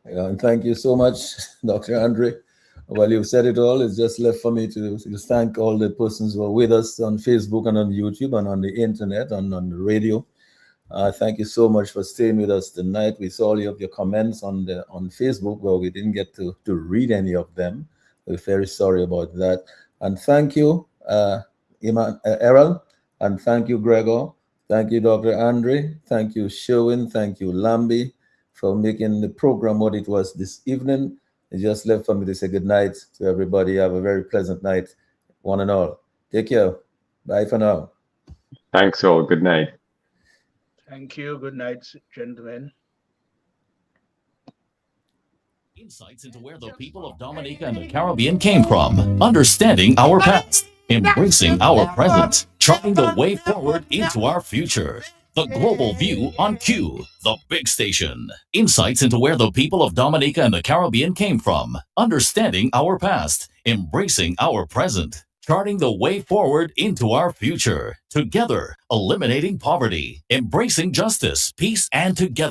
And thank you so much, Dr. Andre. Well, you've said it all. It's just left for me to thank all the persons who are with us on Facebook and on YouTube and on the internet and on the radio. Thank you so much for staying with us tonight. We saw all of your comments on Facebook, where we didn't get to read any of them. We're very sorry about that. And thank you, Errol, and thank you, Gregor. Thank you, Dr. Andre. Thank you, Sherwin. Thank you, Lambi, for making the program what it was this evening. It just left for me to say good night to everybody. Have a very pleasant night, one and all. Take care. Bye for now. Thanks all. Good night. Thank you. Good night, gentlemen. Insights into where the people of Dominica and the Caribbean came from, understanding our past, embracing our present, charting the way forward into our future. The Global View on Q, the big station. Insights into where the people of Dominica and the Caribbean came from, understanding our past, embracing our present, charting the way forward into our future. Together, eliminating poverty, embracing justice, peace, and together.